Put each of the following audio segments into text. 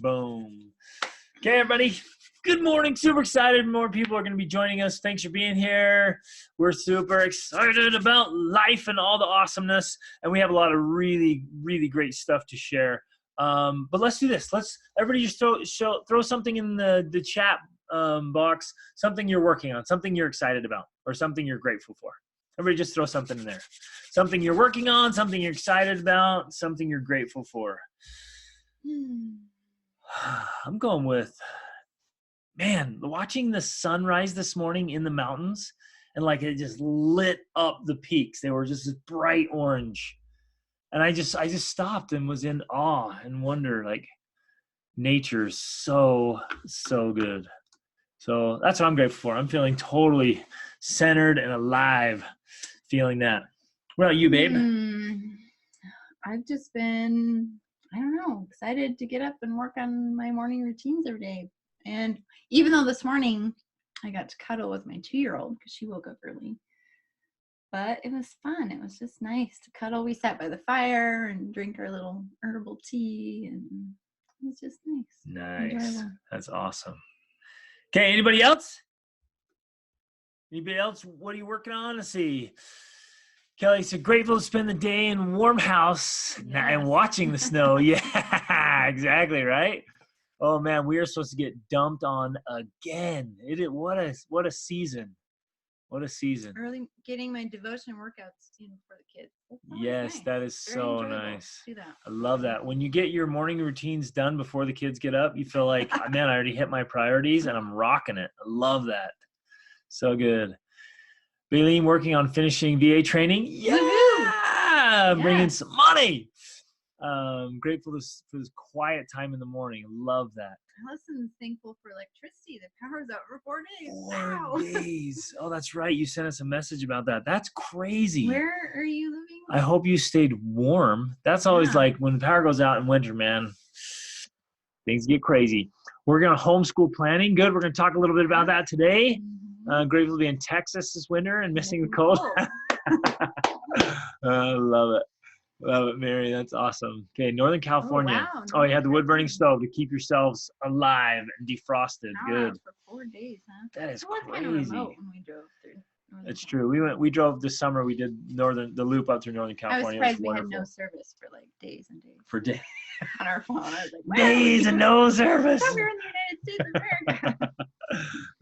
Boom. Okay, everybody. Good morning. Super excited. More people are going to be joining us. Thanks for being here. We're super excited about life and all the awesomeness. And we have a lot of really, really great stuff to share. But let's do this. Let's everybody just throw something in the chat box, something you're working on, something you're excited about, or something you're grateful for. Everybody just throw something in there. Something you're working on, something you're excited about, something you're grateful for. I'm going with, man, watching the sunrise this morning in the mountains, and like it just lit up the peaks. They were just this bright orange. And I just stopped and was in awe and wonder, like, nature's so good. So that's what I'm grateful for. I'm feeling totally centered and alive, feeling that. What about you, babe? I've just been, I don't know, excited to get up and work on my morning routines every day. And even though this morning I got to cuddle with my 2-year-old because she woke up early, but it was fun. It was just nice to cuddle. We sat by the fire and drink our little herbal tea, and it was just nice. Nice. Enjoyable. That's awesome. Okay, anybody else? Anybody else? What are you working on? Let's see. Kelly said, grateful to spend the day in a warm house and watching the snow. Yeah, exactly, right? Oh, man, we are supposed to get dumped on again. What a season. What a season. Early getting my devotion workouts in for the kids. Yes, nice. that is so nice. Do that. I love that. When you get your morning routines done before the kids get up, you feel like, man, I already hit my priorities and I'm rocking it. I love that. So good. Baleen working on finishing VA training. Yeah! Bringing some money. Grateful for this quiet time in the morning. Love that. Allison's thankful for electricity. The power's out for 4 days. 4 days. Oh, that's right. You sent us a message about that. That's crazy. Where are you living? I hope you stayed warm. That's always like when the power goes out in winter, man, things get crazy. We're going to homeschool planning. Good. We're going to talk a little bit about that today. Grateful to be in Texas this winter and missing the cold. Love it. Love it, Mary. That's awesome. Okay, Northern California. Oh, you had the wood-burning stove to keep yourselves alive and defrosted. Good. For 4 days, huh? That is crazy. Kind of remote when we drove through. That's true. We drove this summer. We did the loop up through Northern California. I was surprised we had no service for days and days. For days. On our phone. I was like, days and no service. I thought we were in the United States of America.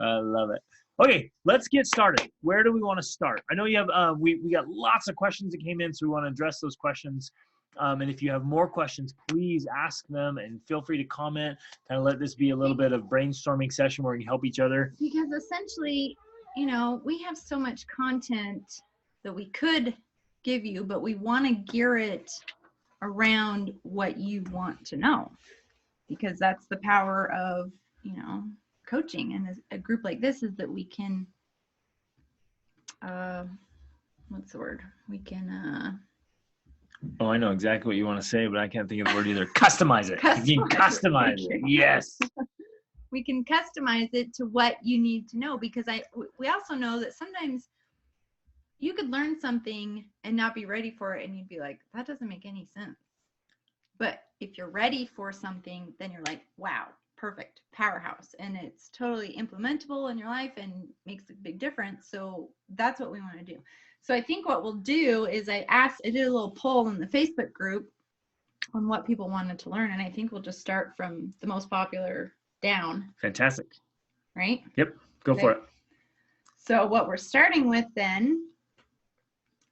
I love it. Okay, let's get started. Where do we want to start? I know you have, we got lots of questions that came in, so we want to address those questions. And if you have more questions, please ask them and feel free to comment. Kind of let this be a little bit of brainstorming session where we can help each other. Because essentially, we have so much content that we could give you, but we want to gear it around what you want to know. Because that's the power of, coaching and a group like this, is that we can what's the word, we can oh, I know exactly what you want to say, but I can't think of the word either. Customize it. You can customize it. Yes. We can customize it to what you need to know, because we also know that sometimes you could learn something and not be ready for it, and you'd be like, that doesn't make any sense. But if you're ready for something, then you're like, wow, perfect, powerhouse, and it's totally implementable in your life and makes a big difference. So that's what we want to do. So I think what we'll do is I did a little poll in the Facebook group on what people wanted to learn, and I think we'll just start from the most popular down. Fantastic. Right? Yep, go for it. So what we're starting with then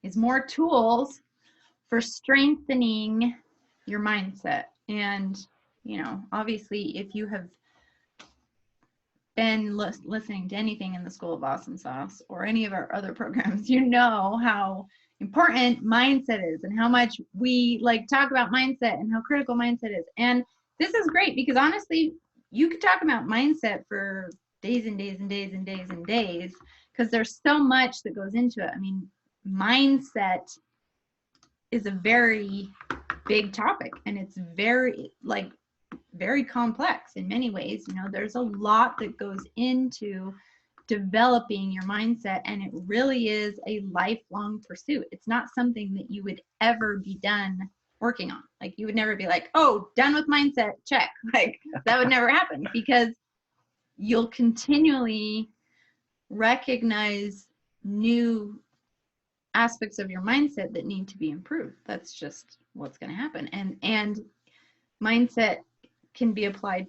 is more tools for strengthening your mindset. And obviously, if you have been listening to anything in the School of Awesome Sauce or any of our other programs, you know how important mindset is and how much we talk about mindset and how critical mindset is. And this is great because honestly, you could talk about mindset for days and days and days and days and days, because there's so much that goes into it. I mean, mindset is a very big topic, and it's very complex in many ways. There's a lot that goes into developing your mindset, and it really is a lifelong pursuit. It's not something that you would ever be done working on. Like you would never be like, oh, done with mindset, check. Like that would never happen because you'll continually recognize new aspects of your mindset that need to be improved. That's just what's going to happen. And mindset can be applied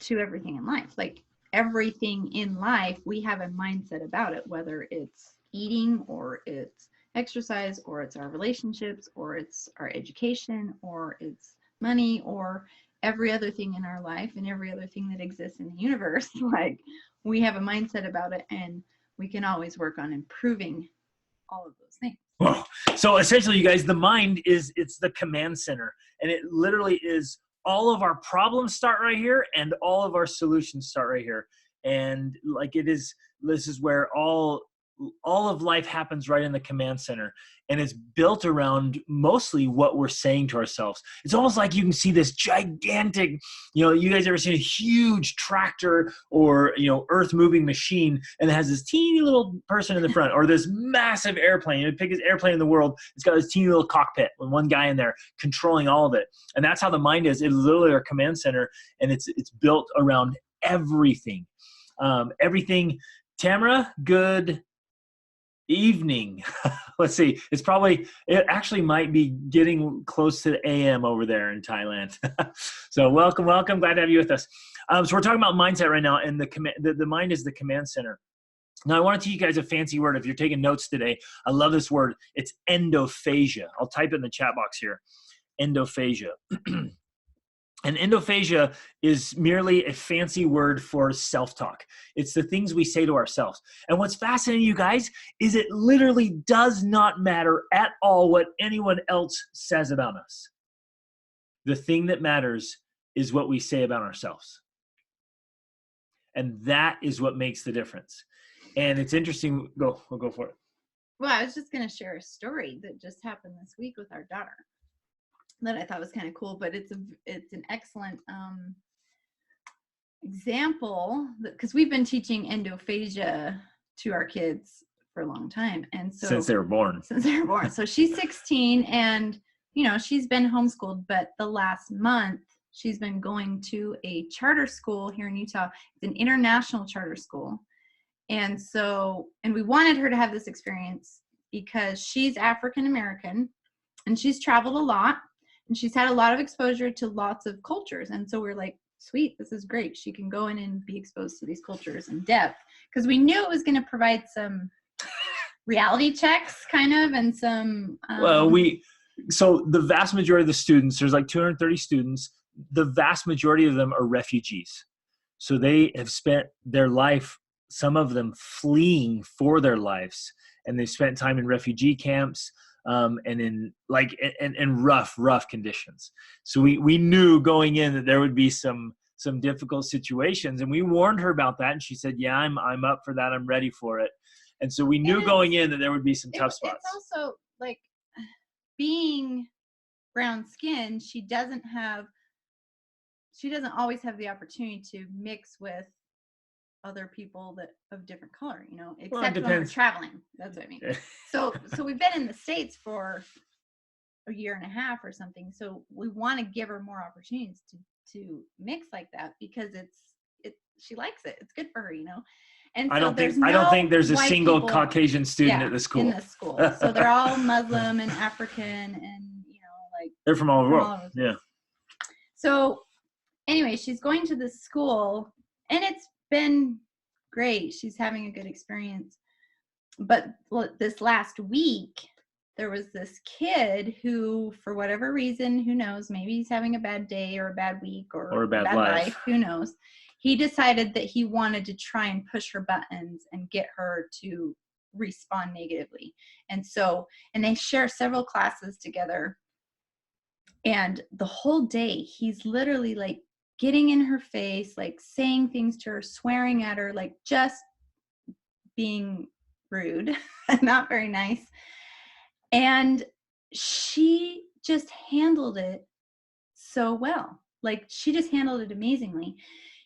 to everything in life. Like everything in life, we have a mindset about it, whether it's eating or it's exercise or it's our relationships or it's our education or it's money or every other thing in our life and every other thing that exists in the universe. Like we have a mindset about it, and we can always work on improving all of those things. Whoa. So essentially, you guys, the mind it's the command center, and it literally is all of our problems start right here, and all of our solutions start right here. And like this is where all of life happens right in the command center, and it's built around mostly what we're saying to ourselves. It's almost like you can see this gigantic, you guys ever seen a huge tractor or, earth moving machine, and it has this teeny little person in the front, or this massive airplane, the biggest airplane in the world. It's got this teeny little cockpit with one guy in there controlling all of it. And that's how the mind is. It's literally our command center, and it's built around everything. Everything. Tamara, good evening. Let's see. It actually might be getting close to the AM over there in Thailand. So welcome. Glad to have you with us. So we're talking about mindset right now, and the mind is the command center. Now I want to teach you guys a fancy word. If you're taking notes today, I love this word. It's endophagia. I'll type it in the chat box here. Endophagia. And endophagia is merely a fancy word for self-talk. It's the things we say to ourselves. And what's fascinating, you guys, is it literally does not matter at all what anyone else says about us. The thing that matters is what we say about ourselves. And that is what makes the difference. And it's interesting. We'll go for it. Well, I was just going to share a story that just happened this week with our daughter that I thought was kind of cool, but it's an excellent example, because we've been teaching endophagia to our kids for a long time, and so since they were born. So she's 16, and she's been homeschooled, but the last month she's been going to a charter school here in Utah. It's an international charter school, and we wanted her to have this experience because she's African American and she's traveled a lot. And she's had a lot of exposure to lots of cultures. And so we're like, sweet, this is great. She can go in and be exposed to these cultures in depth. Because we knew it was going to provide some reality checks, kind of, and some... So the vast majority of the students, there's like 230 students, the vast majority of them are refugees. So they have spent their life, some of them fleeing for their lives. And they've spent time in refugee camps. And in rough conditions. So we knew going in that there would be some difficult situations, and we warned her about that. And she said, yeah, I'm up for that. I'm ready for it. And so we knew going in that there would be some tough spots. It's also like being brown skinned, she doesn't always have the opportunity to mix with other people that of different color, except when we're traveling. That's what I mean. So we've been in the States for a year and a half or something. So we want to give her more opportunities to mix like that, because she likes it. It's good for her, And so I don't think there's a single Caucasian student at the school. In this school. So they're all Muslim and African, and they're from all over the world. Yeah. So anyway, she's going to this school, and it's been great. She's having a good experience. But this last week, there was this kid who, for whatever reason, who knows, maybe he's having a bad day or a bad week or a bad life, who knows. He decided that he wanted to try and push her buttons and get her to respond negatively. And they share several classes together. And the whole day, he's literally like getting in her face, like saying things to her, swearing at her, like just being rude, not very nice. And she just handled it so well. Like she just handled it amazingly.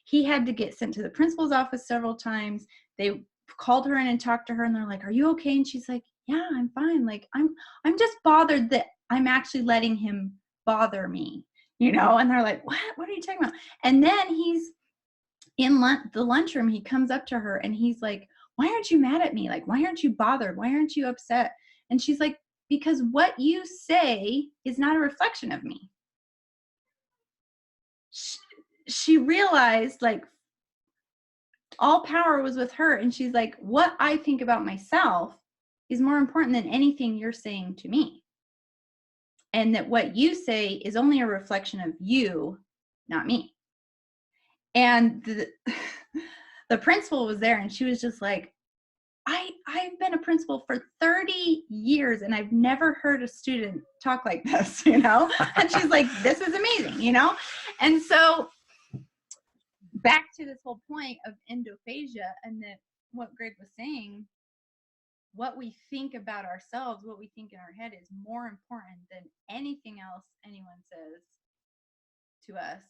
He had to get sent to the principal's office several times. They called her in and talked to her, and they're like, "Are you okay?" And she's like, "Yeah, I'm fine. Like I'm just bothered that I'm actually letting him bother me, you know? And they're like, what are you talking about? And then he's in the lunchroom. He comes up to her and he's like, why aren't you mad at me? Like, why aren't you bothered? Why aren't you upset? And she's like, because what you say is not a reflection of me. She realized like all power was with her. And she's like, what I think about myself is more important than anything you're saying to me. And that what you say is only a reflection of you, not me. And the principal was there and she was just like, I've been a principal for 30 years and I've never heard a student talk like this, you know? And she's like, this is amazing, you know? And so back to this whole point of endophagia and that what Greg was saying, what we think about ourselves, what we think in our head is more important than anything else anyone says to us.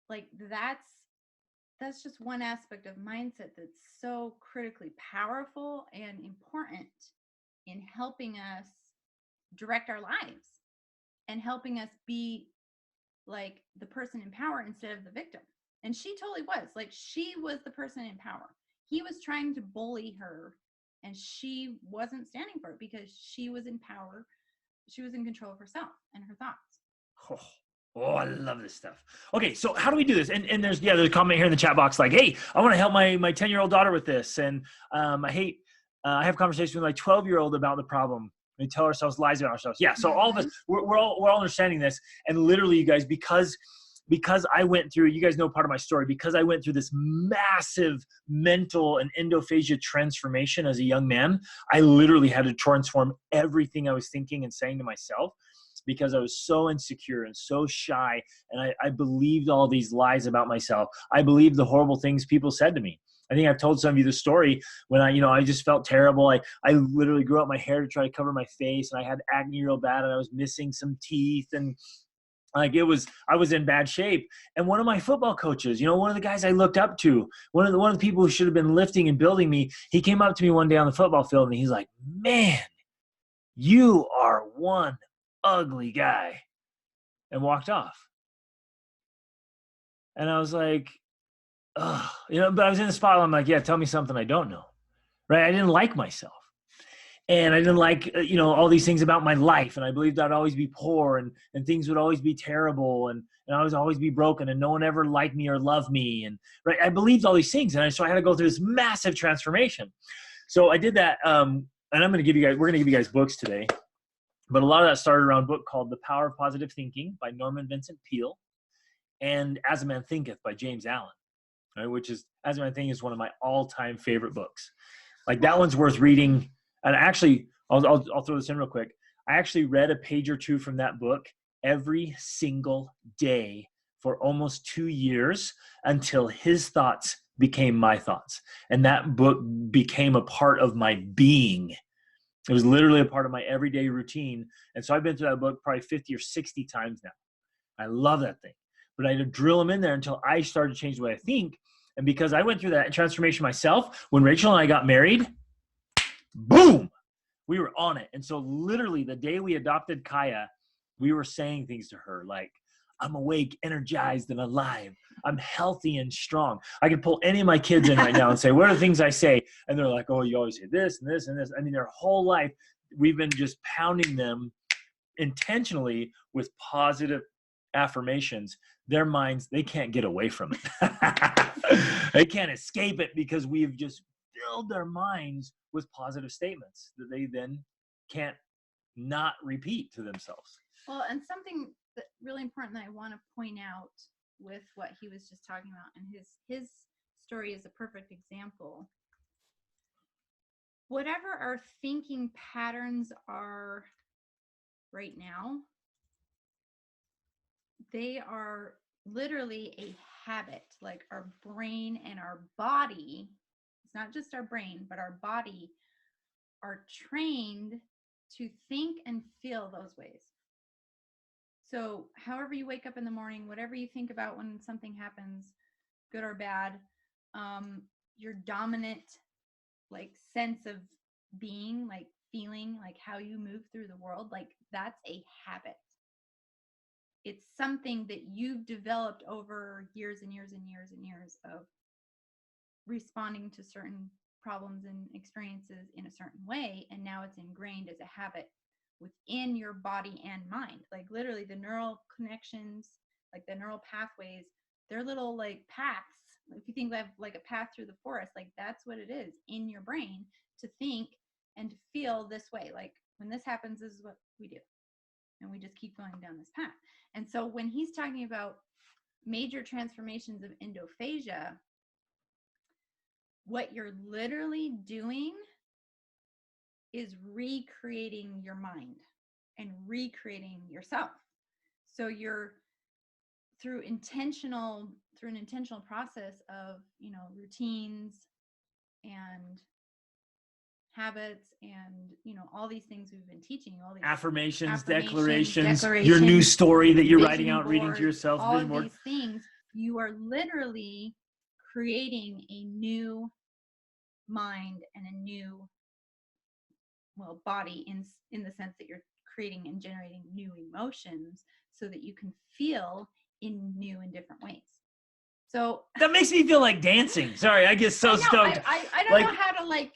Like that's just one aspect of mindset that's so critically powerful and important in helping us direct our lives and helping us be like the person in power instead of the victim. And she totally was. Like, she was the person in power. He was trying to bully her and she wasn't standing for it because she was in power. She was in control of herself and her thoughts. Oh, I love this stuff. Okay, so how do we do this? And there's a comment here in the chat box like, hey, I want to help my 10-year-old daughter with this. And I have conversations with my 12-year-old about the problem. We tell ourselves lies about ourselves. Yeah, so all of us, we're all understanding this. And literally, you guys, because I went through, you guys know part of my story, because I went through this massive mental and endophagia transformation as a young man, I literally had to transform everything I was thinking and saying to myself, because I was so insecure and so shy. And I believed all these lies about myself. I believed the horrible things people said to me. I think I've told some of you the story when I just felt terrible. I literally grew out my hair to try to cover my face, and I had acne real bad, and I was missing some teeth, and I was in bad shape. And one of my football coaches, one of the guys I looked up to, one of the people who should have been lifting and building me, he came up to me one day on the football field and he's like, man, you are one ugly guy, and walked off. And I was like, oh, but I was in the spotlight. I'm like, yeah, tell me something I don't know. Right. I didn't like myself. And I didn't like, all these things about my life. And I believed I'd always be poor and things would always be terrible. And I would always be broken and no one ever liked me or loved me. And right, I believed all these things. And so I had to go through this massive transformation. So I did that. And we're going to give you guys books today. But a lot of that started around a book called The Power of Positive Thinking by Norman Vincent Peale and As a Man Thinketh by James Allen, right, which is, As a Man Thinketh is one of my all-time favorite books. Like, that one's worth reading. And actually, I'll throw this in real quick. I actually read a page or two from that book every single day for almost 2 years until his thoughts became my thoughts. And that book became a part of my being. It was literally a part of my everyday routine. And so I've been through that book probably 50 or 60 times now. I love that thing. But I had to drill them in there until I started to change the way I think. And because I went through that transformation myself, when Rachel and I got married, boom, we were on it. And so literally the day we adopted Kaya, we were saying things to her like, I'm awake, energized, and alive. I'm healthy and strong. I could pull any of my kids in right now and say, what are the things I say? And they're like, oh, you always say this and this and this. I mean, their whole life, we've been just pounding them intentionally with positive affirmations. Their minds, they can't get away from it. They can't escape it because we've just filled their minds with positive statements that they then can't not repeat to themselves. Well, and something that really important that I want to point out with what he was just talking about, and his story is a perfect example. Whatever our thinking patterns are right now, they are literally a habit. Like, our brain and our body, it's not just our brain, but our body are trained to think and feel those ways. So however you wake up in the morning, whatever you think about when something happens, good or bad, your dominant like sense of being, like feeling, like how you move through the world, like that's a habit. It's something that you've developed over years and years and years and years of responding to certain problems and experiences in a certain way. And now it's ingrained as a habit within your body and mind. Like literally the neural connections, like the neural pathways, they're little like paths. If you think of like a path through the forest, like that's what it is in your brain to think and to feel this way. Like when this happens, this is what we do. And we just keep going down this path. And so when he's talking about major transformations of endophagia, what you're literally doing is recreating your mind and recreating yourself. So you're through an intentional process of, you know, routines and habits and, you know, all these things we've been teaching you, all these affirmations, declarations, your new story that you're writing out, reading to yourself, all of these things, you are literally creating a new mind and a new, well, body in the sense that you're creating and generating new emotions so that you can feel in new and different ways. So that makes me feel like dancing. Sorry, I get so stoked. I don't know how to like.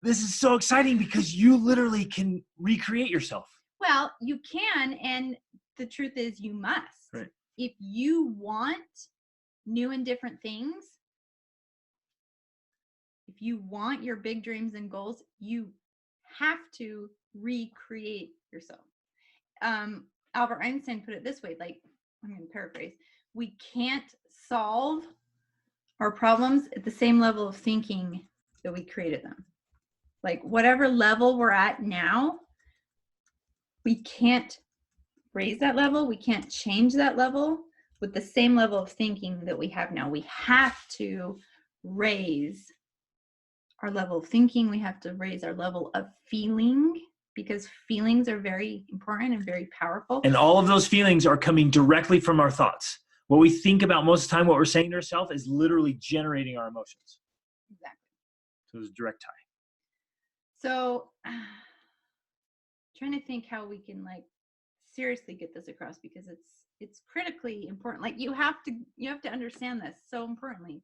This is so exciting because you literally can recreate yourself. Well, you can, and the truth is you must. Right. If you want new and different things, if you want your big dreams and goals, you have to recreate yourself. Albert Einstein put it this way, like, I'm going to paraphrase, we can't solve our problems at the same level of thinking that we created them. Like whatever level we're at now, we can't raise that level. We can't change that level with the same level of thinking that we have now. We have to raise our level of thinking. We have to raise our level of feeling, because feelings are very important and very powerful. And all of those feelings are coming directly from our thoughts. What we think about most of the time, what we're saying to ourselves, is literally generating our emotions. Exactly. So there's a direct tie. So trying to think how we can like seriously get this across, because it's critically important. Like you have to understand this so importantly.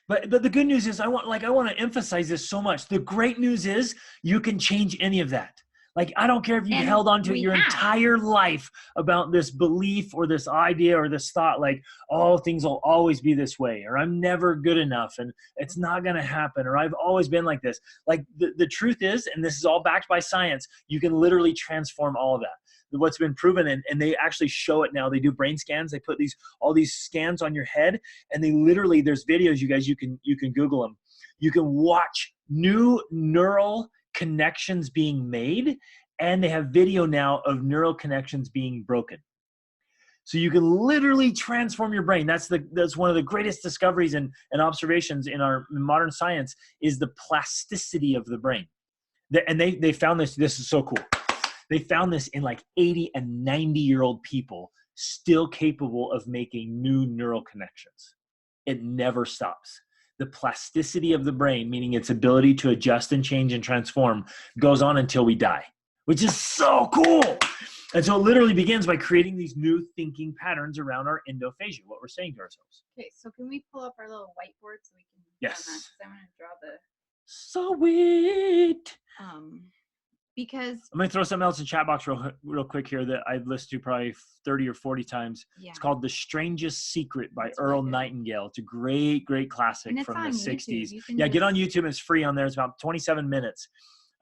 But the good news is I want to emphasize this so much. The great news is you can change any of that. Like, I don't care if you've held on to it your entire life about this belief or this idea or this thought, like, oh, things will always be this way, or I'm never good enough and it's not going to happen, or I've always been like this. Like the truth is, and this is all backed by science, you can literally transform all of that. What's been proven, and they actually show it now. They do brain scans. They put all these scans on your head, and they literally, there's videos, you guys, you can Google them. You can watch new neural connections being made, and they have video now of neural connections being broken. So you can literally transform your brain. That's one of the greatest discoveries and observations in our modern science, is the plasticity of the brain. And they found this is so cool. They found this in like 80 and 90-year-old people, still capable of making new neural connections. It never stops. The plasticity of the brain, meaning its ability to adjust and change and transform, goes on until we die, which is so cool. And so it literally begins by creating these new thinking patterns around our endophagia, what we're saying to ourselves. Okay, so can we pull up our little whiteboard so we can yes. Because I want to draw the sweet. Because I'm going to throw something else in chat box real quick here that I've listened to probably 30 or 40 times. Yeah. It's called The Strangest Secret by Earl Nightingale. It's a great classic from the 60s. Yeah, get on YouTube. It's free on there. It's about 27 minutes.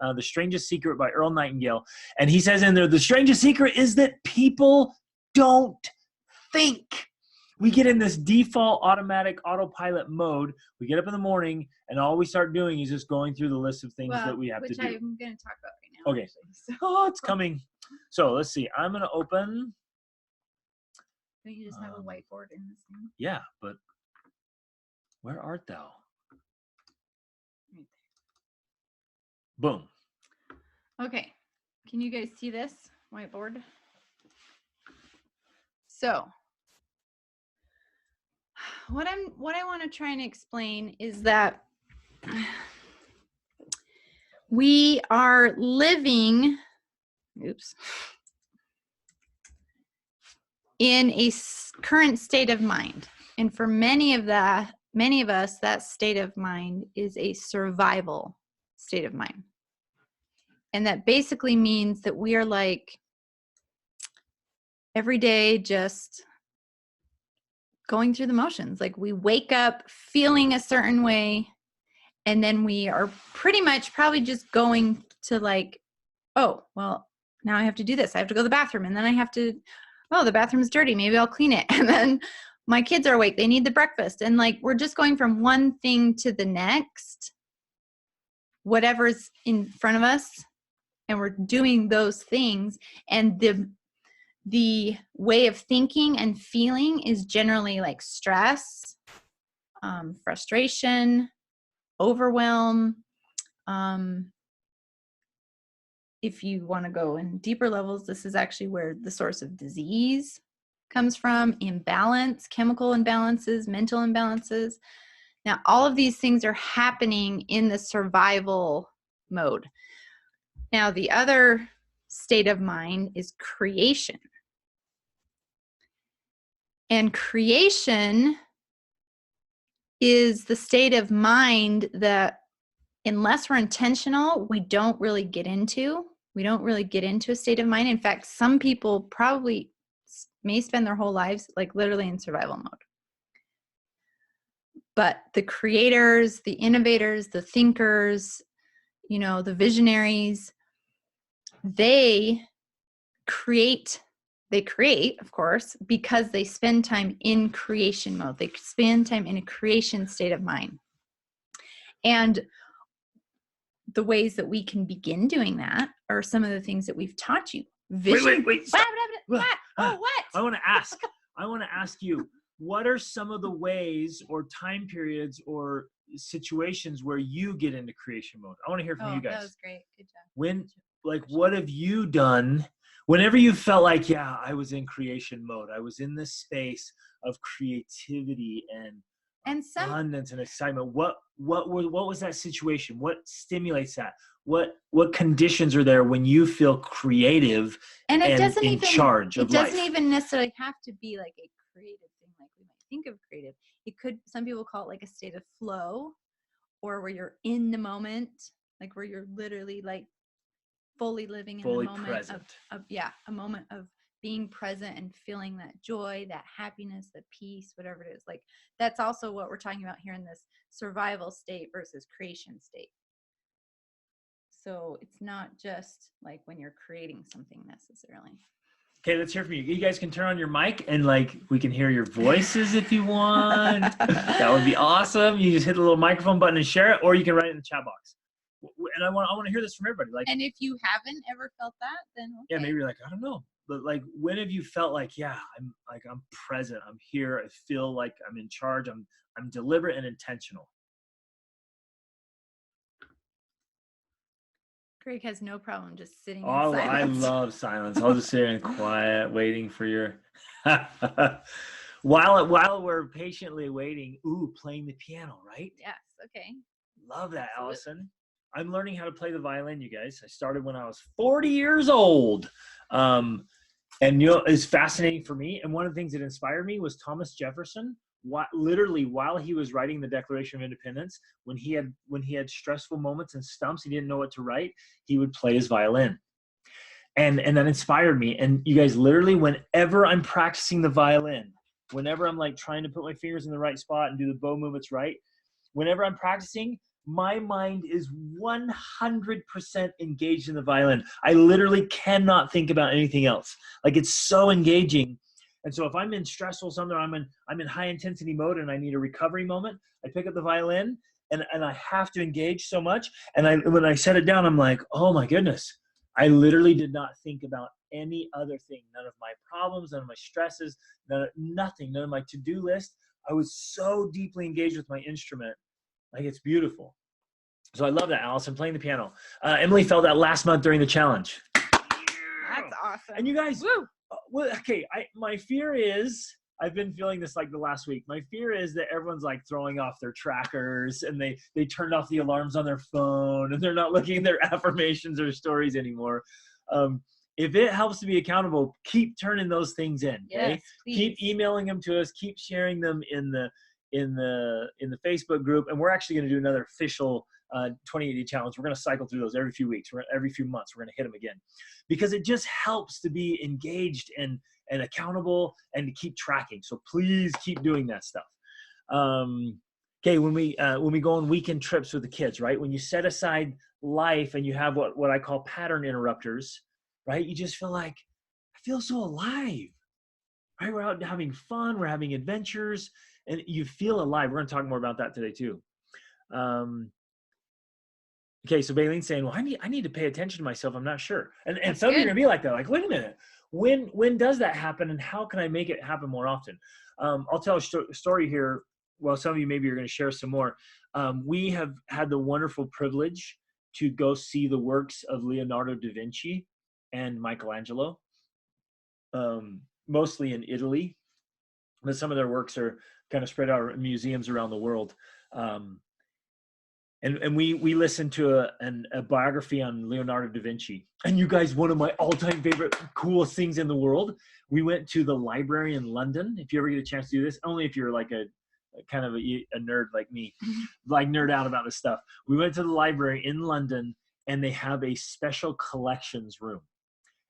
The Strangest Secret by Earl Nightingale. And he says in there, the strangest secret is that people don't think. We get in this default automatic autopilot mode. We get up in the morning and all we start doing is just going through the list of things that we have to do. Which I'm going to talk about right now. Okay. Actually, so. It's coming. So let's see. I'm going to open. Don't you just have a whiteboard in this thing? Yeah, but where art thou? Right there. Boom. Okay. Can you guys see this whiteboard? So what I want to try and explain is that we are living, in a current state of mind. And for many of us, that state of mind is a survival state of mind. And that basically means that we are like every day just going through the motions. Like we wake up feeling a certain way, and then we are pretty much probably just going to like, oh, well, now I have to do this. I have to go to the bathroom, and then I have to, oh, the bathroom's dirty. Maybe I'll clean it. And then my kids are awake. They need the breakfast. And like, we're just going from one thing to the next, whatever's in front of us. And we're doing those things. And the way of thinking and feeling is generally like stress, frustration, overwhelm. If you want to go in deeper levels, this is actually where the source of disease comes from, imbalance, chemical imbalances, mental imbalances. Now, all of these things are happening in the survival mode. Now, the other state of mind is creation. And creation is the state of mind that, unless we're intentional, we don't really get into. We don't really get into a state of mind. In fact, some people probably may spend their whole lives like literally in survival mode. But the creators, the innovators, the thinkers, the visionaries, they create, of course, because they spend time in creation mode. They spend time in a creation state of mind. And the ways that we can begin doing that are some of the things that we've taught you. Wait. What? Oh, what? I want to ask you, what are some of the ways or time periods or situations where you get into creation mode? I want to hear from you guys. That was great. Good job. What have you done whenever you felt like, yeah, I was in creation mode? I was in this space of creativity and abundance and excitement. What was that situation? What stimulates that? What conditions are there when you feel creative and in charge of life? It doesn't even necessarily have to be like a creative thing like we might think of creative. It could, some people call it like a state of flow, or where you're in the moment, like where you're literally like fully living in the moment present. A moment of being present and feeling that joy, that happiness, the peace, whatever it is. Like that's also what we're talking about here in this survival state versus creation state. So it's not just like when you're creating something necessarily. Okay, let's hear from you. You guys can turn on your mic and like we can hear your voices if you want. That would be awesome. You just hit the little microphone button and share it, or you can write it in the chat box. And I want to hear this from everybody. Like, and if you haven't ever felt that, then okay. Yeah, maybe you're like, I don't know. But like, when have you felt like, yeah, I'm present, I'm here, I feel like I'm in charge, I'm deliberate and intentional? Greg has no problem just sitting in silence. I love silence. I'll just sit here in quiet, waiting for your while we're patiently waiting. Playing the piano, right? Yes. Okay. Love that, Allison. I'm learning how to play the violin, you guys. I started when I was 40 years old. And it's fascinating for me. And one of the things that inspired me was Thomas Jefferson. Literally, while he was writing the Declaration of Independence, when he had stressful moments and stumps, he didn't know what to write, he would play his violin. And that inspired me. And you guys, literally, whenever I'm practicing the violin, whenever I'm like trying to put my fingers in the right spot and do the bow movements right, whenever I'm practicing, my mind is 100% engaged in the violin. I literally cannot think about anything else. Like, it's so engaging. And so if I'm in stressful something, I'm in high intensity mode and I need a recovery moment, I pick up the violin and I have to engage so much. And when I set it down, I'm like, oh my goodness, I literally did not think about any other thing. None of my problems, none of my stresses, nothing, none of my to-do list. I was so deeply engaged with my instrument. Like, it's beautiful. So I love that, Allison, playing the piano. Emily felt that last month during the challenge. That's awesome. And you guys, woo! Okay, my fear is I've been feeling this like the last week. My fear is that everyone's like throwing off their trackers and they turned off the alarms on their phone and they're not looking at their affirmations or stories anymore. If it helps to be accountable, keep turning those things in. Okay? Yes, please. Keep emailing them to us. Keep sharing them in the Facebook group. And we're actually going to do another official 2080 challenge. We're going to cycle through those every few weeks. Every few months, we're going to hit them again, because it just helps to be engaged and accountable and to keep tracking. So please keep doing that stuff. Okay, when we go on weekend trips with the kids, right? When you set aside life and you have what I call pattern interrupters, right? You just feel like, I feel so alive, right? We're out having fun, we're having adventures, and you feel alive. We're going to talk more about that today too. Okay, so Baylene's saying, well, I need to pay attention to myself. I'm not sure. And some of you are going to be like that. Like, wait a minute. When does that happen, and how can I make it happen more often? I'll tell a story here. Well, some of you maybe are going to share some more. We have had the wonderful privilege to go see the works of Leonardo da Vinci and Michelangelo, mostly in Italy, but some of their works are kind of spread out in museums around the world. And we listened to a biography on Leonardo da Vinci. And you guys, one of my all-time favorite coolest things in the world, we went to the library in London. If you ever get a chance to do this, only if you're like a kind of a nerd like me, like nerd out about this stuff. We went to the library in London, and they have a special collections room.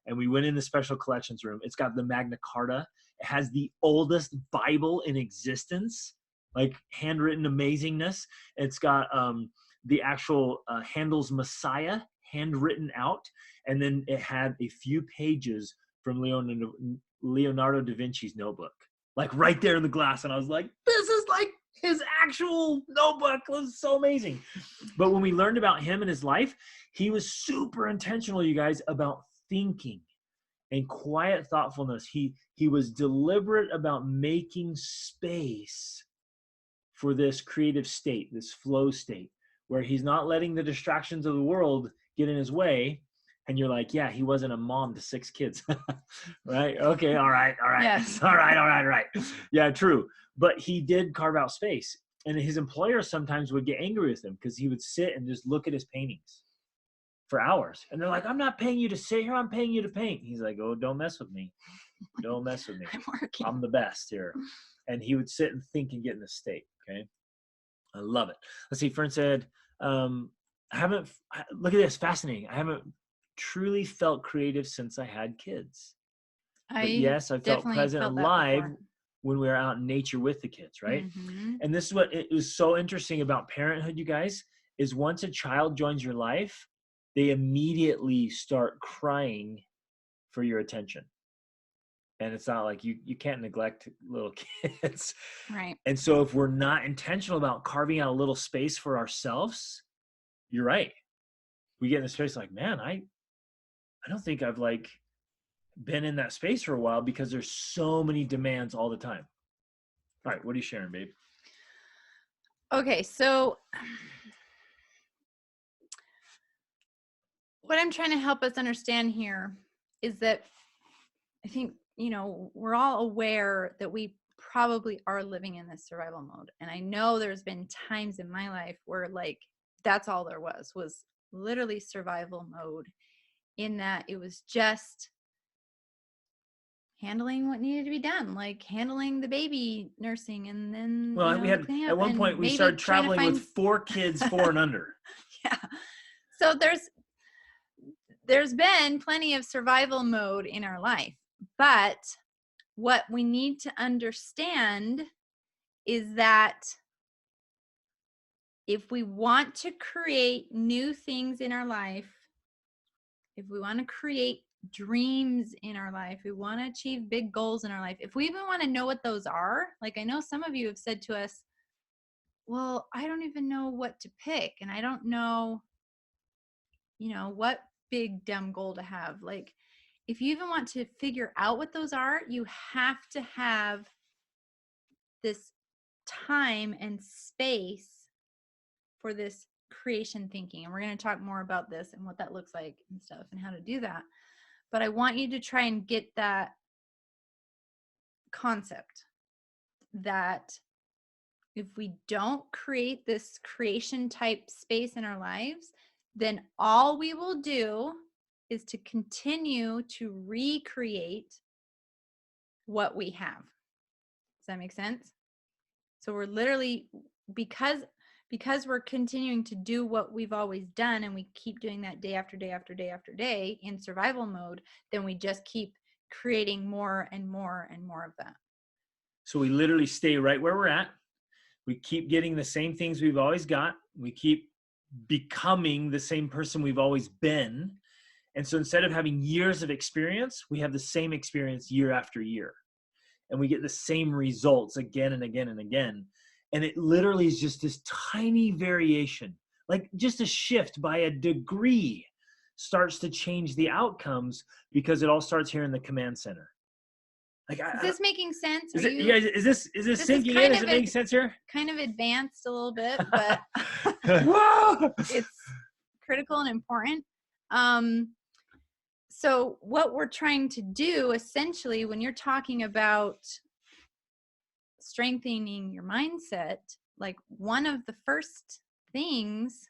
And we went in the special collections room. It's got the Magna Carta. It has the oldest Bible in existence, like handwritten amazingness. It's got the actual Handel's Messiah handwritten out. And then it had a few pages from Leonardo da Vinci's notebook, like right there in the glass. And I was like, this is like his actual notebook. It was so amazing. But when we learned about him and his life, he was super intentional, you guys, about thinking and quiet thoughtfulness. He was deliberate about making space for this creative state, this flow state, where he's not letting the distractions of the world get in his way. And you're like, yeah, he wasn't a mom to 6 kids. Right? Okay, all right. Yes. All right. Yeah, true. But he did carve out space. And his employers sometimes would get angry with him because he would sit and just look at his paintings for hours. And they're like, I'm not paying you to sit here, I'm paying you to paint. He's like, oh, don't mess with me. Don't mess with me. I'm working. I'm the best here. And he would sit and think and get in this state. Okay. I love it. Let's see. Fern said, look at this. Fascinating. I haven't truly felt creative since I had kids. But yes, I felt present and alive when we were out in nature with the kids, right? Mm-hmm. And this is what it was so interesting about parenthood, you guys, is once a child joins your life, they immediately start crying for your attention. And it's not like you can't neglect little kids. Right. And so if we're not intentional about carving out a little space for ourselves, you're right. We get in the space like, man, I don't think I've like been in that space for a while because there's so many demands all the time. All right, what are you sharing, babe? Okay, so what I'm trying to help us understand here is that I think, we're all aware that we probably are living in this survival mode. And I know there's been times in my life where like, that's all there was literally survival mode, in that it was just handling what needed to be done, like handling the baby nursing. And then, we had, at one point we started traveling with 4 kids, 4 and under. Yeah. So there's been plenty of survival mode in our life. But what we need to understand is that if we want to create new things in our life, if we want to create dreams in our life, we want to achieve big goals in our life, if we even want to know what those are, like I know some of you have said to us, well, I don't even know what to pick, and I don't know, what big dumb goal to have. Like, if you even want to figure out what those are, you have to have this time and space for this creation thinking. And we're going to talk more about this and what that looks like and stuff and how to do that. But I want you to try and get that concept. that if we don't create this creation type space in our lives, then all we will do is to continue to recreate what we have. Does that make sense? So we're literally, because we're continuing to do what we've always done, and we keep doing that day after day after day after day in survival mode, then we just keep creating more and more and more of that. So we literally stay right where we're at. We keep getting the same things we've always got. We keep becoming the same person we've always been. And so instead of having years of experience, we have the same experience year after year. And we get the same results again and again and again. And it literally is just this tiny variation, like just a shift by a degree starts to change the outcomes, because it all starts here in the command center. Like, is this making sense? Is this sinking in? Is it making sense here? Kind of advanced a little bit, but it's critical and important. So what we're trying to do essentially when you're talking about strengthening your mindset, like one of the first things,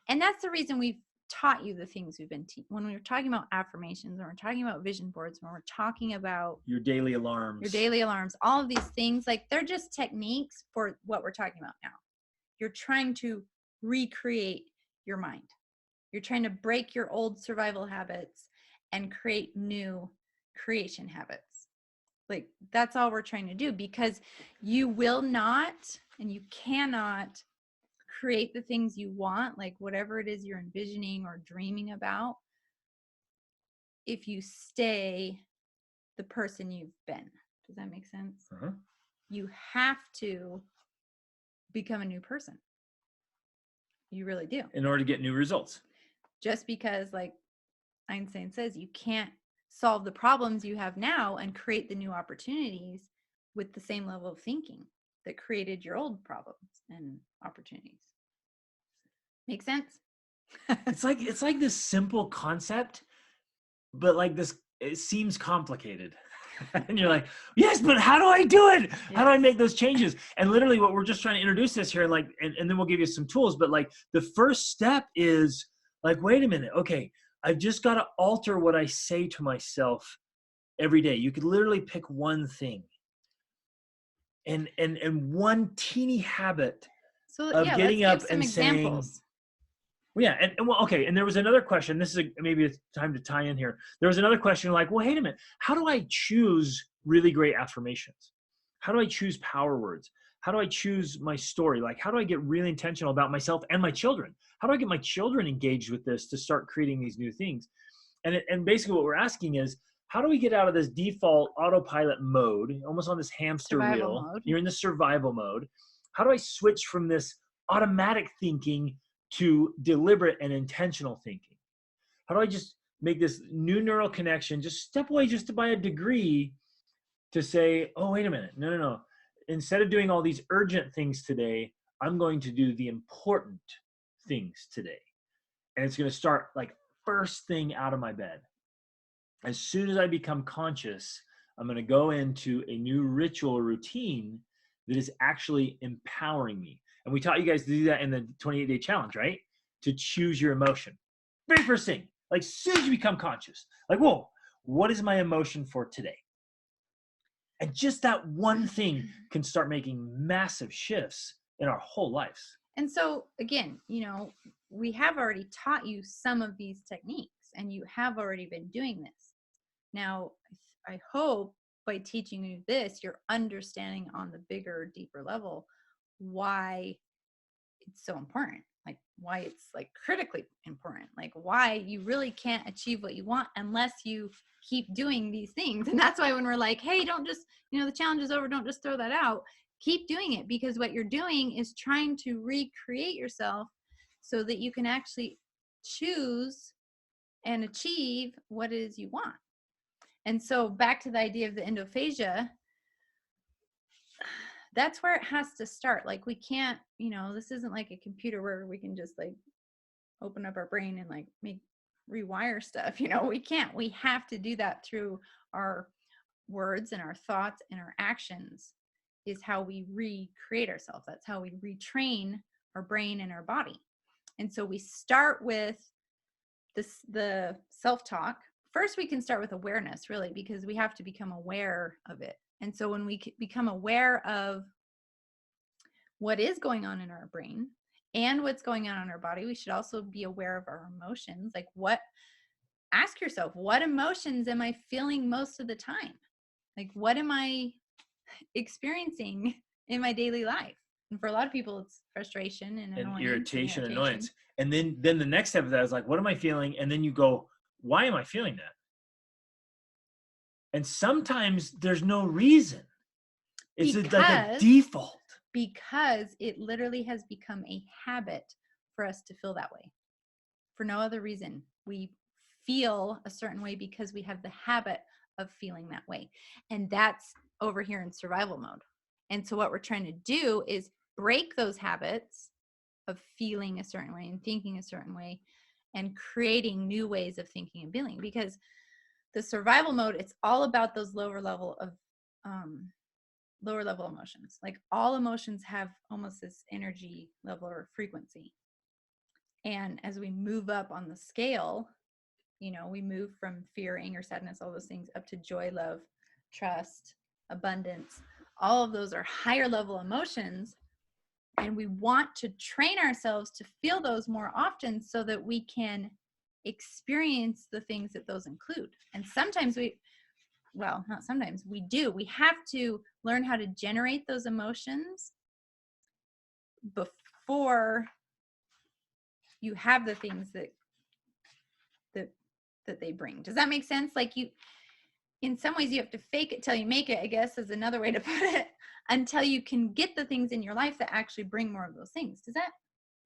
and that's the reason we've taught you the things we've been when we're talking about affirmations, when we're talking about vision boards, when we're talking about your daily alarms, all of these things, like they're just techniques for what we're talking about now. You're trying to recreate your mind. You're trying to break your old survival habits and create new creation habits. Like that's all we're trying to do, because you will not and you cannot create the things you want, like whatever it is you're envisioning or dreaming about, if you stay the person you've been. Does that make sense? Uh-huh. You have to become a new person. You really do. In order to get new results. Just because, like Einstein says, you can't solve the problems you have now and create the new opportunities with the same level of thinking that created your old problems and opportunities. Make sense? It's like this simple concept, but like this, it seems complicated. And you're like, yes, but how do I do it? Yes. How do I make those changes? And literally what we're just trying to introduce this here, like, and then we'll give you some tools, but like the first step is like, wait a minute. Okay. I've just got to alter what I say to myself every day. You could literally pick one thing and one teeny habit of getting up and examples. Saying, well, yeah. And well, okay. And there was another question. This is maybe it's time to tie in here. There was another question like, well, wait a minute. How do I choose really great affirmations? How do I choose power words? How do I choose my story? Like, how do I get really intentional about myself and my children? How do I get my children engaged with this to start creating these new things? And basically what we're asking is, how do we get out of this default autopilot mode, almost on this hamster survival wheel? Mode. You're in the survival mode. How do I switch from this automatic thinking to deliberate and intentional thinking? How do I just make this new neural connection, just step away just by a degree to say, oh, wait a minute. No. Instead of doing all these urgent things today, I'm going to do the important things today. And it's going to start like first thing out of my bed. As soon as I become conscious, I'm going to go into a new ritual routine that is actually empowering me. And we taught you guys to do that in the 28-day challenge, right? To choose your emotion. Very first thing, like as soon as you become conscious, like, whoa, what is my emotion for today? And just that one thing can start making massive shifts in our whole lives. And so again, we have already taught you some of these techniques and you have already been doing this. Now, I hope by teaching you this, you're understanding on the bigger, deeper level why it's so important, like why it's like critically important, like why you really can't achieve what you want unless you keep doing these things. And that's why when we're like, hey, don't just, the challenge is over, don't just throw that out. Keep doing it, because what you're doing is trying to recreate yourself so that you can actually choose and achieve what it is you want. And so back to the idea of the endophagia, that's where it has to start. Like we can't, this isn't like a computer where we can just like open up our brain and like rewire stuff. We can't. We have to do that through our words and our thoughts and our actions. is how we recreate ourselves. That's how we retrain our brain and our body. And so we start with the self-talk. First, we can start with awareness, really, because we have to become aware of it. And so when we become aware of what is going on in our brain and what's going on in our body, we should also be aware of our emotions. Like, ask yourself, what emotions am I feeling most of the time? Like, what am I experiencing in my daily life? And for a lot of people, it's frustration and irritation, annoyance. And then the next step of that is like, what am I feeling? And then you go, why am I feeling that? And sometimes there's no reason. It's like a default. Because it literally has become a habit for us to feel that way. For no other reason. We feel a certain way because we have the habit of feeling that way. And that's over here in survival mode. And so what we're trying to do is break those habits of feeling a certain way and thinking a certain way and creating new ways of thinking and feeling. Because the survival mode, it's all about those lower level emotions. Like, all emotions have almost this energy level or frequency. And as we move up on the scale, we move from fear, anger, sadness, all those things up to joy, love, trust, abundance. All of those are higher level emotions. And we want to train ourselves to feel those more often so that we can experience the things that those include. And sometimes not sometimes, we do. We have to learn how to generate those emotions before you have the things that they bring. Does that make sense? Like, in some ways, you have to fake it till you make it, I guess, is another way to put it, until you can get the things in your life that actually bring more of those things.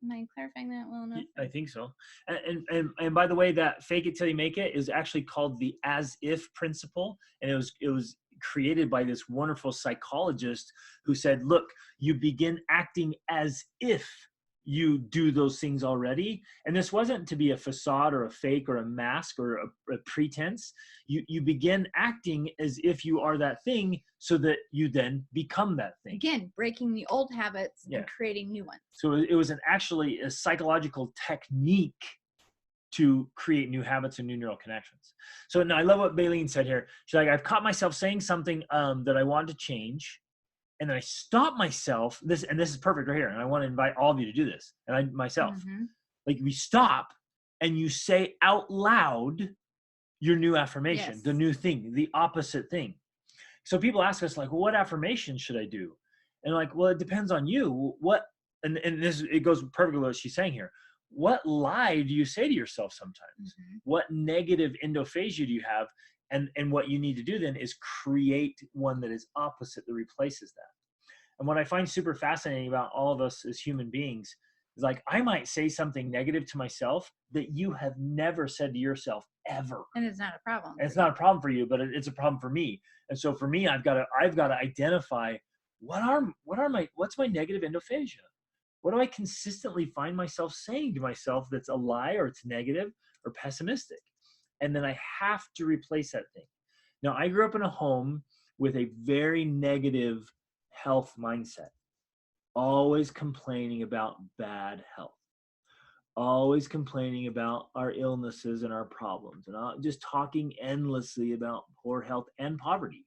Am I clarifying that well enough? I think so. And by the way, that fake it till you make it is actually called the as if principle. And it was created by this wonderful psychologist who said, look, you begin acting as if you do those things already. And this wasn't to be a facade or a fake or a mask or a pretense. You begin acting as if you are that thing so that you then become that thing. Again, breaking the old habits and creating new ones. So it was actually a psychological technique to create new habits and new neural connections. So now I love what Baleen said here. She's like, I've caught myself saying something that I want to change. And then I stop myself, this is perfect right here. And I want to invite all of you to do this. And I myself, like, we stop and you say out loud your new affirmation, the new thing, the opposite thing. So people ask us, like, well, what affirmation should I do? And like, well, it depends on you. It goes perfectly with what she's saying here. What lie do you say to yourself sometimes? What negative endophagia do you have? And what you need to do then is create one that is opposite, that replaces that. And what I find super fascinating about all of us as human beings is, like, I might say something negative to myself that you have never said to yourself ever. And it's not a problem. And it's not a problem for you, but it's a problem for me. And so for me, I've got to identify what's my negative endophagia? What do I consistently find myself saying to myself that's a lie, or it's negative or pessimistic? And then I have to replace that thing. Now, I grew up in a home with a very negative health mindset, always complaining about bad health, always complaining about our illnesses and our problems, and just talking endlessly about poor health and poverty.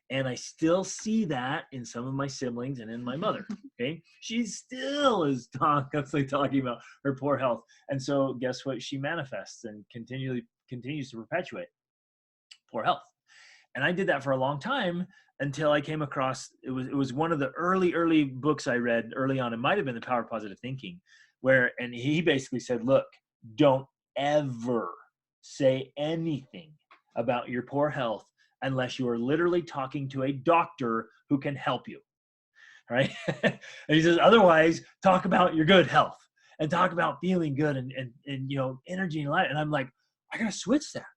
And I still see that in some of my siblings and in my mother. Okay, she still is constantly talking about her poor health, and so guess what? She manifests and continues to perpetuate poor health. And I did that for a long time until I came across, it was one of the early books I read early on. It might have been The Power of Positive Thinking, and he basically said, look, don't ever say anything about your poor health unless you are literally talking to a doctor who can help you. Right? And he says, otherwise, talk about your good health and talk about feeling good and energy and light. And I'm like, I gotta switch that.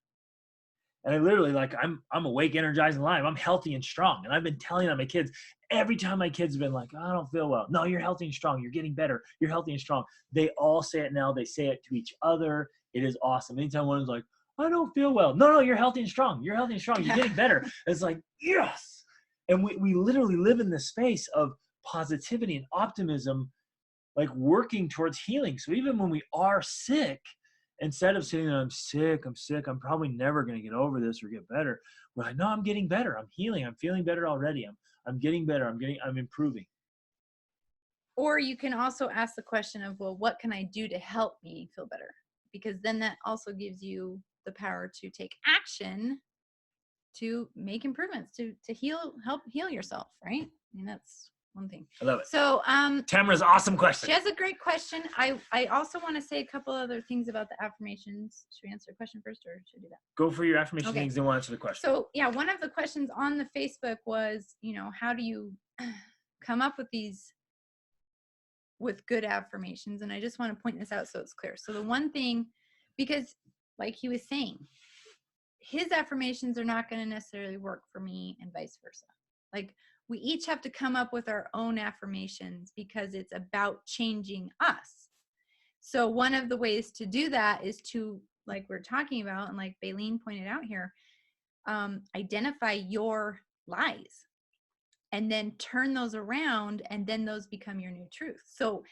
And I literally, like, I'm awake, energized, and alive. I'm healthy and strong. And I've been telling on my kids every time my kids have been like, I don't feel well. No, you're healthy and strong. You're getting better. You're healthy and strong. They all say it now. They say it to each other. It is awesome. Anytime one's like, I don't feel well. No, you're healthy and strong. You're healthy and strong. You're getting better. It's like, yes. And we literally live in this space of positivity and optimism, like working towards healing. So even when we are sick, instead of saying, I'm sick, I'm probably never going to get over this or get better, we're like, no, I'm getting better. I'm healing. I'm feeling better already. I'm getting better. I'm improving. Or you can also ask the question of, well, what can I do to help me feel better? Because then that also gives you the power to take action to make improvements, to help heal yourself, right? I mean, that's one thing. I love it. So Tamara's awesome question. She has a great question. I also want to say a couple other things about the affirmations. Should we answer a question first, or should I do that? Go for your affirmation things, then we'll answer the question. So yeah, one of the questions on the Facebook was, how do you come up with these with good affirmations? And I just want to point this out so it's clear. So the one thing, because like he was saying, his affirmations are not going to necessarily work for me and vice versa. Like, we each have to come up with our own affirmations because it's about changing us. So one of the ways to do that is to, like we're talking about, and like Baleen pointed out here, identify your lies and then turn those around, and then those become your new truth. So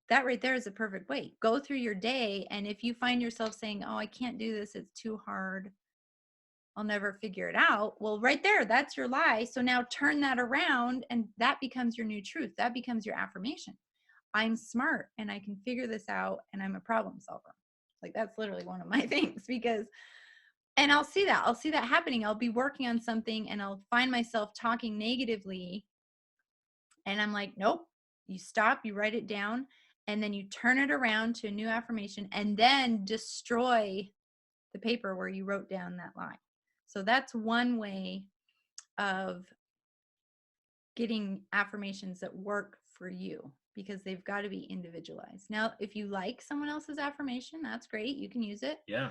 that right there is a perfect way. Go through your day, and if you find yourself saying, oh, I can't do this, it's too hard, I'll never figure it out. Well, right there, that's your lie. So now turn that around, and that becomes your new truth. That becomes your affirmation. I'm smart and I can figure this out, and I'm a problem solver. Like, that's literally one of my things, because, and I'll see that happening. I'll be working on something and I'll find myself talking negatively, and I'm like, nope. You stop, you write it down, and then you turn it around to a new affirmation, and then destroy the paper where you wrote down that lie. So that's one way of getting affirmations that work for you, because they've got to be individualized. Now, if you like someone else's affirmation, that's great. You can use it. Yeah.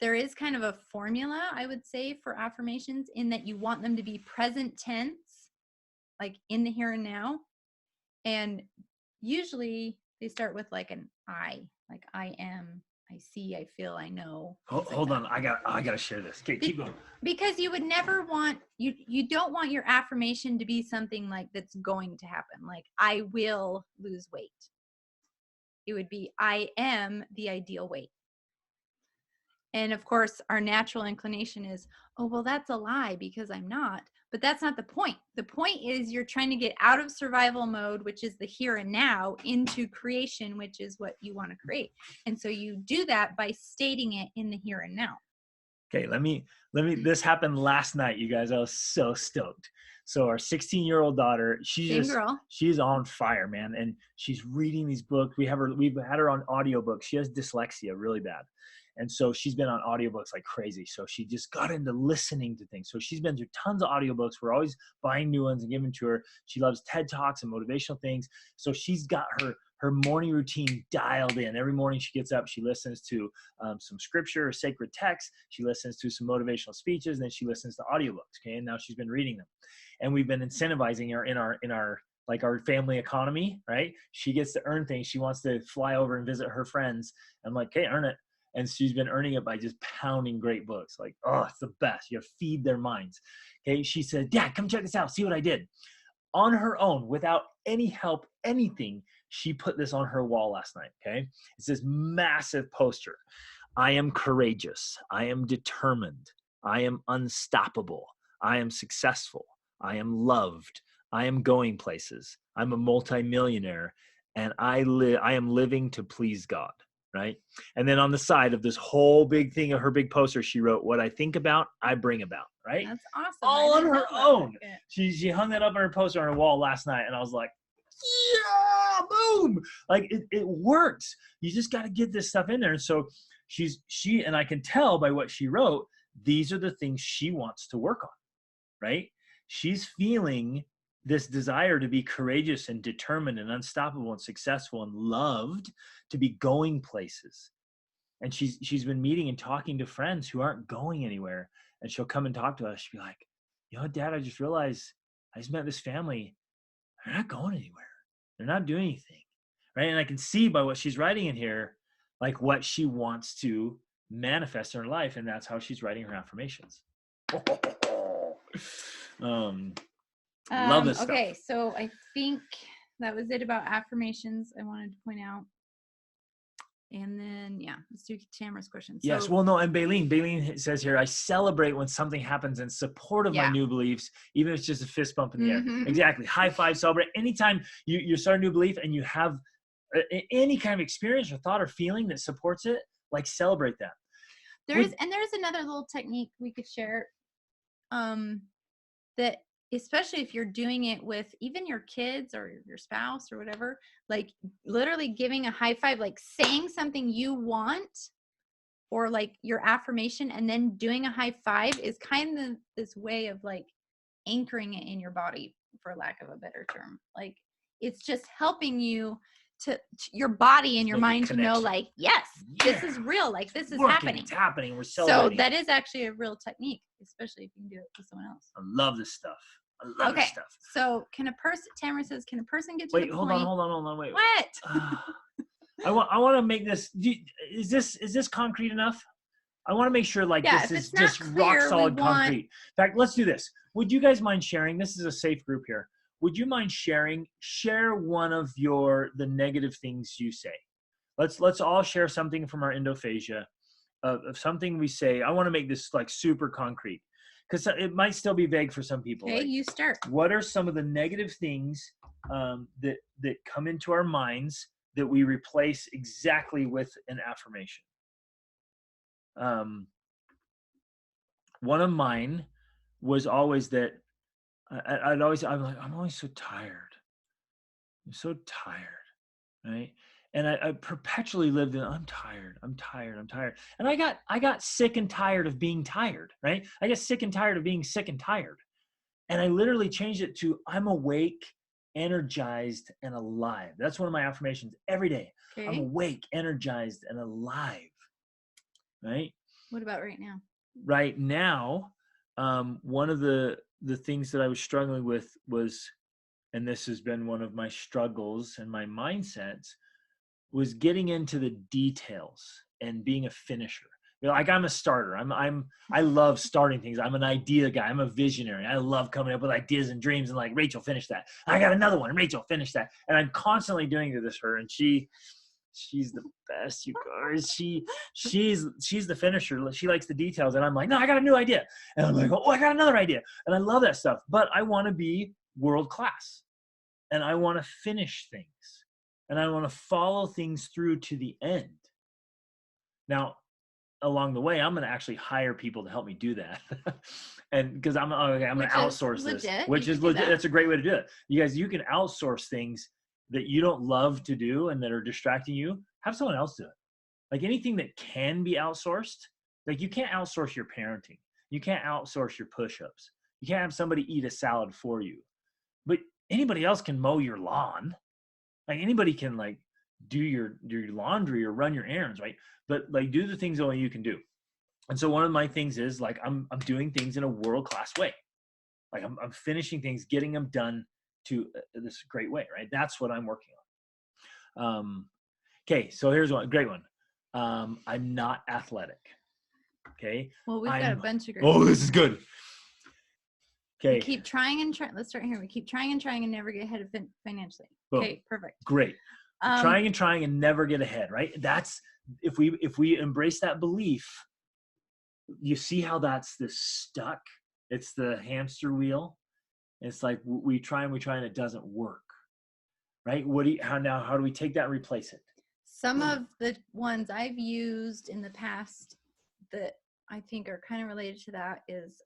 There is kind of a formula, I would say, for affirmations, in that you want them to be present tense, like in the here and now. And usually they start with like an I, like I am, I see, I feel, I know. Hold on. I got to share this. Okay, keep going. Because you would never want, you don't want your affirmation to be something like that's going to happen. Like, I will lose weight. It would be, I am the ideal weight. And of course, our natural inclination is, oh, well, that's a lie because I'm not. But that's not the point. The point is you're trying to get out of survival mode, which is the here and now, into creation, which is what you want to create. And so you do that by stating it in the here and now. Okay, let me, this happened last night, you guys. I was so stoked. So our 16-year-old daughter, she's on fire, man. And she's reading these books. We've had her on audiobooks. She has dyslexia really bad. And so she's been on audiobooks like crazy. So she just got into listening to things. So she's been through tons of audiobooks. We're always buying new ones and giving to her. She loves TED Talks and motivational things. So she's got her morning routine dialed in. Every morning she gets up, she listens to some scripture or sacred text. She listens to some motivational speeches, and then she listens to audiobooks. Okay, and now she's been reading them. And we've been incentivizing her in our like our family economy, right? She gets to earn things. She wants to fly over and visit her friends. I'm like, okay, earn it. And she's been earning it by just pounding great books. Like, oh, it's the best. You have to feed their minds. Okay, she said, Dad, come check this out. See what I did. On her own, without any help, anything, she put this on her wall last night, okay? It's this massive poster. I am courageous. I am determined. I am unstoppable. I am successful. I am loved. I am going places. I'm a multimillionaire. And I am living to please God. Right? And then on the side of this whole big thing of her big poster, she wrote, what I think about, I bring about, right? That's awesome. All on her own. She hung that up on her poster on her wall last night. And I was like, yeah, boom. Like it works. You just got to get this stuff in there. And so she, and I can tell by what she wrote, these are the things she wants to work on, right? She's feeling this desire to be courageous and determined and unstoppable and successful and loved, to be going places. And she's been meeting and talking to friends who aren't going anywhere. And she'll come and talk to us. She'll be like, you know, Dad, I just realized I just met this family. They're not going anywhere. They're not doing anything. Right. And I can see by what she's writing in here, like what she wants to manifest in her life. And that's how she's writing her affirmations. Love this stuff. Okay, so I think that was it about affirmations I wanted to point out. And then, yeah, let's do Tamara's question. Yes, well, no, and Baleen says here, I celebrate when something happens in support of my new beliefs, even if it's just a fist bump in the air. Exactly. High five, celebrate. Anytime you start a new belief and you have any kind of experience or thought or feeling that supports it, like celebrate that. There's another little technique we could share that, especially if you're doing it with even your kids or your spouse or whatever, like literally giving a high five, like saying something you want or like your affirmation and then doing a high five is kind of this way of like anchoring it in your body, for lack of a better term. Like it's just helping you to your body and your mind to know, like, yes, this is real, like this is happening. It's happening. We're celebrating. So that is actually a real technique, especially if you can do it with someone else. I love this stuff. I love this stuff. So Tamara says, can a person get to the point? Hold on, wait. What? I want to make this. Is this concrete enough? I want to make sure this is just rock solid concrete. In fact, let's do this. Would you guys mind sharing? This is a safe group here. Would you mind share one of the negative things you say? Let's all share something from our endophagia of something we say. I want to make this like super concrete because it might still be vague for some people. Okay, you start. What are some of the negative things that come into our minds that we replace exactly with an affirmation? One of mine was always that I'm always so tired. I'm so tired, right? And I perpetually lived in, I'm tired. And I got sick and tired of being tired, right? I got sick and tired of being sick and tired. And I literally changed it to, I'm awake, energized, and alive. That's one of my affirmations every day. Okay. I'm awake, energized, and alive, right? What about right now? Right now, one of the things that I was struggling with was, and this has been one of my struggles and my mindsets, was getting into the details and being a finisher. Like I'm a starter. I love starting things. I'm an idea guy. I'm a visionary. I love coming up with ideas and dreams and like, Rachel, finish that. I got another one. Rachel, finish that. And I'm constantly doing this for her. And she's the best, you guys. She's the finisher. She likes the details. And I'm like, no, I got a new idea. And I'm like, oh, I got another idea. And I love that stuff. But I want to be world class. And I want to finish things. And I want to follow things through to the end. Now, along the way, I'm going to actually hire people to help me do that. And because I'm going to outsource this, which is legit. That's a great way to do it. You guys, you can outsource things that you don't love to do and that are distracting you. Have someone else do it. Like anything that can be outsourced, like you can't outsource your parenting. You can't outsource your push-ups. You can't have somebody eat a salad for you. But anybody else can mow your lawn. Like anybody can like do your laundry or run your errands, right? But like do the things only you can do. And so one of my things is like I'm doing things in a world-class way. Like I'm finishing things, getting them done to this great way, right? That's what I'm working on. Okay, so here's one great one. I'm not athletic. Okay. Well, we've got a bunch of great. Oh, this is good. Okay. We keep trying and trying. Let's start here. We keep trying and never get ahead of financially. Boom. Okay, perfect. Great. Trying and never get ahead, right? That's if we embrace that belief, you see how that's this stuck. It's the hamster wheel. It's like we try and it doesn't work, right? How do we take that and replace it? Some of the ones I've used in the past that I think are kind of related to that is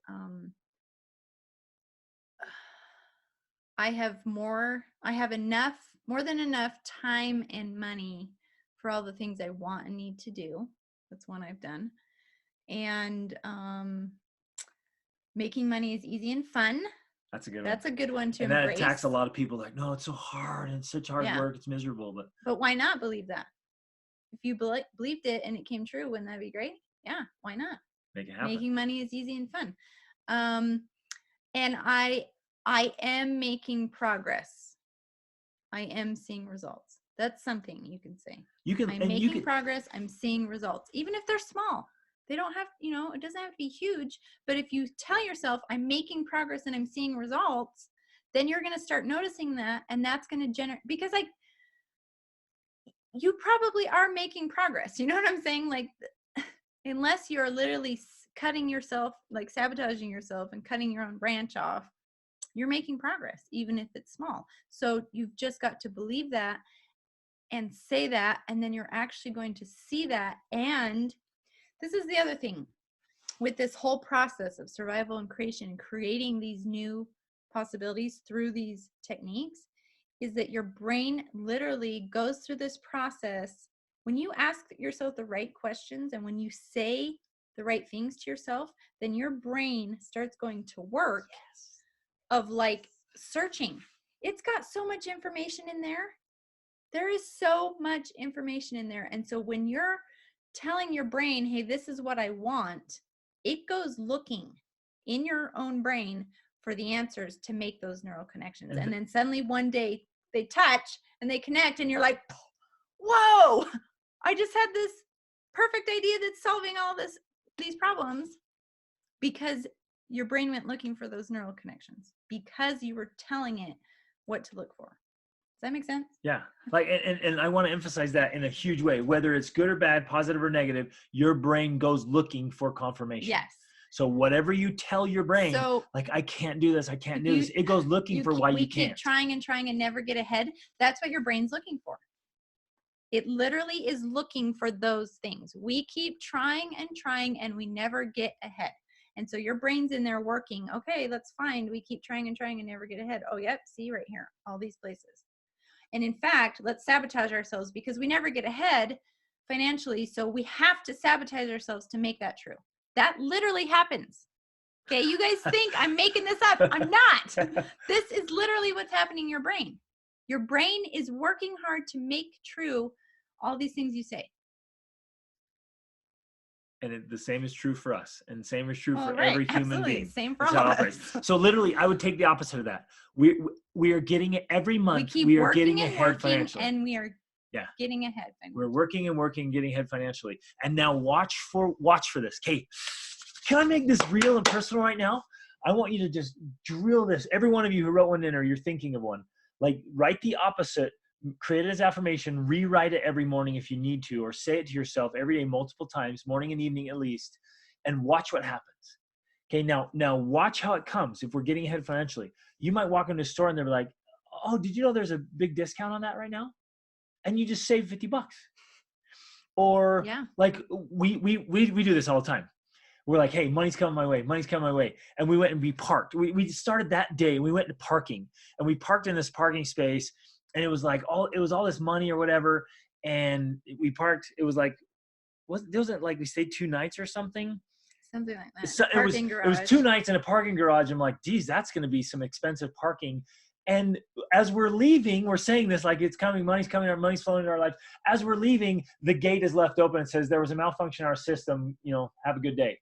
I have more than enough time and money for all the things I want and need to do. That's one I've done. And making money is easy and fun. That's a good one. That's a good one to embrace. And that attacks a lot of people like, no, it's so hard and it's such hard work. It's miserable. But why not believe that? If you believed it and it came true, wouldn't that be great? Yeah, why not? Make it happen. Making money is easy and fun. And I am making progress. I am seeing results. That's something you can say. I'm making progress. I'm seeing results, even if they're small. They don't have, it doesn't have to be huge, but if you tell yourself, I'm making progress and I'm seeing results, then you're going to start noticing that, and that's going to generate, because like, you probably are making progress. You know what I'm saying? Like, unless you're literally cutting yourself, like sabotaging yourself and cutting your own branch off, you're making progress, even if it's small. So you've just got to believe that and say that, and then you're actually going to see that. And this is the other thing with this whole process of survival and creation, creating these new possibilities through these techniques, is that your brain literally goes through this process. When you ask yourself the right questions and when you say the right things to yourself, then your brain starts going to work of like searching. It's got so much information in there. There is so much information in there. And so when you're telling your brain, hey, this is what I want, it goes looking in your own brain for the answers to make those neural connections. And then suddenly one day they touch and they connect, and you're like, whoa, I just had this perfect idea that's solving all these problems, because your brain went looking for those neural connections because you were telling it what to look for. Does that make sense? Yeah. Like, and I want to emphasize that in a huge way, whether it's good or bad, positive or negative, your brain goes looking for confirmation. Yes. So whatever you tell your brain, like, I can't do this, I can't do this, it goes looking for why you can't. We keep trying and trying and never get ahead. That's what your brain's looking for. It literally is looking for those things. We keep trying and trying and we never get ahead. And so your brain's in there working. Okay, let's find. We keep trying and trying and never get ahead. Oh, yep, see right here, all these places. And in fact, let's sabotage ourselves because we never get ahead financially. So we have to sabotage ourselves to make that true. That literally happens. Okay, you guys think I'm making this up. I'm not. This is literally what's happening in your brain. Your brain is working hard to make true all these things you say. And the same is true for us, and the same is true for every human being. Same for all of us. So literally, I would take the opposite of that. We are getting it every month. We are getting ahead financially, and we are getting ahead financially. We're working and working, getting ahead financially. And now watch for this. Okay, can I make this real and personal right now? I want you to just drill this. Every one of you who wrote one in, or you're thinking of one, like, write the opposite. Create it as affirmation, rewrite it every morning if you need to, or say it to yourself every day, multiple times, morning and evening at least, and watch what happens. Okay, now watch how it comes. If we're getting ahead financially, you might walk into a store and they're like, oh, did you know there's a big discount on that right now? And you just save $50. Or like we do this all the time. We're like, hey, money's coming my way. Money's coming my way. And we went and we parked. We started that day. We went to parking, and we parked in this parking space. And it was like all this money or whatever. And we parked, it was like, wasn't like we stayed 2 nights or something? Something like that. So it was 2 nights in a parking garage. I'm like, geez, that's going to be some expensive parking. And as we're leaving, we're saying this like it's coming, money's coming, our money's flowing into our life. As we're leaving, the gate is left open. It says there was a malfunction in our system, have a good day.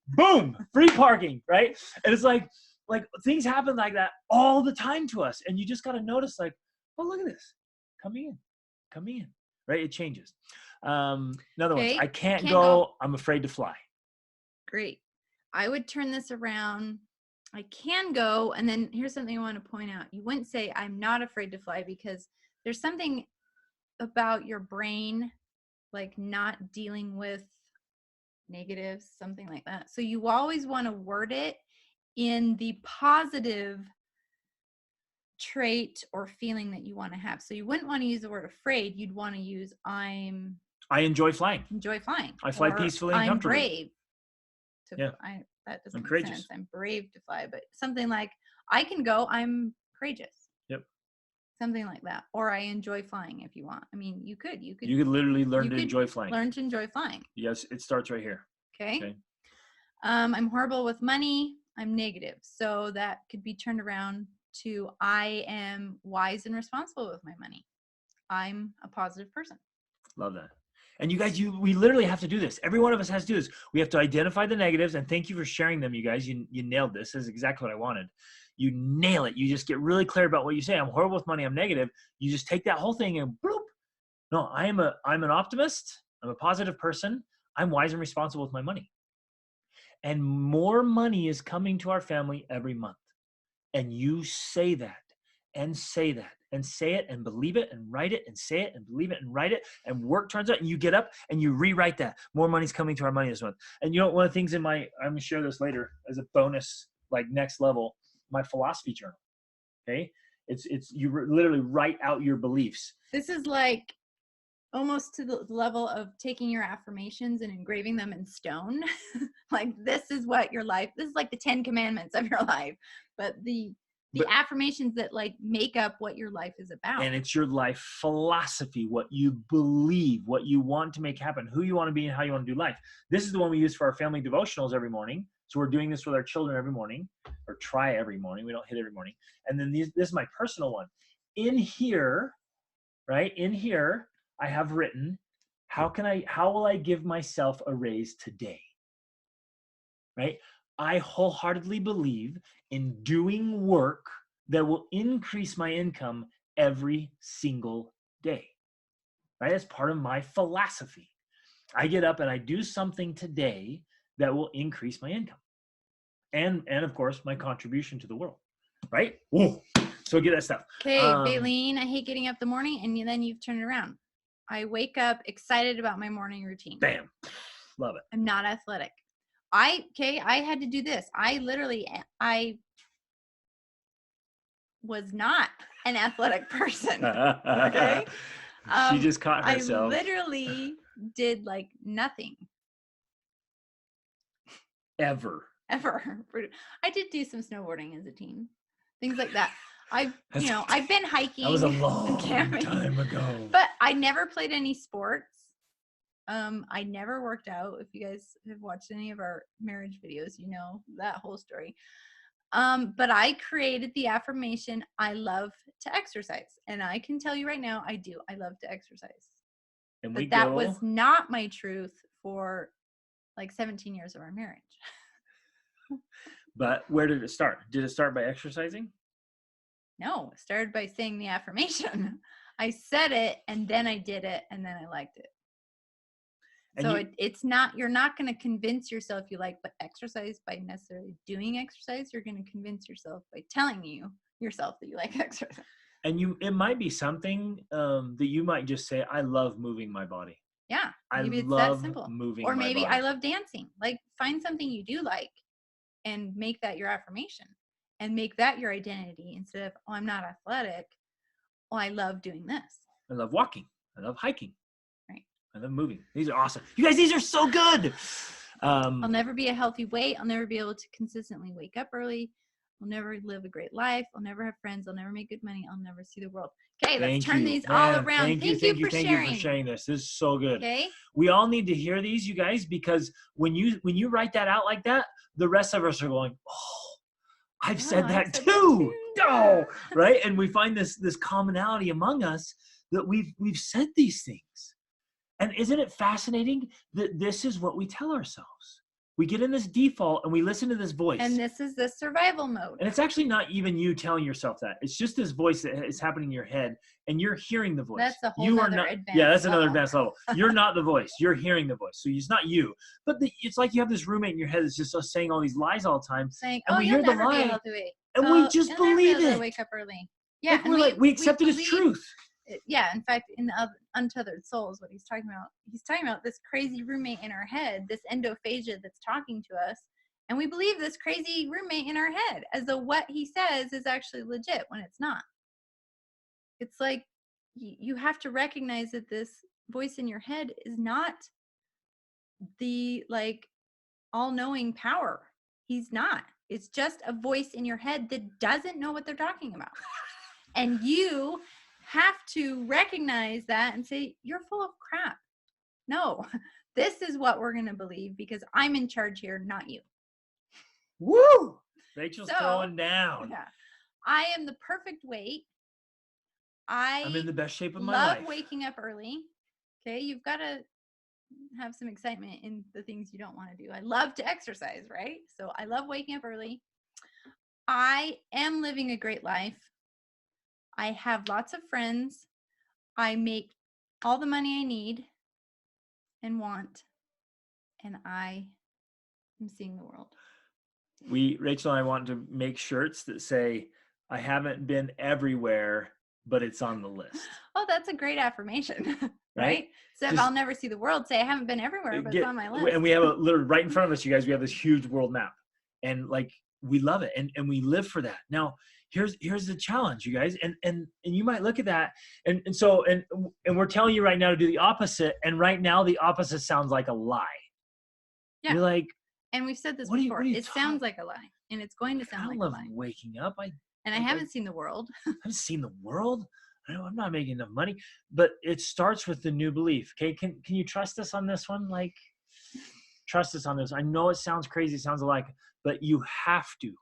Boom, free parking, right? And it's like things happen like that all the time to us. And you just got to notice, like, oh, look at this. Coming in, right? It changes. In other words, I can't go. I'm afraid to fly. Great. I would turn this around. I can go. And then here's something I want to point out. You wouldn't say I'm not afraid to fly, because there's something about your brain, like not dealing with negatives, something like that. So you always want to word it in the positive trait or feeling that you want to have. So you wouldn't want to use the word afraid. You'd want to use I enjoy flying. I fly peacefully and comfortably. I'm brave. That doesn't make sense. I'm brave to fly, but something like I can go. I'm courageous. Yep. Something like that. Or I enjoy flying if you want. I mean, you could literally learn to enjoy flying. Learn to enjoy flying. Yes, it starts right here. Okay. I'm horrible with money. I'm negative. So that could be turned around to I am wise and responsible with my money. I'm a positive person. Love that. And you guys, we literally have to do this. Every one of us has to do this. We have to identify the negatives, and thank you for sharing them, you guys. You nailed this. This is exactly what I wanted. You nail it. You just get really clear about what you say. I'm horrible with money. I'm negative. You just take that whole thing and bloop. No, I'm an optimist. I'm a positive person. I'm wise and responsible with my money. And more money is coming to our family every month. And you say that and say that and say it and believe it and write it and say it and believe it and write it and work turns out, and you get up and you rewrite that. More money's coming to our money this month. And you know, one of the things I'm going to share this later as a bonus, like next level, my philosophy journal. Okay. It's you literally write out your beliefs. This is like almost to the level of taking your affirmations and engraving them in stone. Like, this is what your life, this is like the 10 commandments of your life, but the affirmations that like make up what your life is about. And it's your life philosophy, what you believe, what you want to make happen, who you want to be and how you want to do life. This is the one we use for our family devotionals every morning. So we're doing this with our children every morning, or try every morning. We don't hit every morning. And then this is my personal one. In here, right? In here, I have written, how will I give myself a raise today? Right? I wholeheartedly believe in doing work that will increase my income every single day. Right? That's part of my philosophy. I get up and I do something today that will increase my income. And of course, my contribution to the world. Right? Whoa. So get that stuff. Okay, Baleen, I hate getting up in the morning, and then you've turned it around. I wake up excited about my morning routine. Bam. Love it. I'm not athletic. I had to do this. I was not an athletic person. Okay. She just caught herself. I literally did like nothing. Ever. I did do some snowboarding as a teen. Things like that. I've been hiking. That was a long time ago. But I never played any sports. I never worked out. If you guys have watched any of our marriage videos, you know that whole story. But I created the affirmation, I love to exercise. And I can tell you right now, I do. I love to exercise. But that was not my truth for like 17 years of our marriage. But where did it start? Did it start by exercising? No, it started by saying the affirmation. I said it, and then I did it, and then I liked it. And so it's not, you're not going to convince yourself you like exercise by necessarily doing exercise. You're going to convince yourself by telling yourself that you like exercise. And it might be something that you might just say, I love moving my body. Yeah, maybe it's that simple. Or maybe I love dancing. Like, find something you do like and make that your affirmation and make that your identity instead of, oh, I'm not athletic. Oh, I love doing this. I love walking. I love hiking. Right. I love moving. These are awesome. You guys, these are so good. I'll never be a healthy weight. I'll never be able to consistently wake up early. I'll never live a great life. I'll never have friends. I'll never make good money. I'll never see the world. Okay, let's turn these all around. Thank you for sharing this. This is so good. Okay. We all need to hear these, you guys, because when you write that out like that, the rest of us are going, oh, I've said that too. No, right? And we find this commonality among us that we've said these things. And isn't it fascinating that this is what we tell ourselves? We get in this default and we listen to this voice. And this is the survival mode. And it's actually not even you telling yourself that. It's just this voice that is happening in your head, and you're hearing the voice. That's a whole other advanced Yeah, that's another advanced level. You're not the voice. You're hearing the voice. So it's not you. But it's like you have this roommate in your head that's just saying all these lies all the time. Saying, and we hear the lie, and we just believe it. Wake up early. Yeah, we accept it as truth. Yeah, in fact, in the Untethered Souls, what he's talking about this crazy roommate in our head, this endophagia that's talking to us, and we believe this crazy roommate in our head as though what he says is actually legit when it's not. It's like you have to recognize that this voice in your head is not the like all-knowing power. He's not. It's just a voice in your head that doesn't know what they're talking about. And you have to recognize that and say, you're full of crap. No, this is what we're going to believe because I'm in charge here, not you. Woo! Rachel's throwing down. Yeah. I am the perfect weight. I'm in the best shape of my life. Love waking up early. Okay, you've got to have some excitement in the things you don't want to do. I love to exercise, right? So I love waking up early. I am living a great life. I have lots of friends. I make all the money I need and want. and I am seeing the world. Rachel and I want to make shirts that say, I haven't been everywhere, but it's on the list. Oh, that's a great affirmation, right? So if Just I'll never see the world, say I haven't been everywhere, but it's on my list. And we have a literally right in front of us, you guys, we have this huge world map. And like, we love it. And we live for that. Now, here's the challenge, you guys. And you might look at that. And we're telling you right now to do the opposite. And right now, the opposite sounds like a lie. Yeah. You're like, and we've said this what before. It sounds like a lie. And it's going to sound like a lie. Waking up. I haven't seen the world. I haven't seen the world. I'm not making enough money. But it starts with the new belief. Okay. Can you trust us on this one? Like, trust us on this. I know it sounds crazy. It sounds alike, but you have to.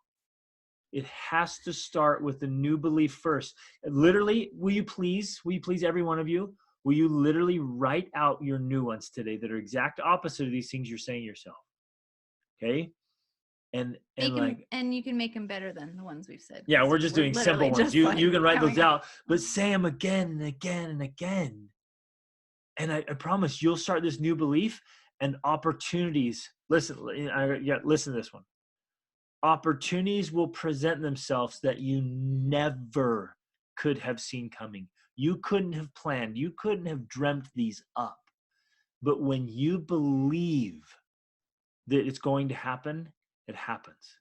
It has to start with the new belief first. Literally, will you please, every one of you, will you literally write out your new ones today that are exact opposite of these things you're saying yourself? Okay. And you can make them better than the ones we've said. Yeah, we're just doing simple ones. You can write those out, but say them again and again and again. And I promise you'll start this new belief and opportunities. Listen to this one. Opportunities will present themselves that you never could have seen coming. You couldn't have planned. You couldn't have dreamt these up. But when you believe that it's going to happen, it happens.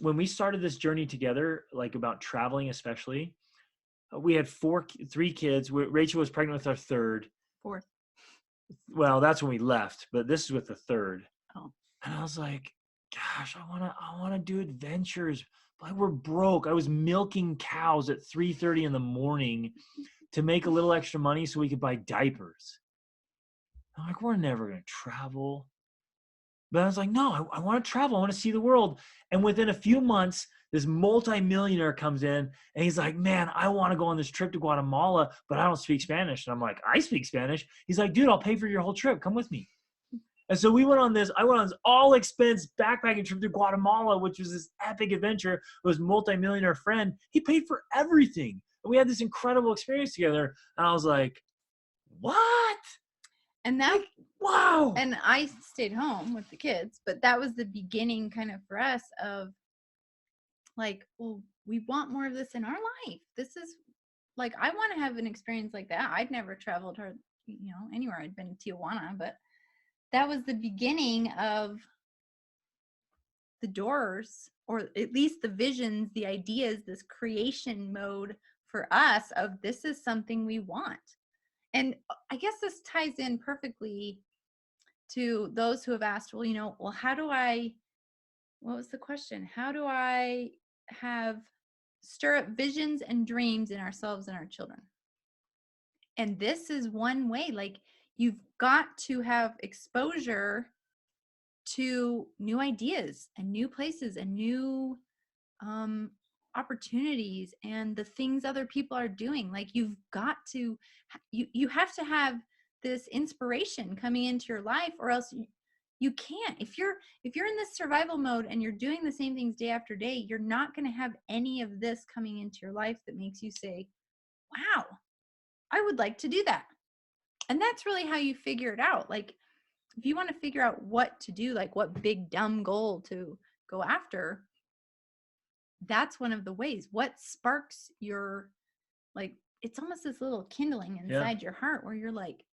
When we started this journey together, like about traveling especially, we had three kids. Rachel was pregnant with our third. Fourth. Well, that's when we left, but this is with the third. Oh. And I was like, gosh, I wanna do adventures. But we're broke. I was milking cows at 3:30 in the morning to make a little extra money so we could buy diapers. I'm like, we're never gonna travel. But I was like, no, I want to travel. I want to see the world. And within a few months, this multimillionaire comes in and he's like, man, I want to go on this trip to Guatemala, but I don't speak Spanish. And I'm like, I speak Spanish. He's like, dude, I'll pay for your whole trip. Come with me. And so I went on this all expense backpacking trip to Guatemala, which was this epic adventure with his multimillionaire friend. He paid for everything. And we had this incredible experience together. And I was like, what? And that, wow. And I stayed home with the kids, but that was the beginning kind of for us of like, well, we want more of this in our life. This is like, I want to have an experience like that. I'd never traveled anywhere. I'd been to Tijuana, but that was the beginning of the doors, or at least the visions, the ideas, this creation mode for us of this is something we want. And I guess this ties in perfectly to those who have asked, what was the question? How do I stir up visions and dreams in ourselves and our children? And this is one way, like you've got to have exposure to new ideas and new places and new opportunities and the things other people are doing. Like you have to have this inspiration coming into your life, or else you can't. If you're in this survival mode and you're doing the same things day after day, you're not going to have any of this coming into your life that makes you say, wow, I would like to do that. And that's really how you figure it out. Like if you want to figure out what to do, like what big dumb goal to go after, that's one of the ways. What sparks your, like, it's almost this little kindling inside your heart where you're like,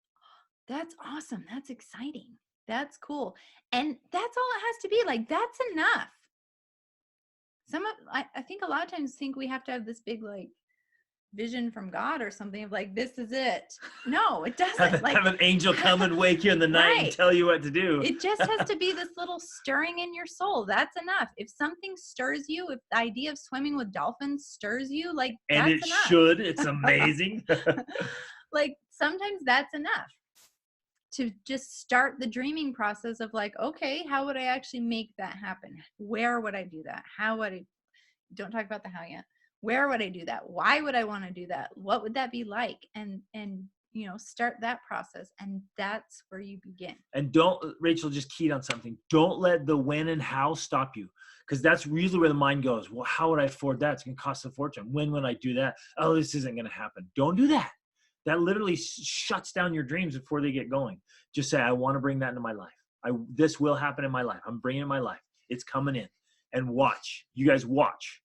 that's awesome. That's exciting. That's cool. And that's all it has to be. Like, that's enough. I think a lot of times think we have to have this big, like, vision from God or something of like, this is it. No, it doesn't. Have an angel come and wake you in the night and tell you what to do. It just has to be this little stirring in your soul. That's enough. If something stirs you, if the idea of swimming with dolphins stirs you, like, and that's enough. Should. It's amazing. Like, sometimes that's enough to just start the dreaming process of like, okay, how would I actually make that happen? Where would I do that? Don't talk about the how yet. Where would I do that? Why would I want to do that? What would that be like? And start that process. And that's where you begin. And Rachel just keyed on something. Don't let the when and how stop you. Because that's usually where the mind goes. Well, how would I afford that? It's going to cost a fortune. When would I do that? Oh, this isn't going to happen. Don't do that. That literally shuts down your dreams before they get going. Just say, I want to bring that into my life. This will happen in my life. I'm bringing it in my life. It's coming in. And watch. You guys watch.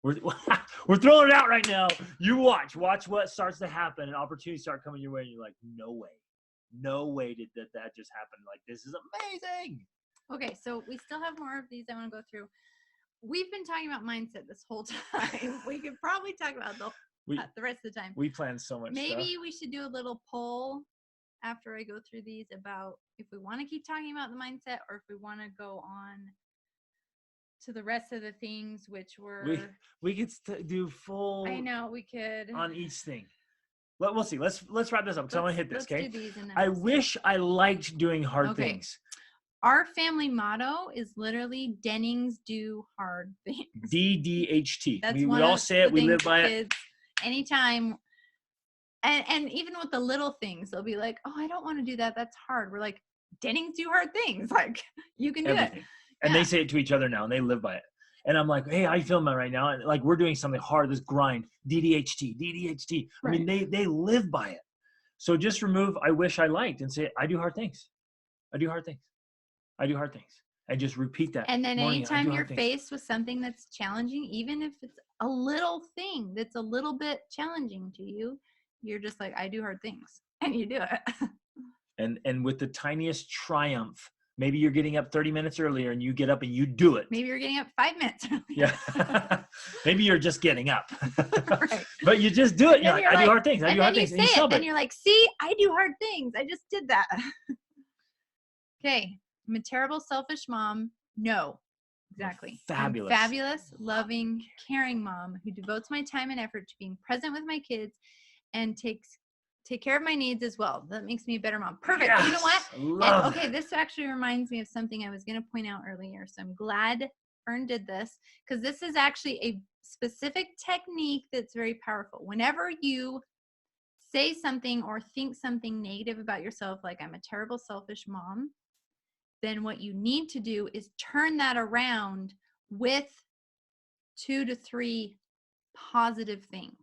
We're throwing it out right now. You watch what starts to happen, and opportunities start coming your way, and you're like, no way did that just happen. Like, this is amazing. Okay, so we still have more of these I want to go through. We've been talking about mindset this whole time. We could probably talk about the rest of the time. We plan so much Maybe stuff. we should do a little poll after I go through these about if we want to keep talking about the mindset or if we want to go on to the rest of the things, which were we could do full. I know we could on each thing. We'll see. Let's wrap this up because I want to hit this. Okay. Do these and then I wish I liked doing hard things. Our family motto is literally Dennings do hard things. DDHT. That's we all say it. We live by it. Anytime. And even with the little things, they'll be like, oh, I don't want to do that. That's hard. We're like, Dennings do hard things. Like, you can do it. And they say it to each other now, and they live by it. And I'm like, hey, how you feeling right now? And like, we're doing something hard, this grind, DDHT. Right. I mean, they live by it. So just remove I wish I liked and say, I do hard things. I do hard things. I do hard things. And just repeat that. And then anytime you're faced with something that's challenging, even if it's a little thing that's a little bit challenging to you, you're just like, I do hard things. And you do it. And with the tiniest triumph, maybe you're getting up 30 minutes earlier and you get up and you do it. Maybe you're getting up 5 minutes earlier. Yeah. Maybe you're just getting up. Right. But you just do it. You're like, I do hard things. I do hard things. And you say it, and you're like, see, I do hard things. I just did that. Okay. I'm a terrible, selfish mom. No. Exactly. Fabulous. I'm fabulous, loving, caring mom who devotes my time and effort to being present with my kids and take care of my needs as well. That makes me a better mom. Perfect. Yes, you know what? Love okay, this actually reminds me of something I was going to point out earlier. So I'm glad Fern did this because this is actually a specific technique that's very powerful. Whenever you say something or think something negative about yourself, like I'm a terrible, selfish mom, then what you need to do is turn that around with 2 to 3 positive things.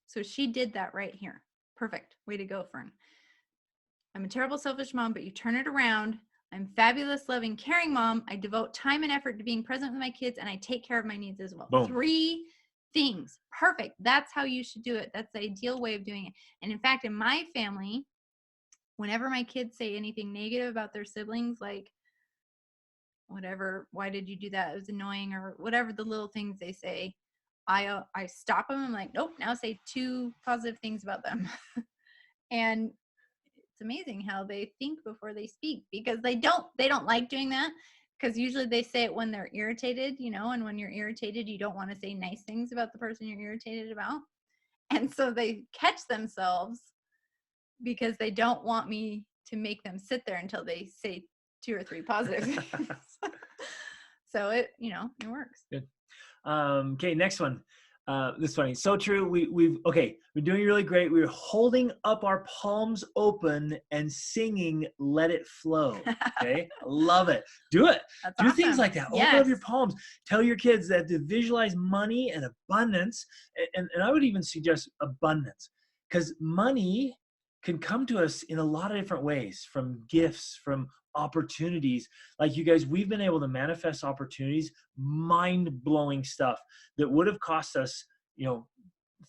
So she did that right here. Perfect. Way to go, Fern. I'm a terrible, selfish mom, but you turn it around. I'm fabulous, loving, caring mom. I devote time and effort to being present with my kids, and I take care of my needs as well. Boom. 3 things. Perfect. That's how you should do it. That's the ideal way of doing it. And in fact, in my family, whenever my kids say anything negative about their siblings, like whatever, why did you do that? It was annoying, or whatever the little things they say, I stop them. I'm like, nope, now say 2 positive things about them. And it's amazing how they think before they speak, because they don't like doing that, because usually they say it when they're irritated, and when you're irritated, you don't want to say nice things about the person you're irritated about. And so they catch themselves because they don't want me to make them sit there until they say 2 or 3 positive things. So it works. Good. Okay, next one. This is funny. So true. We're doing really great. We're holding up our palms open and singing "Let It Flow." Okay, love it. Do it. That's do awesome. Things like that. Yes. Open up your palms. Tell your kids that to visualize money and abundance, and I would even suggest abundance, because money can come to us in a lot of different ways, from gifts, from opportunities. Like you guys, we've been able to manifest opportunities, mind-blowing stuff that would have cost us,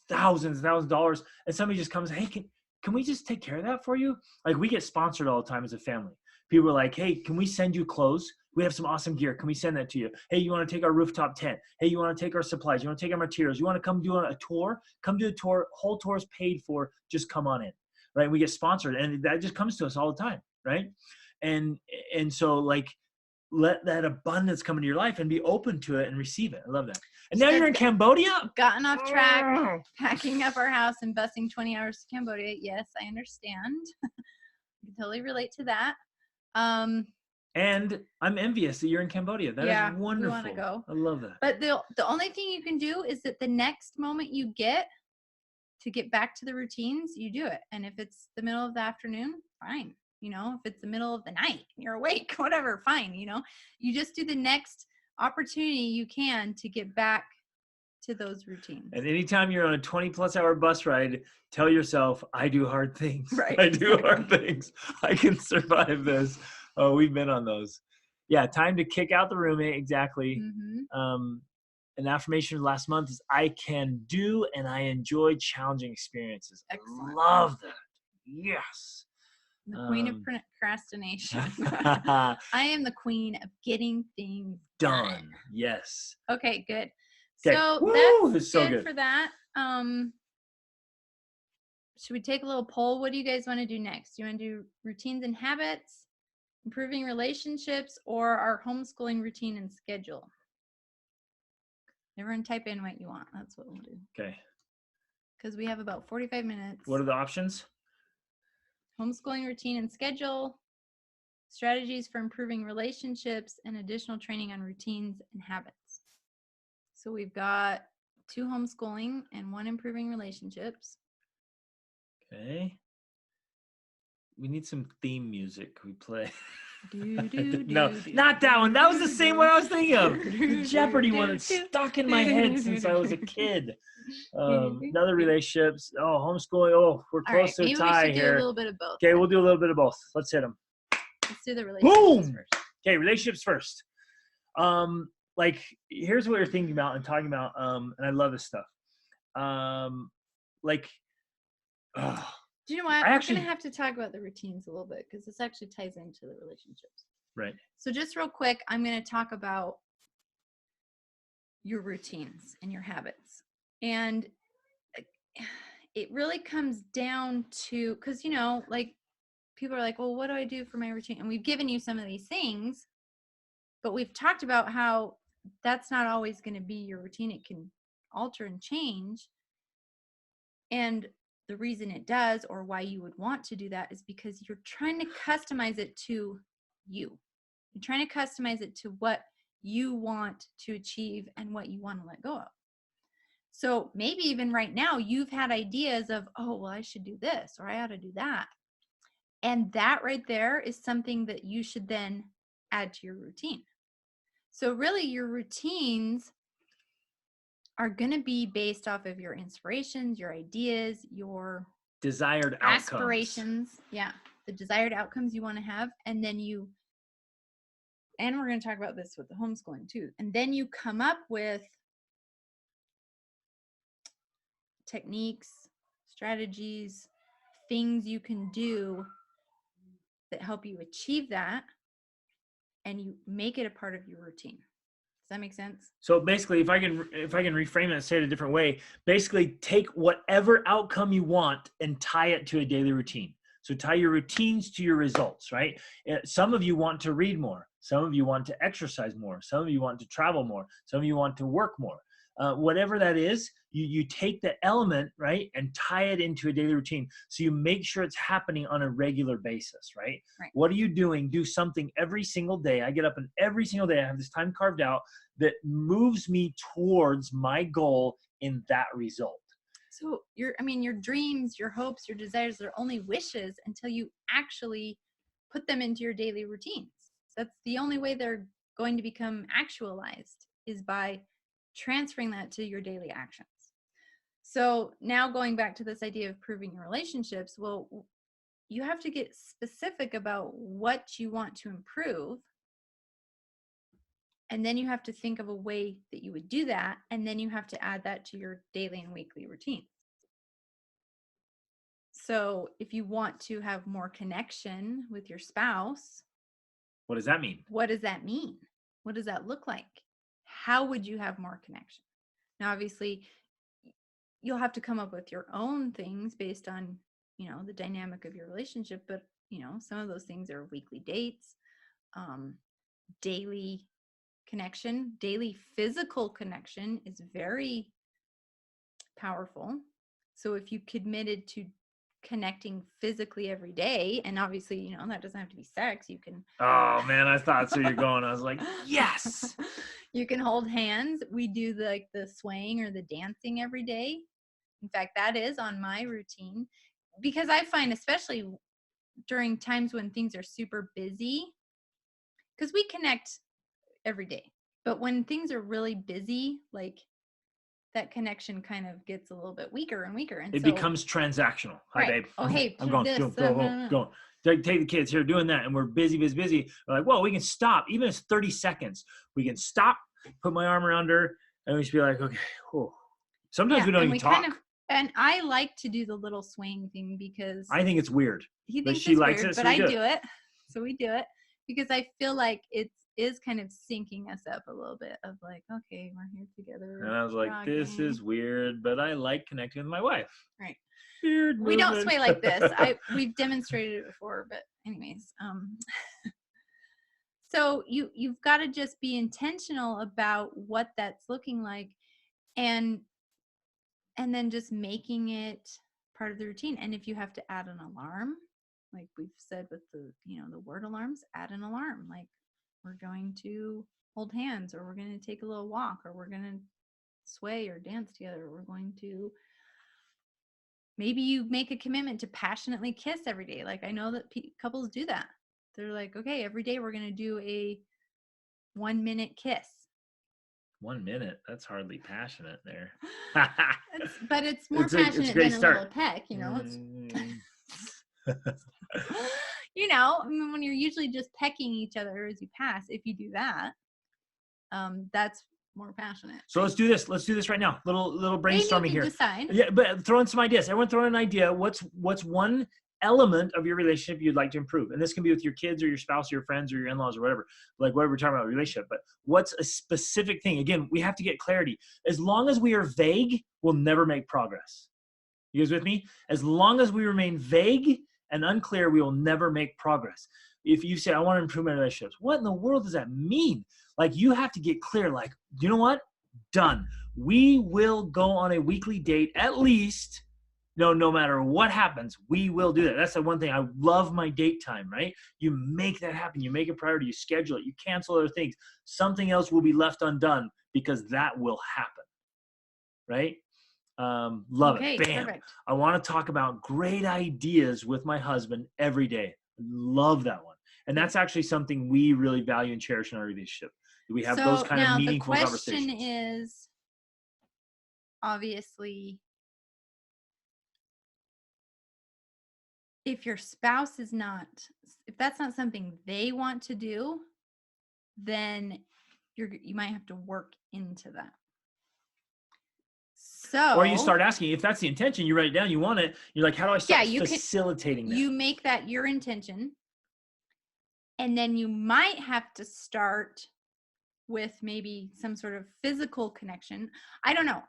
thousands of dollars. And somebody just comes, hey, can we just take care of that for you? Like, we get sponsored all the time as a family. People are like, hey, can we send you clothes? We have some awesome gear. Can we send that to you? Hey, you want to take our rooftop tent? Hey, you want to take our supplies? You want to take our materials? You want to come do a tour? Come do a tour. Whole tour is paid for. Just come on in, right? We get sponsored, and that just comes to us all the time, right? And so, like, let that abundance come into your life and be open to it and receive it. I love that. And now you're in Cambodia? Gotten off track, packing up our house and busing 20 hours to Cambodia. Yes, I understand. I can totally relate to that. And I'm envious that you're in Cambodia. That is wonderful. We want to go. I love that. But the only thing you can do is that the next moment you get to get back to the routines, you do it. And if it's the middle of the afternoon, fine. If it's the middle of the night, you're awake, whatever, fine. You just do the next opportunity you can to get back to those routines. And anytime you're on a 20+ hour bus ride, tell yourself, I do hard things. Right. I do hard things. I can survive this. Oh, we've been on those. Yeah, time to kick out the roommate. Exactly. An affirmation last month is I can do and I enjoy challenging experiences. Excellent. I love that. Yes. The queen of procrastination. I am the queen of getting things done. Yes. Okay, good. Okay. So Woo, that's so good for that. Should we take a little poll? What do you guys want to do next? Do you want to do routines and habits, improving relationships, or our homeschooling routine and schedule? Everyone type in what you want. That's what we'll do. Okay. Because we have about 45 minutes. What are the options? Homeschooling routine and schedule, strategies for improving relationships, and additional training on routines and habits. So we've got 2 homeschooling and 1 improving relationships. Okay. We need some theme music. We play. No, not that one. That was the same one I was thinking of. The Jeopardy one that's stuck in my head since I was a kid. Another relationships. Oh, homeschooling. Oh, we're close to a tie here. Maybe we should do a little bit of both. Okay, we'll do a little bit of both. Let's hit them. Let's do the relationships first. Okay, relationships first. Like here's what you're thinking about and talking about. And I love this stuff. Do you know what? We're going to have to talk about the routines a little bit because this actually ties into the relationships. Right. So just real quick, I'm going to talk about your routines and your habits. And it really comes down to, because, you know, like people are like, well, what do I do for my routine? And we've given you some of these things, but we've talked about how that's not always going to be your routine. It can alter and change. And the reason it does, or why you would want to do that, is because you're trying to customize it to you. You're trying to customize it to what you want to achieve and what you want to let go of. So maybe even right now, you've had ideas of, oh, well, I should do this, or I ought to do that. And that right there is something that you should then add to your routine. So really, your routines are going to be based off of your inspirations, your ideas, your desired aspirations. Yeah, the desired outcomes you want to have. And then and we're going to talk about this with the homeschooling too. And then you come up with techniques, strategies, things you can do that help you achieve that. And you make it a part of your routine. Does that make sense? So basically, if I can reframe it and say it a different way, basically take whatever outcome you want and tie it to a daily routine. So tie your routines to your results, right? Some of you want to read more. Some of you want to exercise more. Some of you want to travel more. Some of you want to work more. Whatever that is, you take the element, right, and tie it into a daily routine. So you make sure it's happening on a regular basis, right? What are you doing? Do something every single day. I get up and every single day I have this time carved out that moves me towards my goal in that result. So your dreams, your hopes, your desires are only wishes until you actually put them into your daily routines. That's the only way they're going to become actualized, is by transferring that to your daily actions. So now going back to this idea of improving your relationships, well, you have to get specific about what you want to improve. And then you have to think of a way that you would do that. And then you have to add that to your daily and weekly routines. So if you want to have more connection with your spouse, what does that mean? What does that mean? What does that look like? How would you have more connection? Now, obviously, you'll have to come up with your own things based on, the dynamic of your relationship. But, some of those things are weekly dates, daily connection. Daily physical connection is very powerful. So if you committed to connecting physically every day, and obviously, that doesn't have to be sex. You can. Oh man, I thought so. You're going. I was like, yes. You can hold hands. We do the swaying or the dancing every day. In fact, that is on my routine, because I find, especially during times when things are super busy, because we connect every day, but when things are really busy, like, that connection kind of gets a little bit weaker and weaker. And it becomes transactional. Hi, babe. Oh, hey, I'm going. this. Go. take the kids here doing that, and we're busy. We're like, whoa, we can stop. Even if it's 30 seconds, we can stop, put my arm around her, and we just be like, okay, whew. Sometimes we don't even talk. And I like to do the little swing thing because I think it's weird. He thinks she it's likes weird, it, so but I do it. So we do it because I feel like it is kind of syncing us up a little bit of like, okay, we're here together. And I was like, this is weird, but I like connecting with my wife. Right. Weird We movement. don't sway like this. We've demonstrated it before, but anyways, so you've got to just be intentional about what that's looking like, and then just making it part of the routine. And if you have to add an alarm, like we've said with the the word alarms, add an alarm. Like, we're going to hold hands, or we're going to take a little walk, or we're going to sway or dance together, or we're going to, maybe you make a commitment to passionately kiss every day. Like, I know that couples do that. They're like, okay, every day we're going to do a 1-minute kiss. 1 minute? That's hardly passionate there. But it's more passionate than a little peck, It's I mean, when you're usually just pecking each other as you pass, if you do that, that's more passionate. So let's do this. Let's do this right now. Little brainstorming here. Decide. Yeah, but throw in some ideas. Everyone throw in an idea. What's one element of your relationship you'd like to improve? And this can be with your kids or your spouse or your friends or your in-laws or whatever. Like whatever we're talking about relationship. But what's a specific thing? Again, we have to get clarity. As long as we are vague, we'll never make progress. You guys with me? As long as we remain vague and unclear, we will never make progress. If you say, I want to improve my relationships, what in the world does that mean? Like, you have to get clear. Like, you know what? Done. We will go on a weekly date at least. No matter what happens, we will do that. That's the one thing. I love my date time, right? You make that happen. You make a priority. You schedule it. You cancel other things. Something else will be left undone because that will happen, right? Love it. Bam. Perfect. I want to talk about great ideas with my husband every day. Love that one. And that's actually something we really value and cherish in our relationship. We have those kind of meaningful conversations. The question is, obviously, if your spouse is not, if that's not something they want to do, then you might have to work into that. So, or you start asking, if that's the intention, you write it down, you want it, you're like, how do I start facilitating that? You make that your intention. And then you might have to start with maybe some sort of physical connection. I don't know.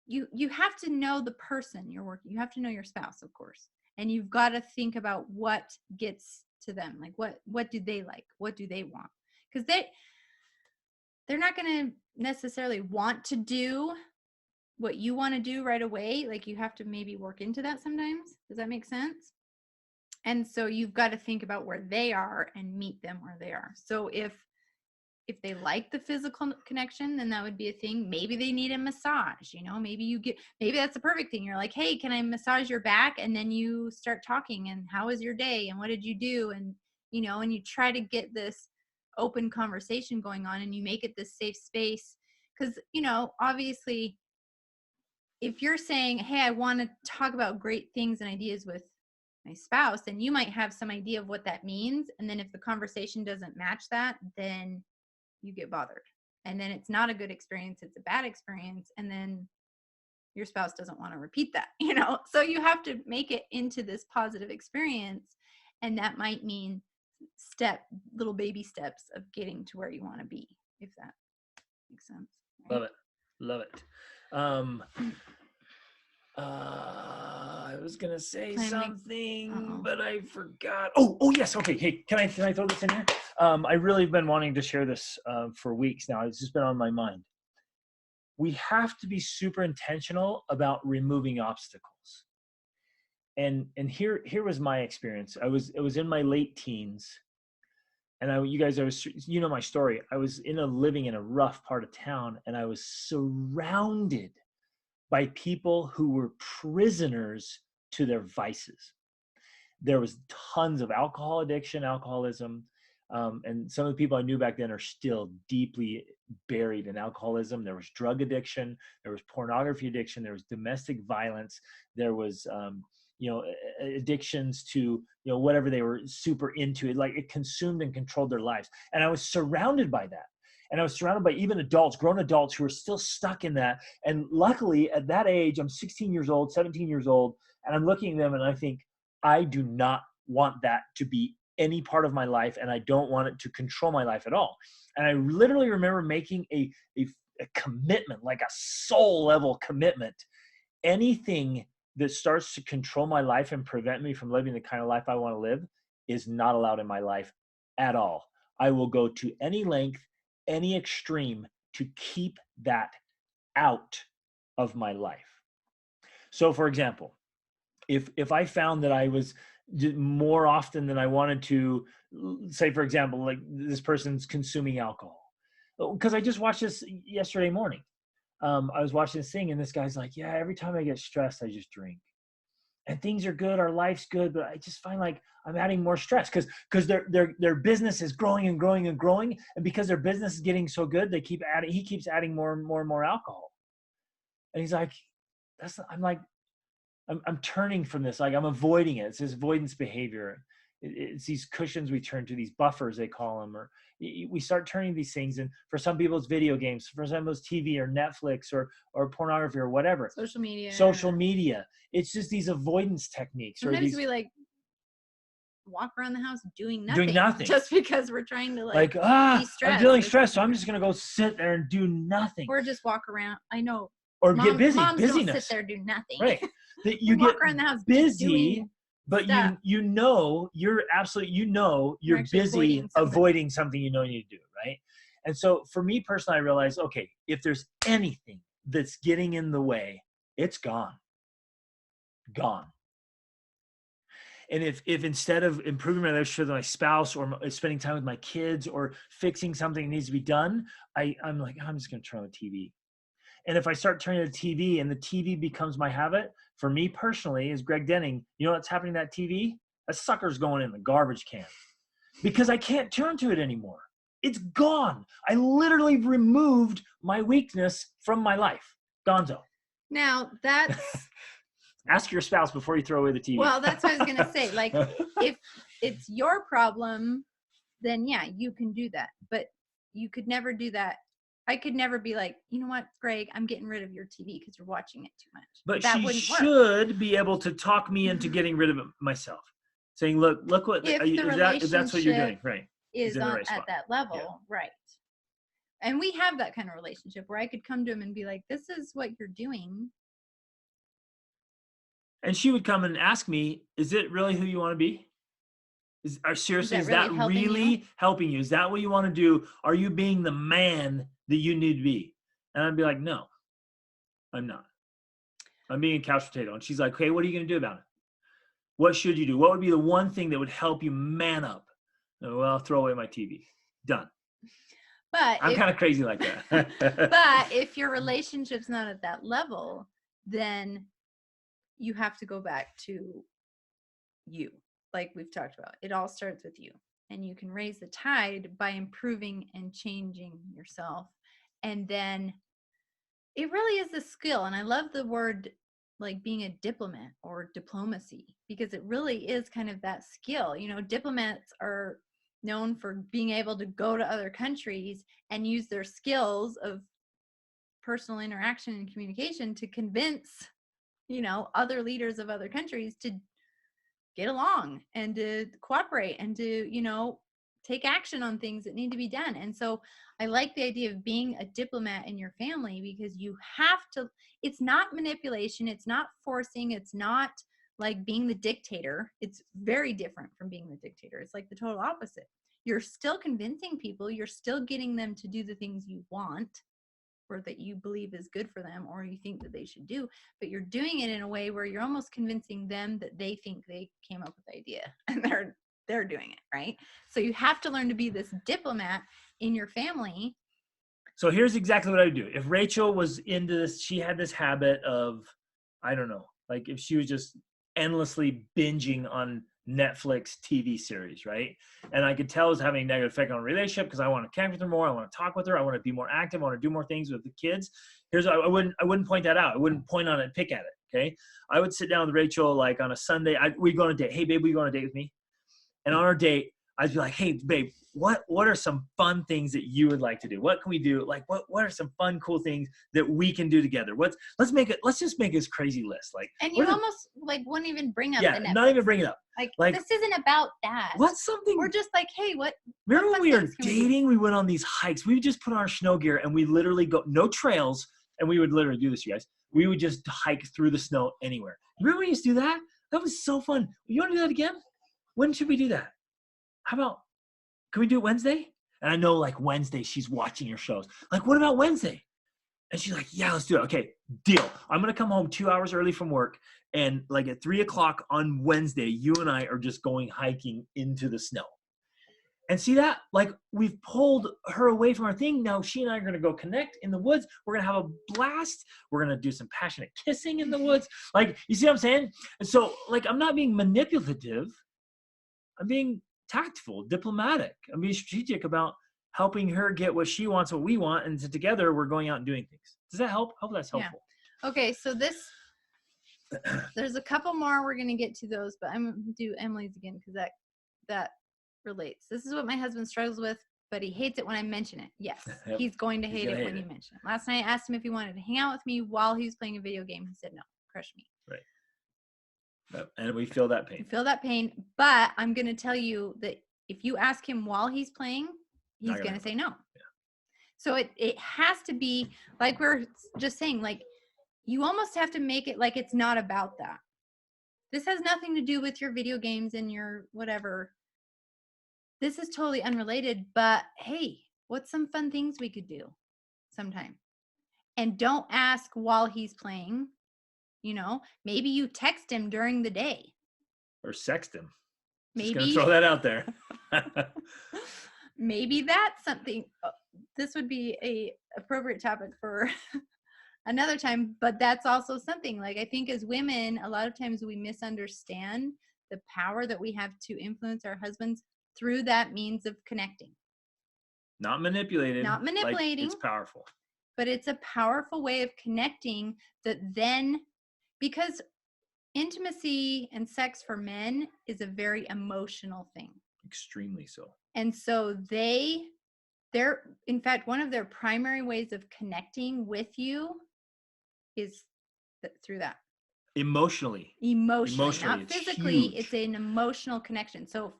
You have to know the person you're working. You have to know your spouse, of course. And you've got to think about what gets to them. Like, what do they like? What do they want? Because they're not going to necessarily want to do what you want to do right away. Like, you have to maybe work into that sometimes. Does that make sense? And so you've got to think about where they are and meet them where they are. So if they like the physical connection, then that would be a thing. Maybe they need a massage, maybe that's the perfect thing. You're like, hey, can I massage your back? And then you start talking, and how was your day? And what did you do? And, and you try to get this open conversation going on, and you make it this safe space. Because, obviously, if you're saying, hey, I want to talk about great things and ideas with my spouse, then you might have some idea of what that means. And then if the conversation doesn't match that, then you get bothered. And then it's not a good experience. It's a bad experience. And then your spouse doesn't want to repeat that, So you have to make it into this positive experience. And that might mean little baby steps of getting to where you want to be, if that makes sense. Right? Love it. I was gonna say something, but I forgot. Oh yes. Okay. Hey, can I throw this in here? I really have been wanting to share this for weeks now. It's just been on my mind. We have to be super intentional about removing obstacles. And here was my experience. It was in my late teens, and you know my story. I was living in a rough part of town, and I was surrounded by people who were prisoners to their vices. There was tons of alcohol addiction, alcoholism, and some of the people I knew back then are still deeply buried in alcoholism. There was drug addiction, there was pornography addiction, there was domestic violence, there was addictions to, whatever they were super into. It consumed and controlled their lives. And I was surrounded by that. And I was surrounded by even adults, grown adults, who are still stuck in that. And luckily at that age, I'm 16 years old, 17 years old, and I'm looking at them and I think, I do not want that to be any part of my life, and I don't want it to control my life at all. And I literally remember making a commitment, like a soul level commitment. Anything that starts to control my life and prevent me from living the kind of life I want to live is not allowed in my life at all. I will go to any length, any extreme to keep that out of my life. So for example, if I found that I was more often than I wanted to, say for example, like this person's consuming alcohol, because I just watched this yesterday morning. I was watching this thing and this guy's like, yeah, every time I get stressed, I just drink. And things are good, our life's good, but I just find like I'm adding more stress because their business is growing and growing and growing. And because their business is getting so good, he keeps adding more and more and more alcohol. And he's like, I'm turning from this. Like I'm avoiding it. It's this avoidance behavior. It's these cushions we turn to, these buffers they call them, or we start turning these things. And for some people it's video games, for some people it's TV or Netflix or pornography or whatever. Social media. It's just these avoidance techniques. Sometimes we like walk around the house doing nothing. Just because we're trying to I'm feeling stressed, so I'm just going to go sit there and do nothing. Or just walk around. I know. Or get busy. Moms busyness. Don't sit there, do nothing. Right. That you get around the house busy, but you're busy avoiding something you need to do, right? And so for me personally, I realized, okay, if there's anything that's getting in the way, it's gone. And if instead of improving my relationship with my spouse or spending time with my kids or fixing something that needs to be done, I'm like, I'm just going to turn on the TV. And if I start turning the TV and the TV becomes my habit, for me personally, as Greg Denning, you know what's happening to that TV? That sucker's going in the garbage can because I can't turn to it anymore. It's gone. I literally removed my weakness from my life. Gonzo. Now that's... Ask your spouse before you throw away the TV. Well, that's what I was going to say. Like, if it's your problem, then yeah, you can do that. But you could never do that. I could never be like, you know what, Greg, I'm getting rid of your TV because you're watching it too much. But she should be able to talk me into getting rid of it myself. Saying, look what, if that's what you're doing, right? Is at that level, right. And we have that kind of relationship where I could come to him and be like, this is what you're doing. And she would come and ask me, is it really who you want to be? Is that really helping you? Is that what you want to do? Are you being the man that you need to be? And I'd be like, no, I'm not. I'm being a couch potato. And she's like, okay, what are you going to do about it? What should you do? What would be the one thing that would help you man up? Well, throw away my TV. Done. But I'm kind of crazy like that. But if your relationship's not at that level, then you have to go back to you. Like we've talked about, it all starts with you, and you can raise the tide by improving and changing yourself. And then it really is a skill. And I love the word like being a diplomat or diplomacy, because it really is kind of that skill. You know, diplomats are known for being able to go to other countries and use their skills of personal interaction and communication to convince, other leaders of other countries to get along and to cooperate and to, take action on things that need to be done. And so I like the idea of being a diplomat in your family, because you have to, it's not manipulation. It's not forcing. It's not like being the dictator. It's very different from being the dictator. It's like the total opposite. You're still convincing people. You're still getting them to do the things you want or that you believe is good for them or you think that they should do, but you're doing it in a way where you're almost convincing them that they think they came up with the idea and they're doing it, right? So you have to learn to be this diplomat in your family. So here's exactly what I would do. If Rachel was into this, she had this habit of, I don't know, like if she was just endlessly binging on Netflix TV series, right? And I could tell it was having a negative effect on a relationship because I want to connect with her more. I want to talk with her. I want to be more active. I want to do more things with the kids. I wouldn't point that out. I wouldn't point on it and pick at it Okay. I would sit down with Rachel, like on a Sunday, we'd go on a date. Hey babe, will you go on a date with me? And on our date, I'd be like, hey babe, what are some fun things that you would like to do? What can we do? Like, what are some fun, cool things that we can do together? Let's just make this crazy list. Like, and you almost like wouldn't even bring up the Netflix. Not even bring it up. Like this isn't about that. What's something? We're just like, hey, remember when we were dating, we went on these hikes. We would just put on our snow gear and we literally go, no trails. And we would literally do this, you guys. We would just hike through the snow anywhere. Remember when we used to do that? That was so fun. You want to do that again? When should we do that? How about, can we do it Wednesday? And I know like Wednesday, she's watching your shows. Like, what about Wednesday? And she's like, yeah, let's do it. Okay, deal. I'm going to come home 2 hours early from work. And like at 3:00 on Wednesday, you and I are just going hiking into the snow. And see that? Like, we've pulled her away from our thing. Now she and I are going to go connect in the woods. We're going to have a blast. We're going to do some passionate kissing in the woods. Like, you see what I'm saying? And so, like, I'm not being manipulative. I'm being tactful, diplomatic. I'm being strategic about helping her get what she wants, what we want. And together, we're going out and doing things. Does that help? Hope that's helpful. Yeah. Okay, so there's a couple more. We're going to get to those, but I'm going to do Emily's again because that relates. This is what my husband struggles with, but he hates it when I mention it. Yes, Yep. He's going to hate it when you mention it. Last night I asked him if he wanted to hang out with me while he was playing a video game. He said no, crush me. Right. And we feel that pain. We feel that pain, but I'm going to tell you that if you ask him while he's playing, he's going to say no. Yeah. So it has to be like we're just saying, like you almost have to make it like it's not about that. This has nothing to do with your video games and your whatever. This is totally unrelated, but hey, what's some fun things we could do sometime? And don't ask while he's playing. You know, maybe you text him during the day. Or sext him. Maybe. Just gonna throw that out there. Maybe that's something. This would be a appropriate topic for another time, but that's also something. Like, I think as women, a lot of times we misunderstand the power that we have to influence our husbands through that means of connecting. Not manipulating. Like, it's powerful. But it's a powerful way of connecting that then, because intimacy and sex for men is a very emotional thing. Extremely so. And so they're, in fact, one of their primary ways of connecting with you is through that. Emotionally, not physically. Huge. It's an emotional connection. So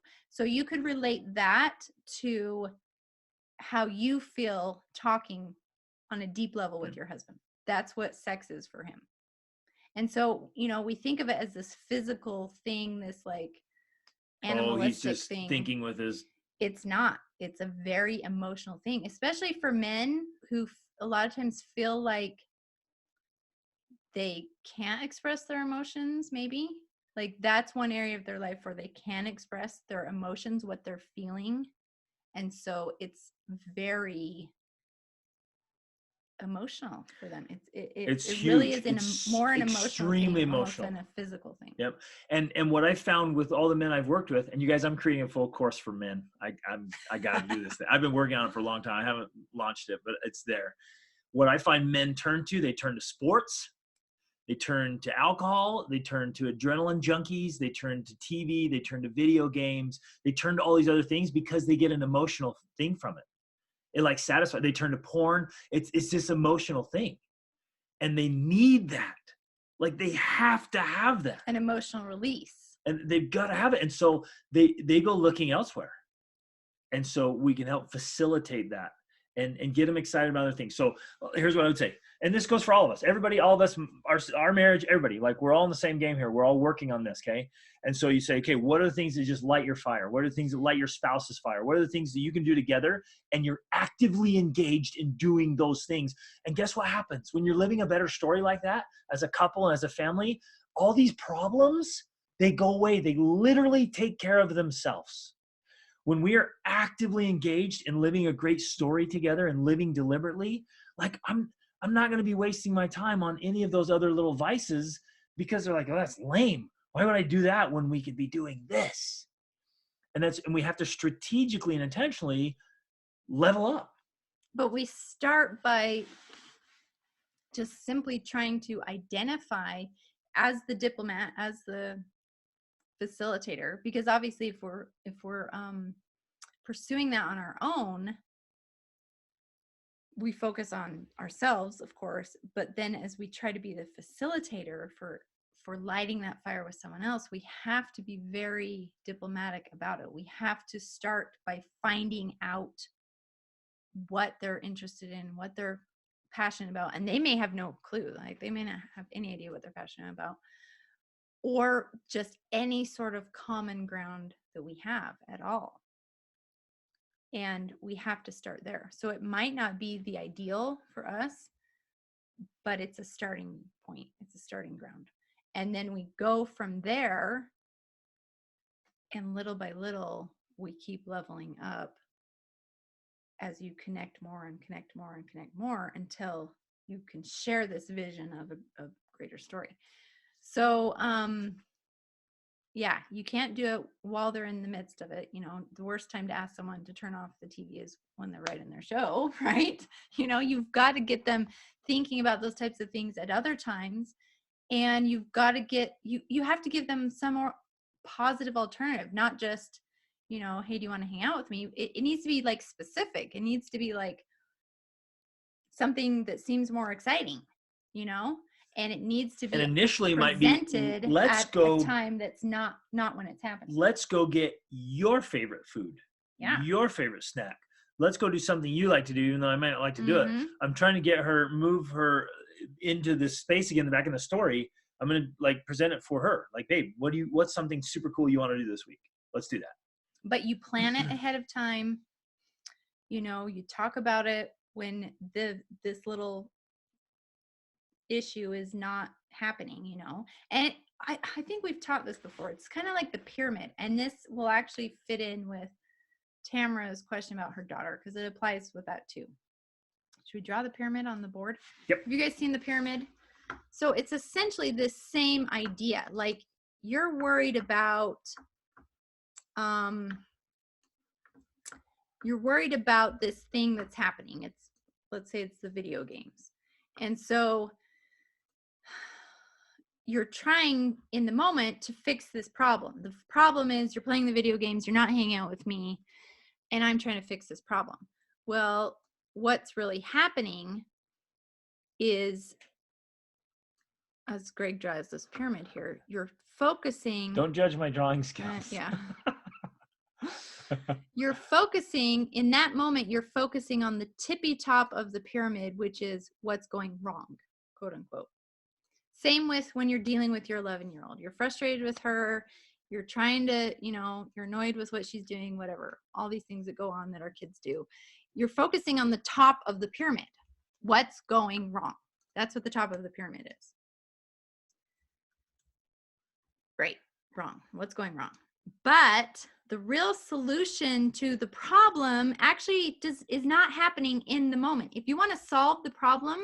you could relate that to how you feel talking on a deep level with your husband. That's what sex is for him. And so, you know, we think of it as this physical thing, this like animalistic he's just thing. Thinking with his. It's not. It's a very emotional thing, especially for men who a lot of times feel like they can't express their emotions, maybe. Like that's one area of their life where they can express their emotions, what they're feeling. And so it's very emotional for them. It really is more an emotional thing than a physical thing. Yep. And what I found with all the men I've worked with, and you guys, I'm creating a full course for men. I got to do this thing. I've been working on it for a long time. I haven't launched it, but it's there. What I find men they turn to sports. They turn to alcohol. They turn to adrenaline junkies. They turn to TV. They turn to video games. They turn to all these other things because they get an emotional thing from it. It like satisfies. They turn to porn. It's this emotional thing, and they need that. Like they have to have that. An emotional release. And they've got to have it. And so they go looking elsewhere. And so we can help facilitate that and get them excited about other things. So here's what I would say. And this goes for all of us. Everybody, all of us, our marriage, everybody. Like we're all in the same game here. We're all working on this, okay? And so you say, okay, what are the things that just light your fire? What are the things that light your spouse's fire? What are the things that you can do together? And you're actively engaged in doing those things. And guess what happens? When you're living a better story like that, as a couple and as a family, all these problems, they go away. They literally take care of themselves. When we are actively engaged in living a great story together and living deliberately, like I'm not going to be wasting my time on any of those other little vices because they're like, oh, that's lame. Why would I do that when we could be doing this? And we have to strategically and intentionally level up. But we start by just simply trying to identify as the diplomat, as the facilitator, because obviously if we're pursuing that on our own, we focus on ourselves, of course, but then as we try to be the facilitator for lighting that fire with someone else, we have to be very diplomatic about it. We have to start by finding out what they're interested in, what they're passionate about, and they may have no clue, like they may not have any idea what they're passionate about, or just any sort of common ground that we have at all. And we have to start there. So it might not be the ideal for us, but it's a starting point. It's a starting ground. And then we go from there, and little by little, we keep leveling up as you connect more and connect more and connect more until you can share this vision of a greater story. So, yeah, you can't do it while they're in the midst of it. You know, the worst time to ask someone to turn off the TV is when they're right in their show, right? You know, you've got to get them thinking about those types of things at other times. And you've got to get, you have to give them some more positive alternative, not just, you know, hey, do you want to hang out with me? It needs to be like specific. It needs to be like something that seems more exciting, you know? And it needs to be and initially presented might be, let's at go, a time that's not when it's happening. Let's go get your favorite food, your favorite snack. Let's go do something you like to do, even though I might not like to do it. I'm trying to get her, move her into this space again, the back in the story. I'm going to like present it for her. Like, babe, what's something super cool you want to do this week? Let's do that. But you plan it ahead of time. You know, you talk about it when this little issue is not happening, you know. And I think we've taught this before. It's kind of like the pyramid, and this will actually fit in with Tamara's question about her daughter, because it applies with that too. Should we draw the pyramid on the board? Yep. Have you guys seen the pyramid? So it's essentially this same idea. Like, you're worried about this thing that's happening. Let's say it's the video games. And so you're trying in the moment to fix this problem. The problem is you're playing the video games, you're not hanging out with me, and I'm trying to fix this problem. Well, what's really happening is, as Greg draws this pyramid here, you're focusing. Don't judge my drawing skills. Yeah. You're focusing, in that moment, you're focusing on the tippy top of the pyramid, which is what's going wrong, quote unquote. Same with when you're dealing with your 11-year-old. You're frustrated with her. You're trying to, you know, you're annoyed with what she's doing, whatever. All these things that go on that our kids do. You're focusing on the top of the pyramid. What's going wrong? That's what the top of the pyramid is. Great. Wrong. What's going wrong? But the real solution to the problem actually is not happening in the moment. If you want to solve the problem,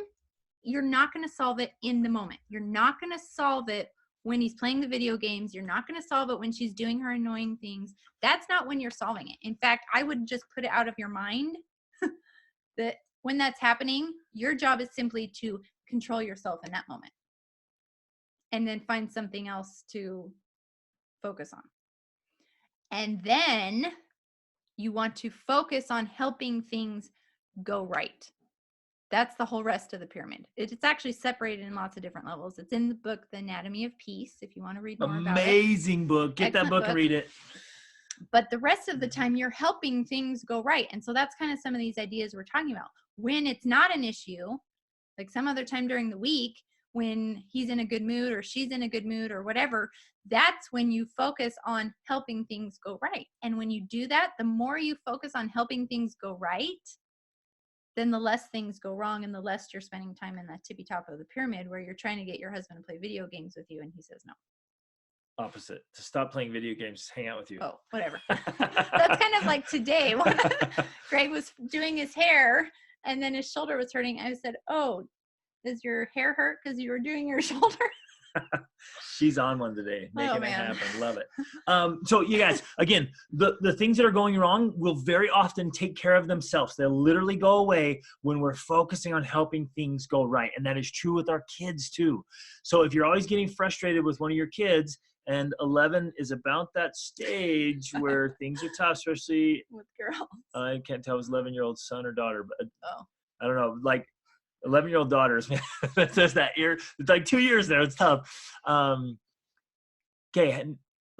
you're not going to solve it in the moment. You're not going to solve it when he's playing the video games. You're not going to solve it when she's doing her annoying things. That's not when you're solving it. In fact, I would just put it out of your mind that when that's happening, your job is simply to control yourself in that moment and then find something else to focus on. And then you want to focus on helping things go right. That's the whole rest of the pyramid. It's actually separated in lots of different levels. It's in the book, The Anatomy of Peace, if you want to read more about it. Amazing book. Get that book and read it. But the rest of the time, you're helping things go right. And so that's kind of some of these ideas we're talking about. When it's not an issue, like some other time during the week, when he's in a good mood or she's in a good mood or whatever, that's when you focus on helping things go right. And when you do that, the more you focus on helping things go right, then the less things go wrong and the less you're spending time in that tippy top of the pyramid where you're trying to get your husband to play video games with you and he says no. Opposite. To stop playing video games, just hang out with you. Oh, whatever. That's kind of like today. Greg was doing his hair and then his shoulder was hurting. I said, oh, does your hair hurt because you were doing your shoulder? She's on one today, making it man. happen. Love it. So you guys, again, the things that are going wrong will very often take care of themselves. They'll literally go away when we're focusing on helping things go right. And that is true with our kids too. So if you're always getting frustrated with one of your kids, and 11 is about that stage where things are tough, especially with girls. I can't tell if it's 11-year-old son or daughter, but Oh. I don't know, like 11-year-old daughters, man. There's that year. It's like 2 years there. It's tough. Okay,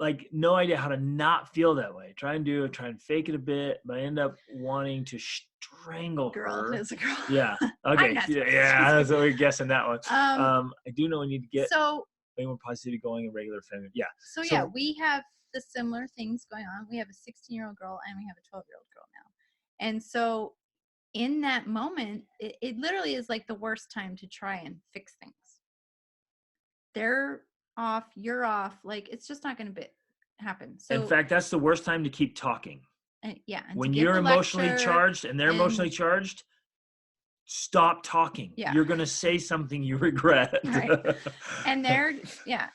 like no idea how to not feel that way. Try and fake it a bit, but I end up wanting to strangle her. Is a girl. Yeah. Okay. Yeah. That's what we're guessing that one. I do know we need to get way more positivity going in regular family. Yeah. So yeah, we have the similar things going on. We have a 16-year-old girl and we have a 12-year-old girl now. And so in that moment, it literally is like the worst time to try and fix things. They're off, you're off. Like, it's just not going to happen. So in fact, that's the worst time to keep talking. Yeah. And when you're emotionally charged and they're emotionally charged, stop talking. Yeah. You're going to say something you regret. Right. And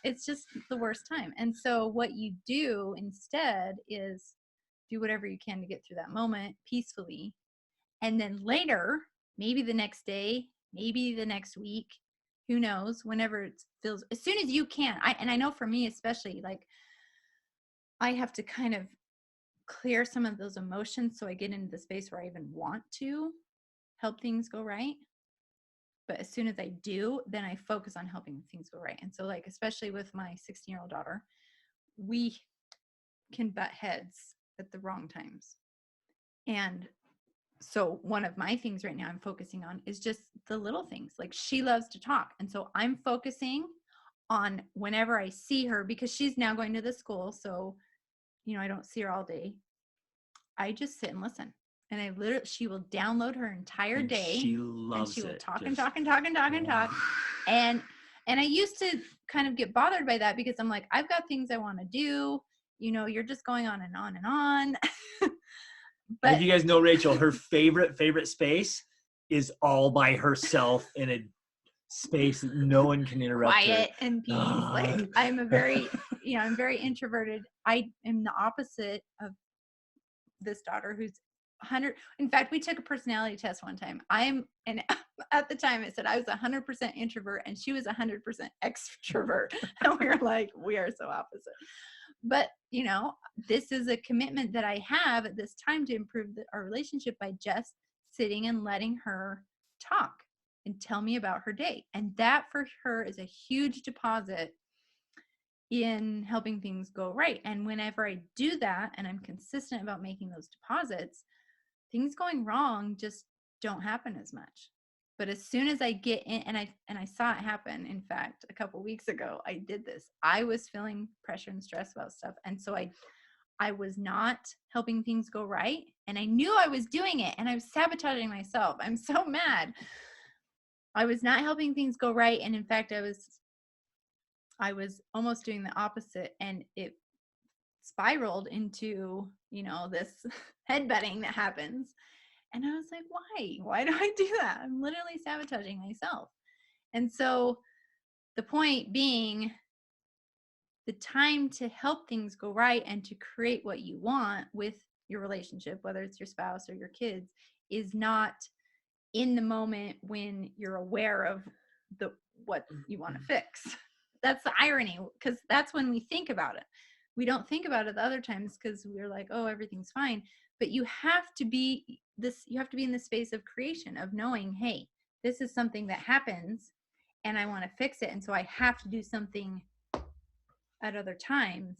it's just the worst time. And so what you do instead is do whatever you can to get through that moment peacefully. And then later, maybe the next day, maybe the next week, who knows, whenever it feels, as soon as you can. I know for me, especially, like, I have to kind of clear some of those emotions so I get into the space where I even want to help things go right. But as soon as I do, then I focus on helping things go right. And so, like, especially with my 16-year-old daughter, we can butt heads at the wrong times. And so one of my things right now I'm focusing on is just the little things. Like, she loves to talk. And so I'm focusing on whenever I see her, because she's now going to the school. So, I don't see her all day. I just sit and listen. And she will download her entire day. She loves and she will it. talk and talk and talk and talk and talk. And I used to kind of get bothered by that because I'm like, I've got things I want to do. You're just going on and on and on. But if you guys know Rachel, her favorite space is all by herself in a space that no one can interrupt quiet her. And peace. Like, I'm a very I'm very introverted. I am the opposite of this daughter who's 100. In fact, we took a personality test one time. And at the time it said I was 100% introvert and she was 100% extrovert. And we were like, we are so opposite. But, this is a commitment that I have at this time to improve our relationship by just sitting and letting her talk and tell me about her day. And that for her is a huge deposit in helping things go right. And whenever I do that and I'm consistent about making those deposits, things going wrong just don't happen as much. But as soon as I get in, and I saw it happen, in fact, a couple weeks ago, I did this. I was feeling pressure and stress about stuff. And so I was not helping things go right. And I knew I was doing it and I was sabotaging myself. I'm so mad. I was not helping things go right. And in fact, I was almost doing the opposite, and it spiraled into, this headbutting that happens. And I was like, why do I do that? I'm literally sabotaging myself. And so the point being, the time to help things go right and to create what you want with your relationship, whether it's your spouse or your kids, is not in the moment when you're aware of what you want to fix. That's the irony, because that's when we think about it. We don't think about it the other times because we're like, oh, everything's fine. But you have to be in the space of creation, of knowing, hey, this is something that happens and I want to fix it. And so I have to do something at other times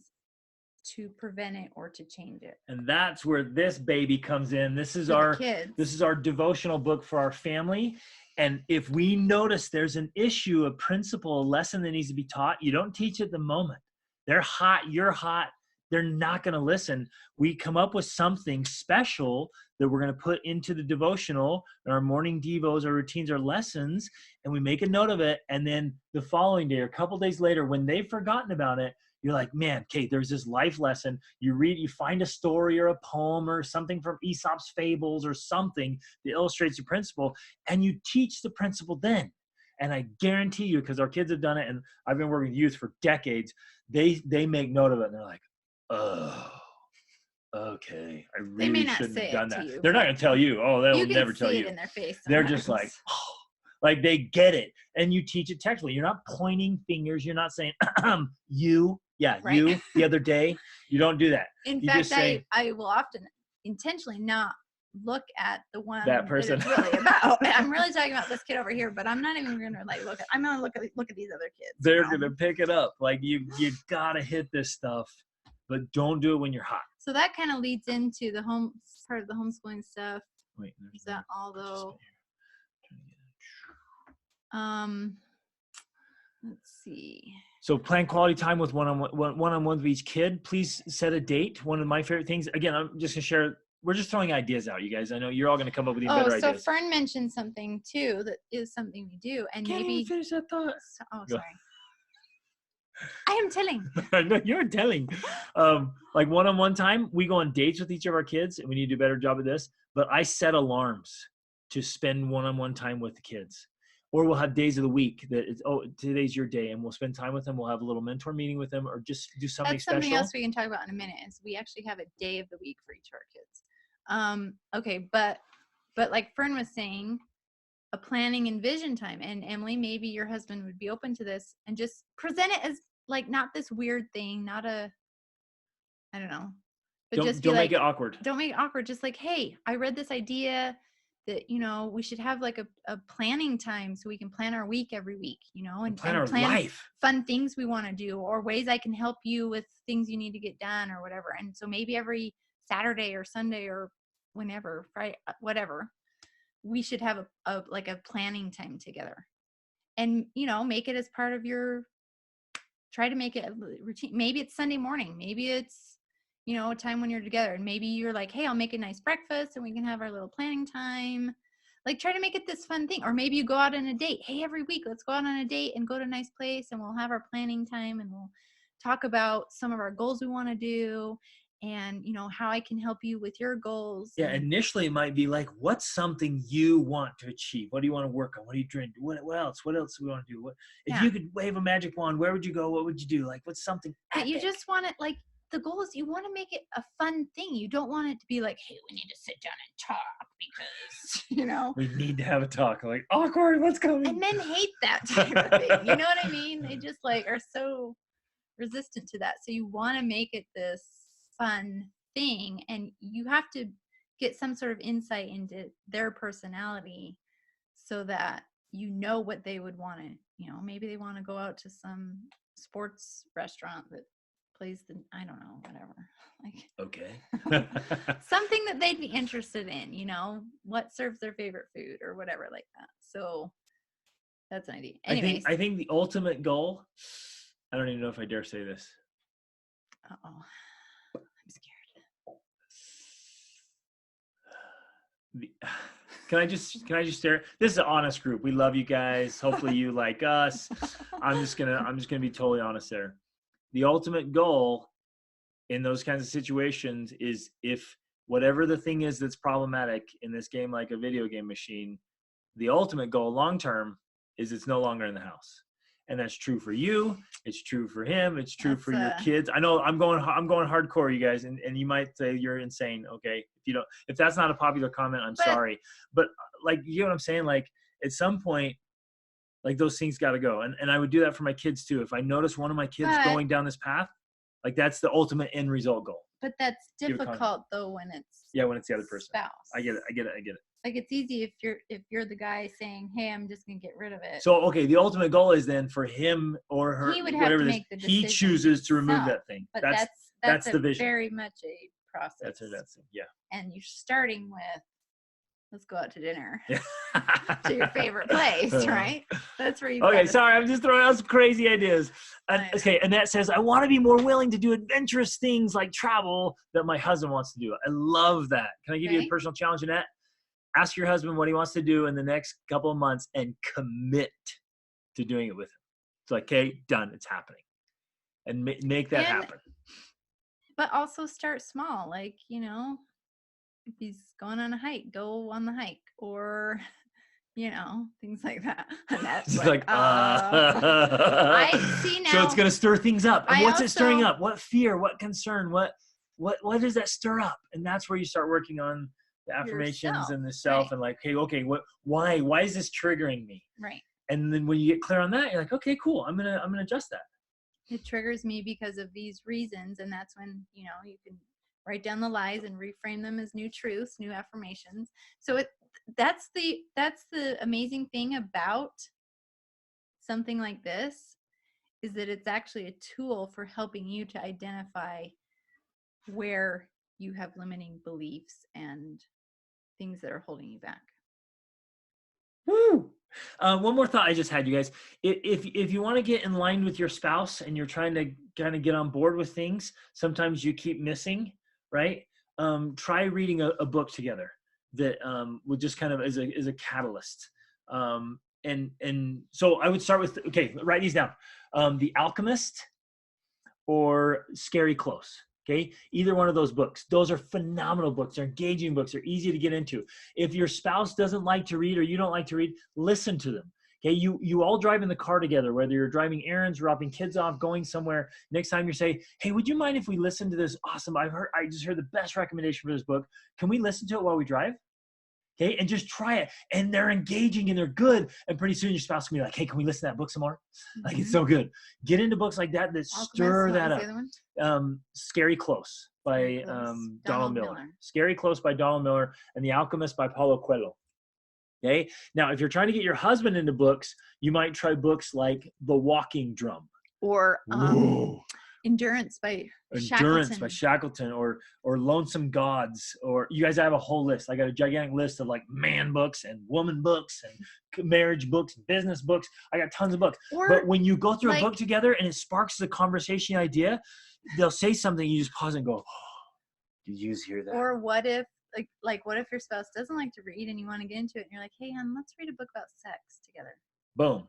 to prevent it or to change it. And that's where this baby comes in. This is our devotional book for our family. And if we notice there's an issue, a principle, a lesson that needs to be taught, you don't teach it the moment. They're hot, you're hot. They're not going to listen. We come up with something special that we're going to put into the devotional, our morning devos, our routines, our lessons, and we make a note of it. And then the following day or a couple days later, when they've forgotten about it, you're like, man, Kate, there's this life lesson. You find a story or a poem or something from Aesop's fables or something that illustrates the principle, and you teach the principle then. And I guarantee you, because our kids have done it, and I've been working with youth for decades, they make note of it, and they're like, oh, okay, I They may really not shouldn't say have it done to that. you, They're not but going to tell you. Oh, they will you can never tell see it you. in their face They're just sometimes. like, oh, like they get it. And you teach it textually. You're not pointing fingers. You're not saying, you, Right. you, the other day. You don't do that. In You fact, just say, I will often intentionally not look at the one that person. it's really about. I'm really talking about this kid over here, but I'm not even gonna like look at. I'm gonna look at these other kids. They're gonna pick it up. Like you gotta hit this stuff, but don't do it when you're hot. So that kind of leads into the part of the homeschooling stuff. Wait, is that although let's see. So plan quality time with one-on-one with each kid. Please set a date. One of my favorite things. Again, I'm just gonna share. We're just throwing ideas out, you guys. I know you're all gonna come up with even better ideas. So Fern mentioned something too that is something we do, and Can't maybe even finish that thought. Sorry. I am telling. No, you're telling. Like one-on-one time, we go on dates with each of our kids, and we need to do a better job of this. But I set alarms to spend one-on-one time with the kids. Or we'll have days of the week that it's, oh, today's your day, and we'll spend time with them. We'll have a little mentor meeting with them, or just do something special. That's something else we can talk about in a minute. Is we actually have a day of the week for each of our kids. Okay, but like Fern was saying, a planning and vision time. And Emily, maybe your husband would be open to this, and just present it as like not this weird thing, not a, I don't know, but don't make it awkward. Don't make it awkward. Just like, hey, I read this idea that, we should have like a planning time so we can plan our week every week, and plan our life. Fun things we want to do, or ways I can help you with things you need to get done or whatever. And so maybe every Saturday or Sunday or whenever, Friday, whatever, we should have a planning time together, and, make it as part of try to make it a routine. Maybe it's Sunday morning. Maybe it's, a time when you're together, and maybe you're like, hey, I'll make a nice breakfast and we can have our little planning time. Like, try to make it this fun thing. Or maybe you go out on a date. Hey, every week, let's go out on a date and go to a nice place, and we'll have our planning time, and we'll talk about some of our goals we want to do, and, how I can help you with your goals. Yeah, initially it might be like, what's something you want to achieve? What do you want to work on? What do you drink? What else? What else do we want to do? If you could wave a magic wand, where would you go? What would you do? Like, what's something epic? But you just want it, like, the goal is you want to make it a fun thing. You don't want it to be like, hey, we need to sit down and talk because, we need to have a talk. Like, awkward, what's coming? And men hate that type of thing. You know what I mean? They just like are so resistant to that. So you want to make it this fun thing, and you have to get some sort of insight into their personality so that what they would want to, maybe they want to go out to some sports restaurant that plays I don't know, whatever. Like, okay. Something that they'd be interested in, what serves their favorite food or whatever like that. So that's an idea. Anyways. I think the ultimate goal, I don't even know if I dare say this. Uh-oh. I'm scared. Can I just share? This is an honest group. We love you guys. Hopefully you like us. I'm just gonna be totally honest there. The ultimate goal in those kinds of situations is, if whatever the thing is that's problematic in this game, like a video game machine, the ultimate goal long term is it's no longer in the house. And that's true for you. It's true for him. It's true for your kids. I know I'm going hardcore, you guys, and you might say you're insane. Okay, if that's not a popular comment, I'm sorry. But like, you know what I'm saying? Like, at some point, like, those things got to go. And I would do that for my kids too. If I notice one of my kids going down this path, like, that's the ultimate end result goal. But that's difficult though when it's the other person. Spouse. I get it. Like, it's easy if you're the guy saying, hey, I'm just gonna get rid of it. So okay, the ultimate goal is then for him or her, he would have to make the decision. He chooses to remove that thing. But that's the vision. Very much a process. That's it. Yeah. And you're starting with, let's go out to dinner to your favorite place, right? That's where you. Okay, sorry, I'm just throwing out some crazy ideas. Okay, Annette says, I want to be more willing to do adventurous things like travel that my husband wants to do. I love that. Can I give you a personal challenge, Annette? Ask your husband what he wants to do in the next couple of months and commit to doing it with him. It's like, okay, done. It's happening. And make that happen. But also start small. Like, if he's going on a hike, go on the hike. Or, you know, things like that. And that's It's like, like, I see now. So it's going to stir things up. And what's it stirring also- up? What fear? What concern? What does that stir up? And that's where you start working on the affirmations Yourself, and the self, right. and like, hey, okay, why is this triggering me? Right. And then when you get clear on that, you're like, okay, cool. I'm gonna adjust that. It triggers me because of these reasons, and that's when, you know, you can write down the lies and reframe them as new truths, new affirmations. So that's the amazing thing about something like this, is that it's actually a tool for helping you to identify where you have limiting beliefs and things that are holding you back. Woo! One more thought I just had, you guys. If you want to get in line with your spouse and you're trying to kind of get on board with things, sometimes you keep missing, right? Try reading a book together that will just kind of as a catalyst. And so I would start with, okay, write these down. The Alchemist or Scary Close. Okay, either one of those books. Those are phenomenal books. They're engaging books. They're easy to get into. If your spouse doesn't like to read or you don't like to read, listen to them. Okay, you all drive in the car together, whether you're driving errands, dropping kids off, going somewhere. Next time you say, hey, would you mind if we listen to this? Awesome. I just heard the best recommendation for this book. Can we listen to it while we drive? Okay, and just try it. And they're engaging and they're good. And pretty soon your spouse will be like, hey, can we listen to that book some more? Mm-hmm. Like, it's so good. Get into books like that stir that up. Scary Close by Donald Miller. Scary Close by Donald Miller, and The Alchemist by Paulo Coelho. Okay, now if you're trying to get your husband into books, you might try books like The Walking Drum. Or Endurance by Shackleton, or Lonesome Gods, or you guys have a whole list. I got a gigantic list of like man books and woman books and marriage books, business books. I got tons of books. But when you go through a book together and it sparks the conversation idea, they'll say something, you just pause and go, oh, did you hear that? Or what if what if your spouse doesn't like to read and you want to get into it and you're like, hey, hon, let's read a book about sex together. Boom.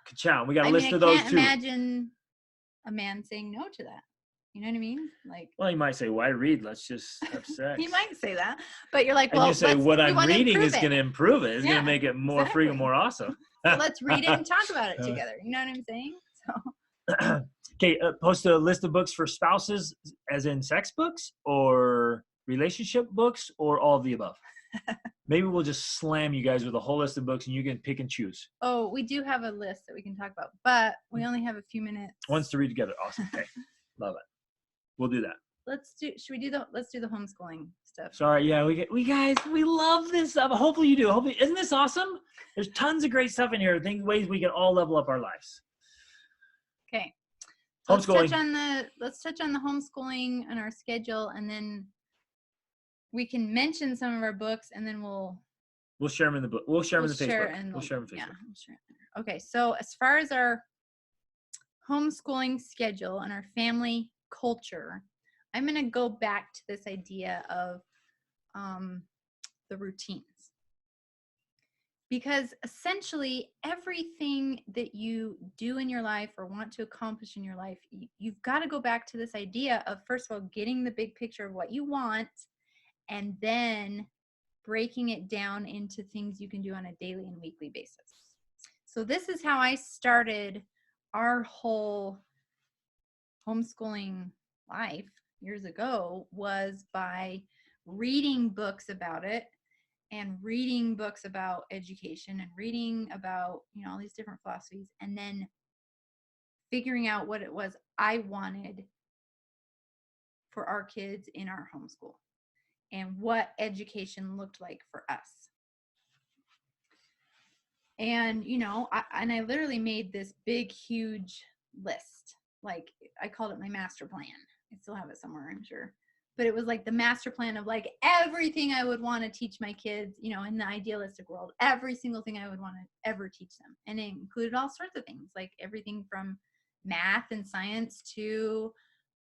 Ka-chow. We got a list of those too. I can't imagine a man saying no to that. You know what I mean? Like, well, he might say, why read? Let's just have sex. He might say that, but you're like, well, and you say, what I'm reading is going to improve it. It's going to make it more free and more awesome. So let's read it and talk about it together. You know what I'm saying? So. Okay, post a list of books for spouses, as in sex books or relationship books, or all of the above. Maybe we'll just slam you guys with a whole list of books and you can pick and choose. Oh, we do have a list that we can talk about, but we only have a few minutes. Ones to read together. Awesome. Okay. Love it. We'll do that. Let's do the homeschooling stuff. Sorry. Yeah. We guys, we love this stuff. Hopefully you do. Hopefully, isn't this awesome? There's tons of great stuff in here. Ways we can all level up our lives. Okay. Homeschooling. Let's touch on the homeschooling and our schedule, and then we can mention some of our books, and then we'll share them in the book. We'll share them in the Facebook. We'll share them in Facebook. Yeah, we'll share it there. Okay, so as far as our homeschooling schedule and our family culture, I'm going to go back to this idea of the routines. Because essentially everything that you do in your life or want to accomplish in your life, you've got to go back to this idea of, first of all, getting the big picture of what you want, and then breaking it down into things you can do on a daily and weekly basis. So this is how I started our whole homeschooling life years ago, was by reading books about it, and reading books about education, and reading about, all these different philosophies, and then figuring out what it was I wanted for our kids in our homeschool and what education looked like for us. And, I literally made this big, huge list. Like, I called it my master plan. I still have it somewhere, I'm sure. But it was like the master plan of like everything I would want to teach my kids, in the idealistic world, every single thing I would want to ever teach them. And it included all sorts of things, like everything from math and science to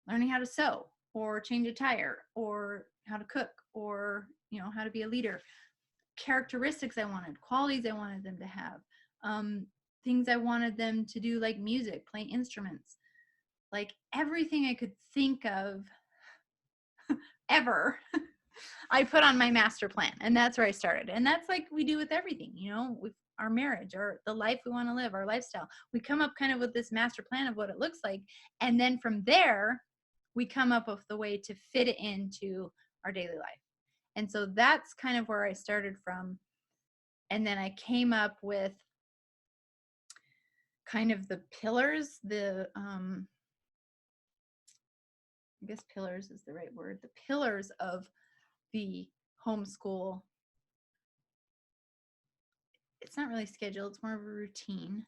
learning how to sew or change a tire or how to cook or, how to be a leader. Characteristics I wanted, qualities I wanted them to have, things I wanted them to do, like music, play instruments, like everything I could think of ever I put on my master plan, and that's where I started. And that's like we do with everything, you know, with our marriage or the life we want to live, our lifestyle. We come up kind of with this master plan of what it looks like. And then from there, we come up with the way to fit it into our daily life. And so that's kind of where I started from. And then I came up with kind of the pillars, I guess pillars is the right word, the pillars of the homeschool. It's not really scheduled, it's more of a routine.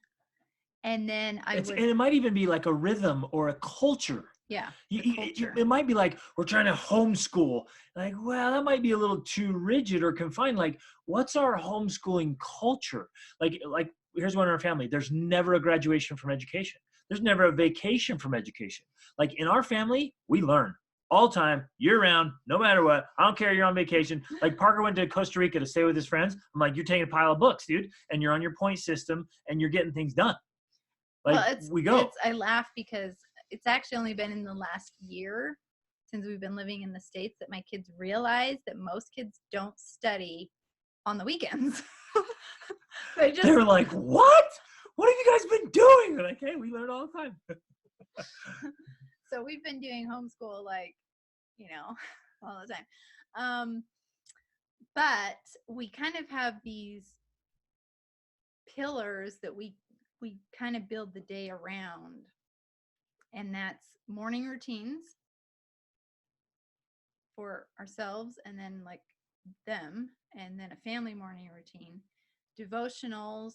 And then and it might even be like a rhythm or a culture. Yeah, it might be like, we're trying to homeschool. Like, well, that might be a little too rigid or confined. Like, what's our homeschooling culture? Like here's one in our family. There's never a graduation from education. There's never a vacation from education. Like in our family, we learn all the time, year round, no matter what. I don't care, you're on vacation. Like Parker went to Costa Rica to stay with his friends. I'm like, you're taking a pile of books, dude, and you're on your point system and you're getting things done. Like, we go. I laugh because it's actually only been in the last year since we've been living in the States that my kids realize that most kids don't study on the weekends. They're like, what? What have you guys been doing? They're like, hey, we learn all the time. So we've been doing homeschool, like, you know, all the time. But we kind of have these pillars that we kind of build the day around. And that's morning routines for ourselves and then like them, and then a family morning routine, devotionals,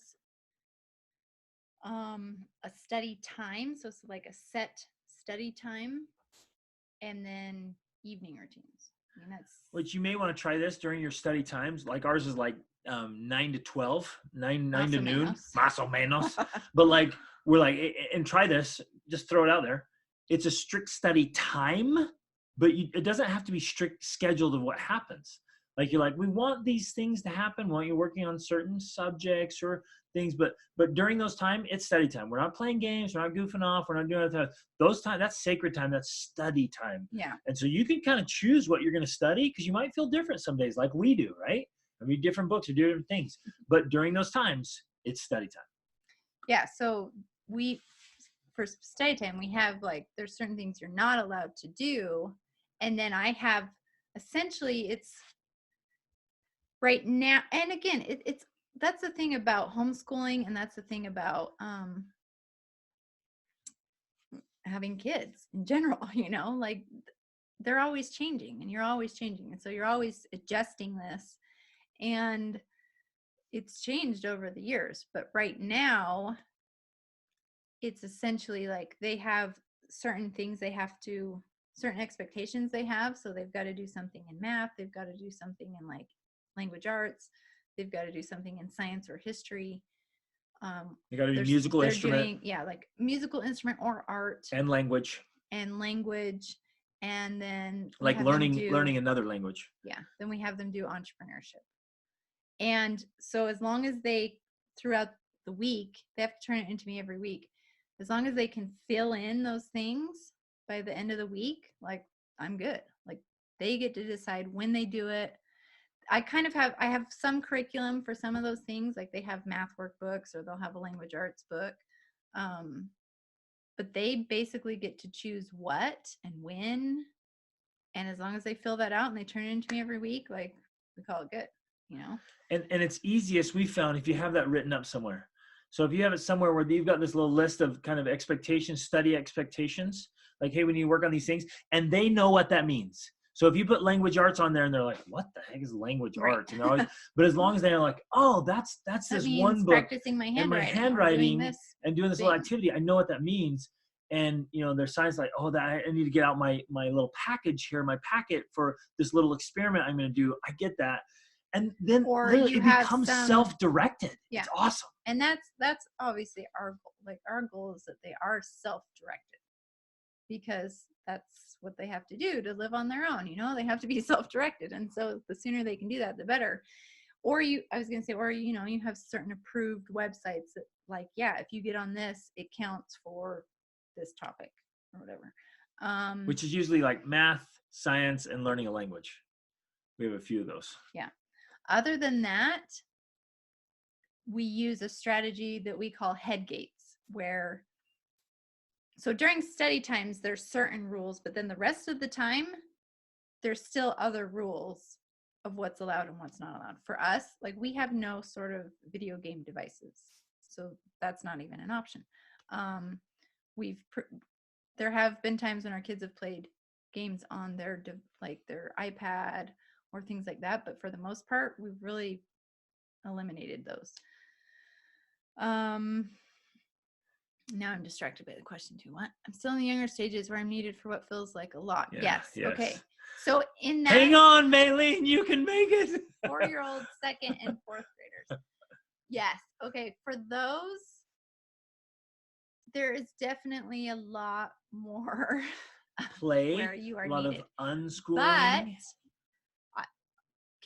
a study time. So it's like a set study time, and then evening routines. I mean, that's which you may want to try this during your study times. Like ours is like 9 to 12, 9 to noon, más o menos. But like, we're like, and try this, just throw it out there. It's a strict study time, but it doesn't have to be strict scheduled of what happens. Like you're like, we want these things to happen while you're working on certain subjects or things, but during those time, it's study time. We're not playing games, we're not goofing off, we're not doing that. Those time, that's sacred time, that's study time. Yeah. And so you can kind of choose what you're going to study, because you might feel different some days, like we do, right? I mean, different books or different things. But during those times, it's study time. Yeah. So for study time, we have like, there's certain things you're not allowed to do. And then I have, essentially, it's right now. And again, that's the thing about homeschooling, and that's the thing about having kids in general, you know, like they're always changing and you're always changing. And so you're always adjusting this, and it's changed over the years. But right now, it's essentially like they have certain things certain expectations they have. So they've got to do something in math. They've got to do something in like language arts. They've got to do something in science or history. You got to do musical instrument. Like musical instrument or art. And language. And then like learning another language. Yeah. Then we have them do entrepreneurship. And so as long as they, throughout the week, they have to turn it into me every week. As long as they can fill in those things by the end of the week, like, I'm good. Like, they get to decide when they do it. I have some curriculum for some of those things. Like they have math workbooks or they'll have a language arts book. But they basically get to choose what and when. And as long as they fill that out and they turn it into me every week, like, we call it good, you know? And it's easiest, we found, if you have that written up somewhere. So if you have it somewhere where you've got this little list of kind of expectations, study expectations, like, hey, we need to work on these things, and they know what that means. So if you put language arts on there and they're like, what the heck is language arts? You know, but as long as they're like, oh, that's this one book, practicing my handwriting and doing this little activity, I know what that means. And, you know, their science, like, oh, that I need to get out my little package here, my packet for this little experiment I'm going to do. I get that. And then it becomes self-directed. Yeah. It's awesome. And that's obviously our goal. Like, our goal is that they are self-directed, because that's what they have to do to live on their own. You know, they have to be self-directed. And so the sooner they can do that, the better. Or you have certain approved websites that, like, yeah, if you get on this, it counts for this topic or whatever. Which is usually like math, science, and learning a language. We have a few of those. Yeah. Other than that, we use a strategy that we call head gates, where, so during study times, there's certain rules, but then the rest of the time, there's still other rules of what's allowed and what's not allowed. For us, like, we have no sort of video game devices, so that's not even an option. There have been times when our kids have played games on their their iPad or things like that, but for the most part, we've really eliminated those. Now I'm distracted by the question too. What? I'm still in the younger stages where I'm needed for what feels like a lot. Yeah, Yes. Okay. So in that, hang on, Maylene, you can make it. 4-year-old, second and fourth graders. Yes. Okay. For those, there is definitely a lot more play, where you are a lot needed. of unschooling. But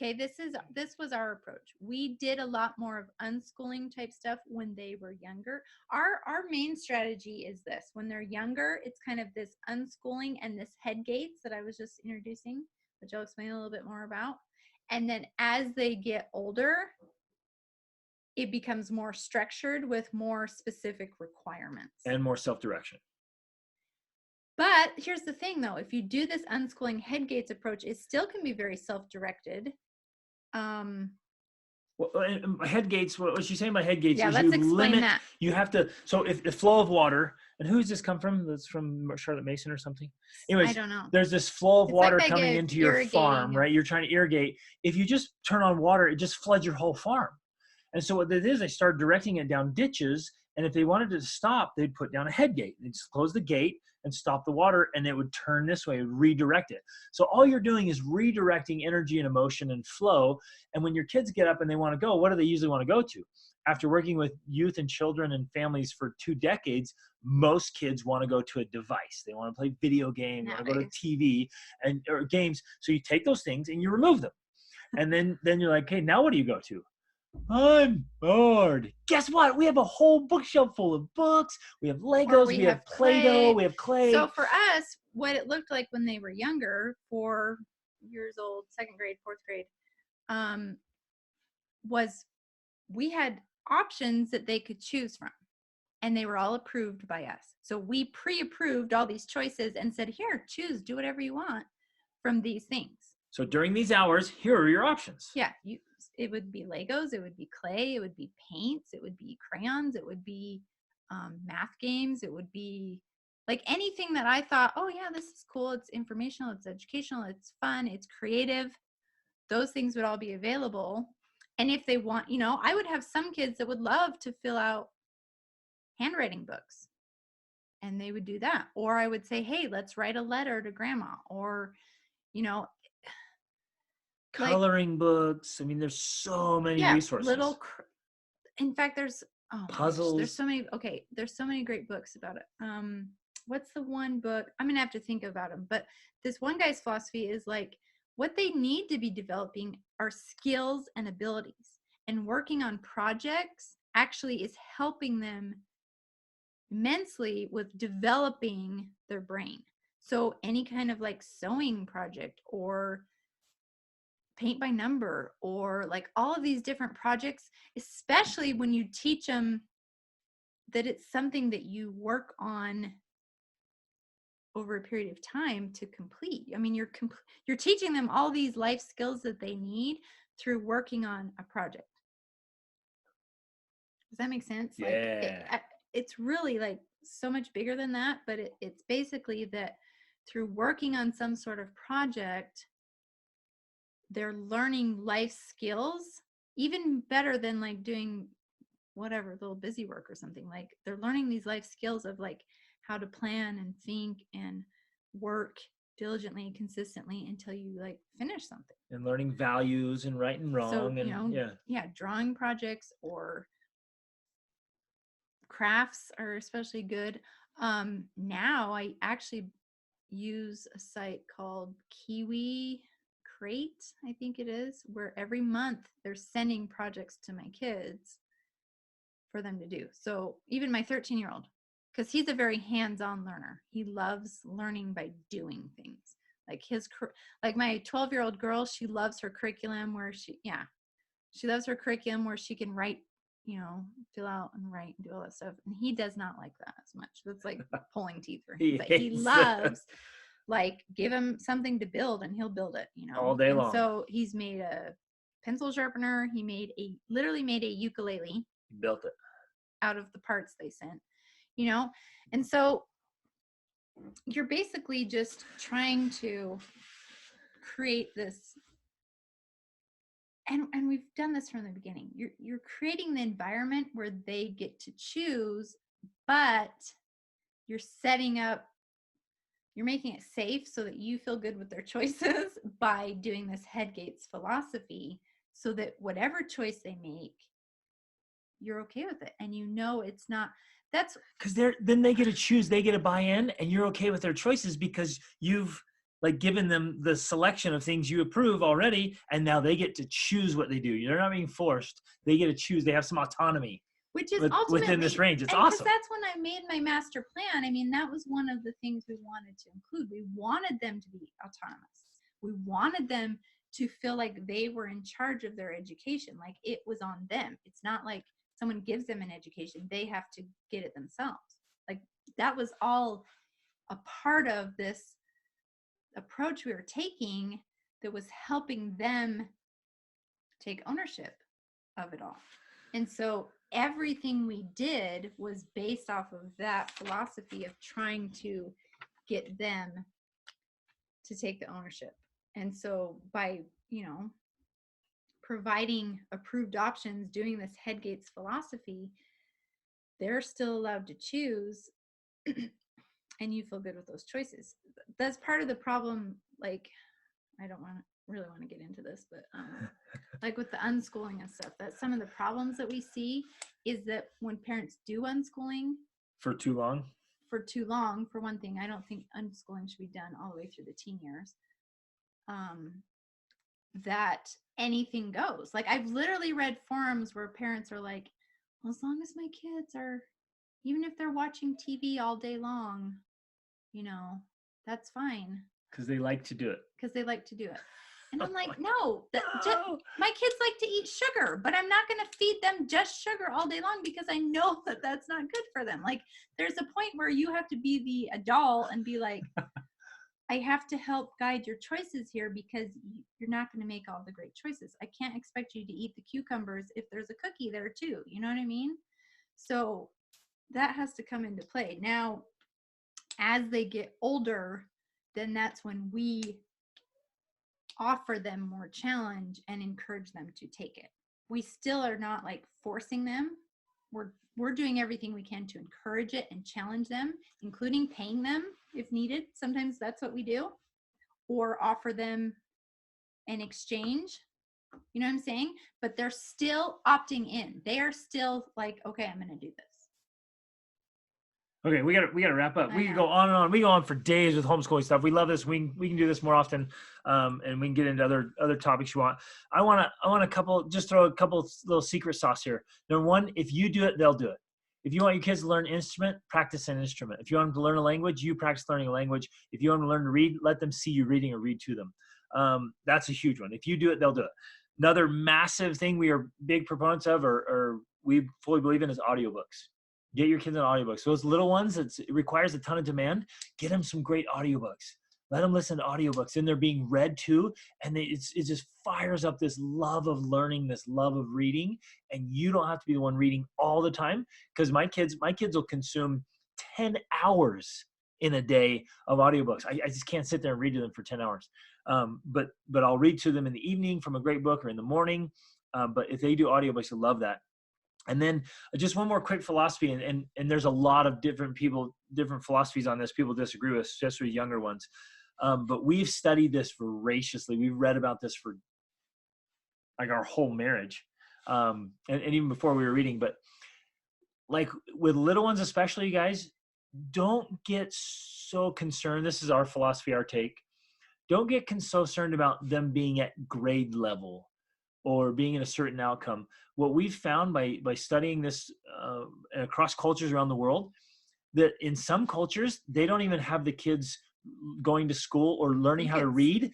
okay, this was our approach. We did a lot more of unschooling type stuff when they were younger. Our main strategy is this: when they're younger, it's kind of this unschooling and this head gates that I was just introducing, which I'll explain a little bit more about. And then as they get older, it becomes more structured with more specific requirements and more self-direction. But here's the thing, though: if you do this unschooling head gates approach, it still can be very self-directed. Well, head gates, what she's saying about head gates Yeah, is let's you explain limit, that. you have to, so if the flow of water, and who's this come from? That's from Charlotte Mason or something? Anyways, I don't know. there's this flow of It's water like coming into your farm, right? You're trying to irrigate. If you just turn on water, it just floods your whole farm. And so what it is, they started directing it down ditches, and if they wanted to stop, they'd put down a head gate. They'd just close the gate and stop the water, and it would turn this way, redirect it. So all you're doing is redirecting energy and emotion and flow. And when your kids get up and they want to go, what do they usually want to go to? After working with youth and children and families for 2 decades, most kids want to go to a device. They want to play video games, they want to go to TV or games. So you take those things and you remove them. And then you're like, okay, now what do you go to? I'm bored. Guess what? We have a whole bookshelf full of books. We have Legos. We have Play-Doh. We have clay. So for us, what it looked like when they were younger, 4 years old, second grade, fourth grade, was we had options that they could choose from, and they were all approved by us. So we pre-approved all these choices and said, here, choose, do whatever you want from these things. So during these hours, here are your options. Yeah, it would be Legos, it would be clay, it would be paints, it would be crayons, it would be math games, it would be like anything that I thought, oh yeah, this is cool, it's informational, it's educational, it's fun, it's creative. Those things would all be available. And if they want, I would have some kids that would love to fill out handwriting books, and they would do that. Or I would say, hey, let's write a letter to grandma, or coloring books. I mean, there's so many resources. In fact, there's puzzles. There's so many. Okay, there's so many great books about it. What's the one book? I'm gonna have to think about them. But this one guy's philosophy is like, what they need to be developing are skills and abilities, and working on projects actually is helping them immensely with developing their brain. So any kind of like sewing project or paint by number, or like all of these different projects, especially when you teach them that it's something that you work on over a period of time to complete. I mean, you're teaching them all these life skills that they need through working on a project. Does that make sense? Yeah. Like it's really like so much bigger than that, but it's basically that through working on some sort of project, they're learning life skills even better than like doing whatever little busy work or something. Like they're learning these life skills of like how to plan and think and work diligently and consistently until you like finish something. And learning values and right and wrong. So, drawing projects or crafts are especially good. Now I actually use a site called Kiwi Crate, I think it is, where every month they're sending projects to my kids for them to do. So even my 13-year-old, because he's a very hands-on learner. He loves learning by doing things. Like like my 12-year-old girl, she loves her curriculum where she loves her curriculum where she can write, fill out and write and do all that stuff. And he does not like that as much. That's like pulling teeth for him. But he loves, like, give him something to build and he'll build it, all day long. So he's made a pencil sharpener. He literally made a ukulele. He built it out of the parts they sent, and so you're basically just trying to create this, and we've done this from the beginning. You're creating the environment where they get to choose, but you're making it safe so that you feel good with their choices by doing this head gates philosophy, so that whatever choice they make, you're okay with it. And it's not, that's because then they get to choose, they get to buy in, and you're okay with their choices because you've like given them the selection of things you approve already, and now they get to choose what they do. They're not being forced. They get to choose. They have some autonomy, which is within this range. It's awesome. Because that's when I made my master plan. I mean, that was one of the things we wanted to include. We wanted them to be autonomous. We wanted them to feel like they were in charge of their education, like it was on them. It's not like someone gives them an education, they have to get it themselves. Like, that was all a part of this approach we were taking that was helping them take ownership of it all. And so everything we did was based off of that philosophy of trying to get them to take the ownership. And so by, providing approved options, doing this head gates philosophy, they're still allowed to choose, and you feel good with those choices. That's part of the problem. Like, I don't really want to get into this, but like with the unschooling and stuff, that some of the problems that we see is that when parents do unschooling for too long, for one thing, I don't think unschooling should be done all the way through the teen years. That anything goes. Like, I've literally read forums where parents are like, well, as long as my kids are, even if they're watching TV all day long, that's fine. Because they like to do it. And I'm like, no, my kids like to eat sugar, but I'm not going to feed them just sugar all day long because I know that that's not good for them. Like, there's a point where you have to be the adult and be like, I have to help guide your choices here because you're not going to make all the great choices. I can't expect you to eat the cucumbers if there's a cookie there too. You know what I mean? So that has to come into play. Now, as they get older, then that's when we offer them more challenge and encourage them to take it. We still are not like forcing them. We're doing everything we can to encourage it and challenge them, including paying them if needed. Sometimes that's what we do, or offer them an exchange. You know what I'm saying? But they're still opting in. They are still like, okay, I'm going to do this. Okay, we gotta wrap up. We can go on and on. We go on for days with homeschooling stuff. We love this. We can do this more often, and we can get into other topics you want. I want to throw a couple little secret sauce here. Number one, if you do it, they'll do it. If you want your kids to learn an instrument, practice an instrument. If you want them to learn a language, you practice learning a language. If you want them to learn to read, let them see you reading or read to them. That's a huge one. If you do it, they'll do it. Another massive thing we are big proponents of, or we fully believe in, is audiobooks. Get your kids on audiobooks. Those little ones, it requires a ton of demand. Get them some great audiobooks. Let them listen to audiobooks, and they're being read too. And it just fires up this love of learning, this love of reading. And you don't have to be the one reading all the time, because my kids will consume 10 hours in a day of audiobooks. I just can't sit there and read to them for 10 hours. But I'll read to them in the evening from a great book, or in the morning. But if they do audiobooks, you'll love that. And then just one more quick philosophy, and there's a lot of different philosophies on this. People disagree with, especially younger ones. But we've studied this voraciously. We've read about this for like our whole marriage, and even before we were reading. But like with little ones, especially, you guys, don't get so concerned. This is our philosophy, our take. Don't get so concerned about them being at grade level or being in a certain outcome. What we've found by studying this across cultures around the world, that in some cultures, they don't even have the kids going to school or learning how to read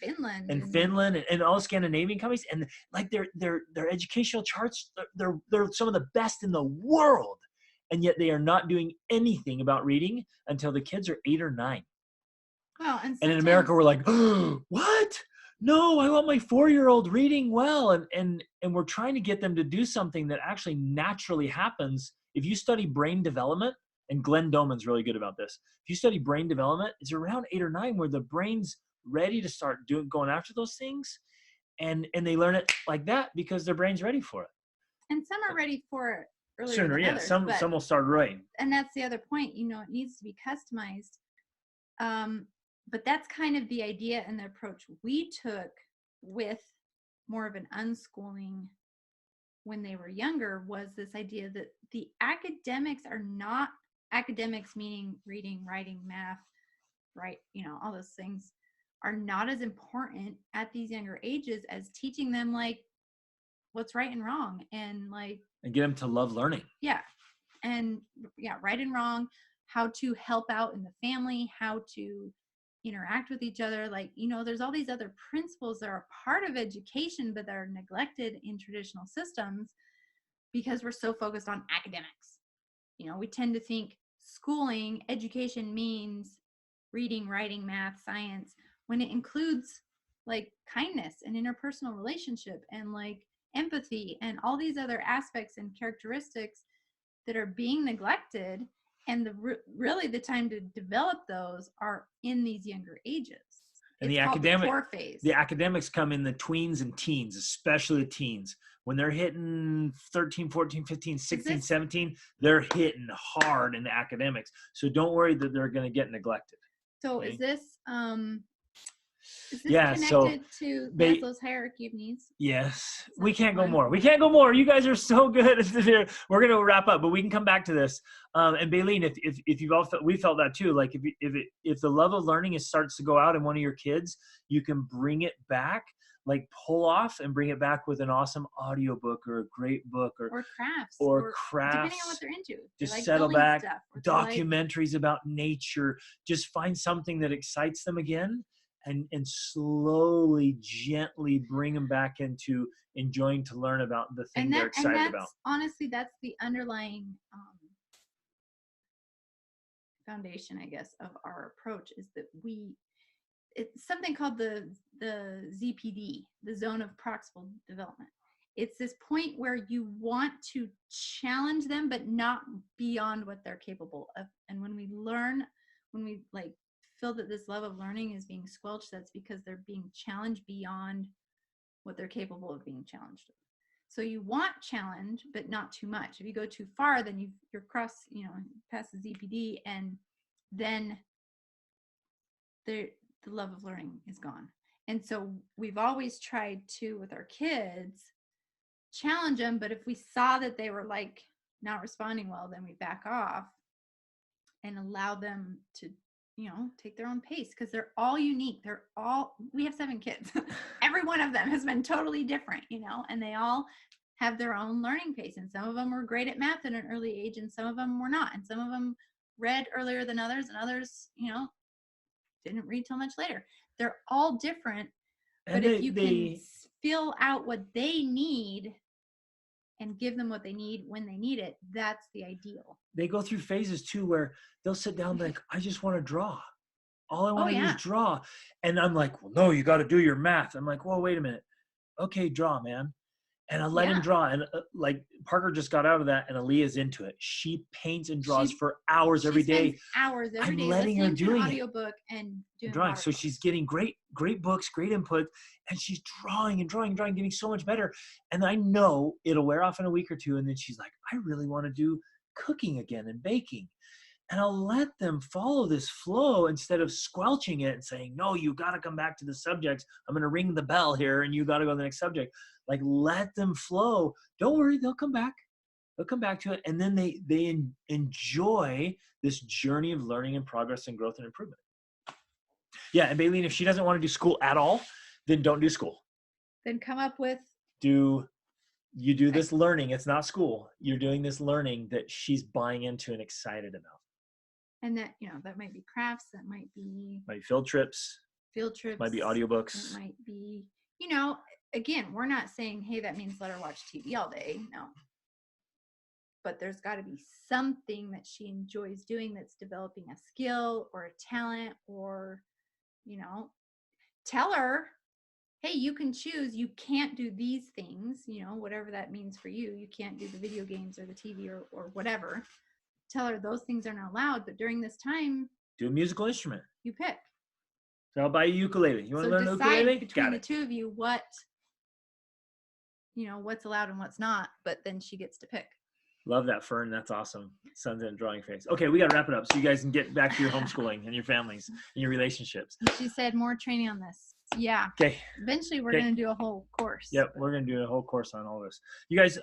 in Finland and all Scandinavian countries, and like their educational charts, they're some of the best in the world, and yet they are not doing anything about reading until the kids are 8 or 9. Well, and in America we're like, oh, what? No, I want my 4-year-old reading well, and we're trying to get them to do something that actually naturally happens. If you study brain development, and Glenn Doman's really good about this. If you study brain development, it's around 8 or 9 where the brain's ready to start going after those things, and they learn it like that because their brain's ready for it. And some are ready for it earlier sooner, than yeah. others, Some will start right. And that's the other point. You know, it needs to be customized. But that's kind of the idea and the approach we took with more of an unschooling when they were younger, was this idea that the academics are not academics, meaning reading, writing, math, right? You know, all those things are not as important at these younger ages as teaching them like what's right and wrong, and get them to love learning. Yeah. And yeah, right and wrong, how to help out in the family, how to interact with each other. Like, you know, there's all these other principles that are part of education, but they're neglected in traditional systems because we're so focused on academics. You know, we tend to think schooling, education means reading, writing, math, science, when it includes like kindness and interpersonal relationship and like empathy and all these other aspects and characteristics that are being neglected. And really the time to develop those are in these younger ages. And the academics come in the tweens and teens, especially the teens. When they're hitting 13, 14, 15, 16, 17, they're hitting hard in the academics. So don't worry that they're going to get neglected. So okay? Is this connected to Maslow's hierarchy of needs? Yes. We can't go more. We can't go more. You guys are so good. We're going to wrap up, but we can come back to this. And Baleen, if you've all we felt that too. Like if the love of learning starts to go out in one of your kids, you can bring it back, like pull off and bring it back with an awesome audiobook or a great book or crafts, depending on what they're into. Just like settle back, documentaries about nature. Just find something that excites them again. And slowly, gently bring them back into enjoying to learn about the thing they're excited about. Honestly, that's the underlying foundation, I guess, of our approach, is that it's something called the ZPD, the zone of proximal development. It's this point where you want to challenge them, but not beyond what they're capable of. And when we feel that this love of learning is being squelched, that's because they're being challenged beyond what they're capable of being challenged with. So you want challenge, but not too much. If you go too far, then you're past the ZPD, and then the love of learning is gone. And so we've always tried to, with our kids, challenge them, but if we saw that they were like not responding well, then we back off and allow them to take their own pace, because they're all unique. We have 7 kids. Every one of them has been totally different, and they all have their own learning pace. And some of them were great at math at an early age, and some of them were not. And some of them read earlier than others, and others, didn't read till much later. They're all different. But if you can fill out what they need and give them what they need when they need it, that's the ideal. They go through phases too where they'll sit down and be like, I just want to draw. All I want to do is draw. And I'm like, well, no, you got to do your math. I'm like, well, wait a minute. Okay, draw, man. And I let him draw. And Parker just got out of that, and Aaliyah's into it. She paints and draws for hours every day. Hours every day. I'm letting her do an audiobook and doing drawing. So she's getting great books, great input, and she's drawing and drawing and drawing, getting so much better. And I know it'll wear off in a week or two, and then she's like, I really want to do cooking again and baking. And I'll let them follow this flow instead of squelching it and saying, no, you got to come back to the subjects. I'm going to ring the bell here, and you got to go to the next subject. Like, let them flow. Don't worry, they'll come back. They'll come back to it. And then they enjoy this journey of learning and progress and growth and improvement. Yeah, and Baleen, if she doesn't want to do school at all, then don't do school. Then come up with... You do this learning. It's not school. You're doing this learning that she's buying into and excited about. And that, that might be crafts, that might be field trips, field trips, might be it audiobooks. might be, again, we're not saying, hey, that means let her watch TV all day. No. But there's got to be something that she enjoys doing that's developing a skill or a talent, or, tell her, hey, you can choose. You can't do these things, whatever that means for you. You can't do the video games or the TV or whatever. Tell her those things are not allowed. But during this time, do a musical instrument. You pick. So I'll buy you ukulele. You want to learn ukulele? Between the two of you what's allowed and what's not. But then she gets to pick. Love that, Fern. That's awesome. Sun's in drawing face. Okay, we got to wrap it up so you guys can get back to your homeschooling and your families and your relationships. She said more training on this. Yeah. Okay. Eventually, we're going to do a whole course. Yep, we're going to do a whole course on all this. You guys,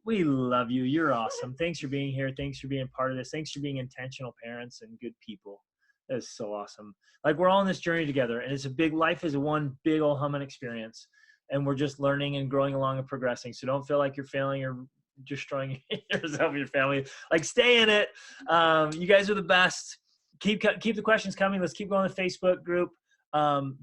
we love you. You're awesome. Thanks for being here. Thanks for being part of this. Thanks for being intentional parents and good people. That is so awesome. Like, we're all on this journey together, and life is one big old humming experience, and we're just learning and growing along and progressing. So don't feel like you're failing or destroying yourself and your family. Like, stay in it. You guys are the best. Keep the questions coming. Let's keep going to the Facebook group.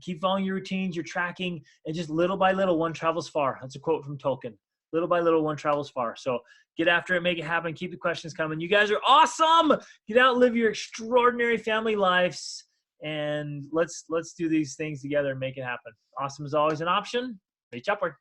Keep following your routines, your tracking, and just little by little, one travels far. That's a quote from Tolkien. Little by little, one travels far. So get after it, make it happen. Keep the questions coming. You guys are awesome. Get out, live your extraordinary family lives, and let's do these things together and make it happen. Awesome is always an option. Reach upward.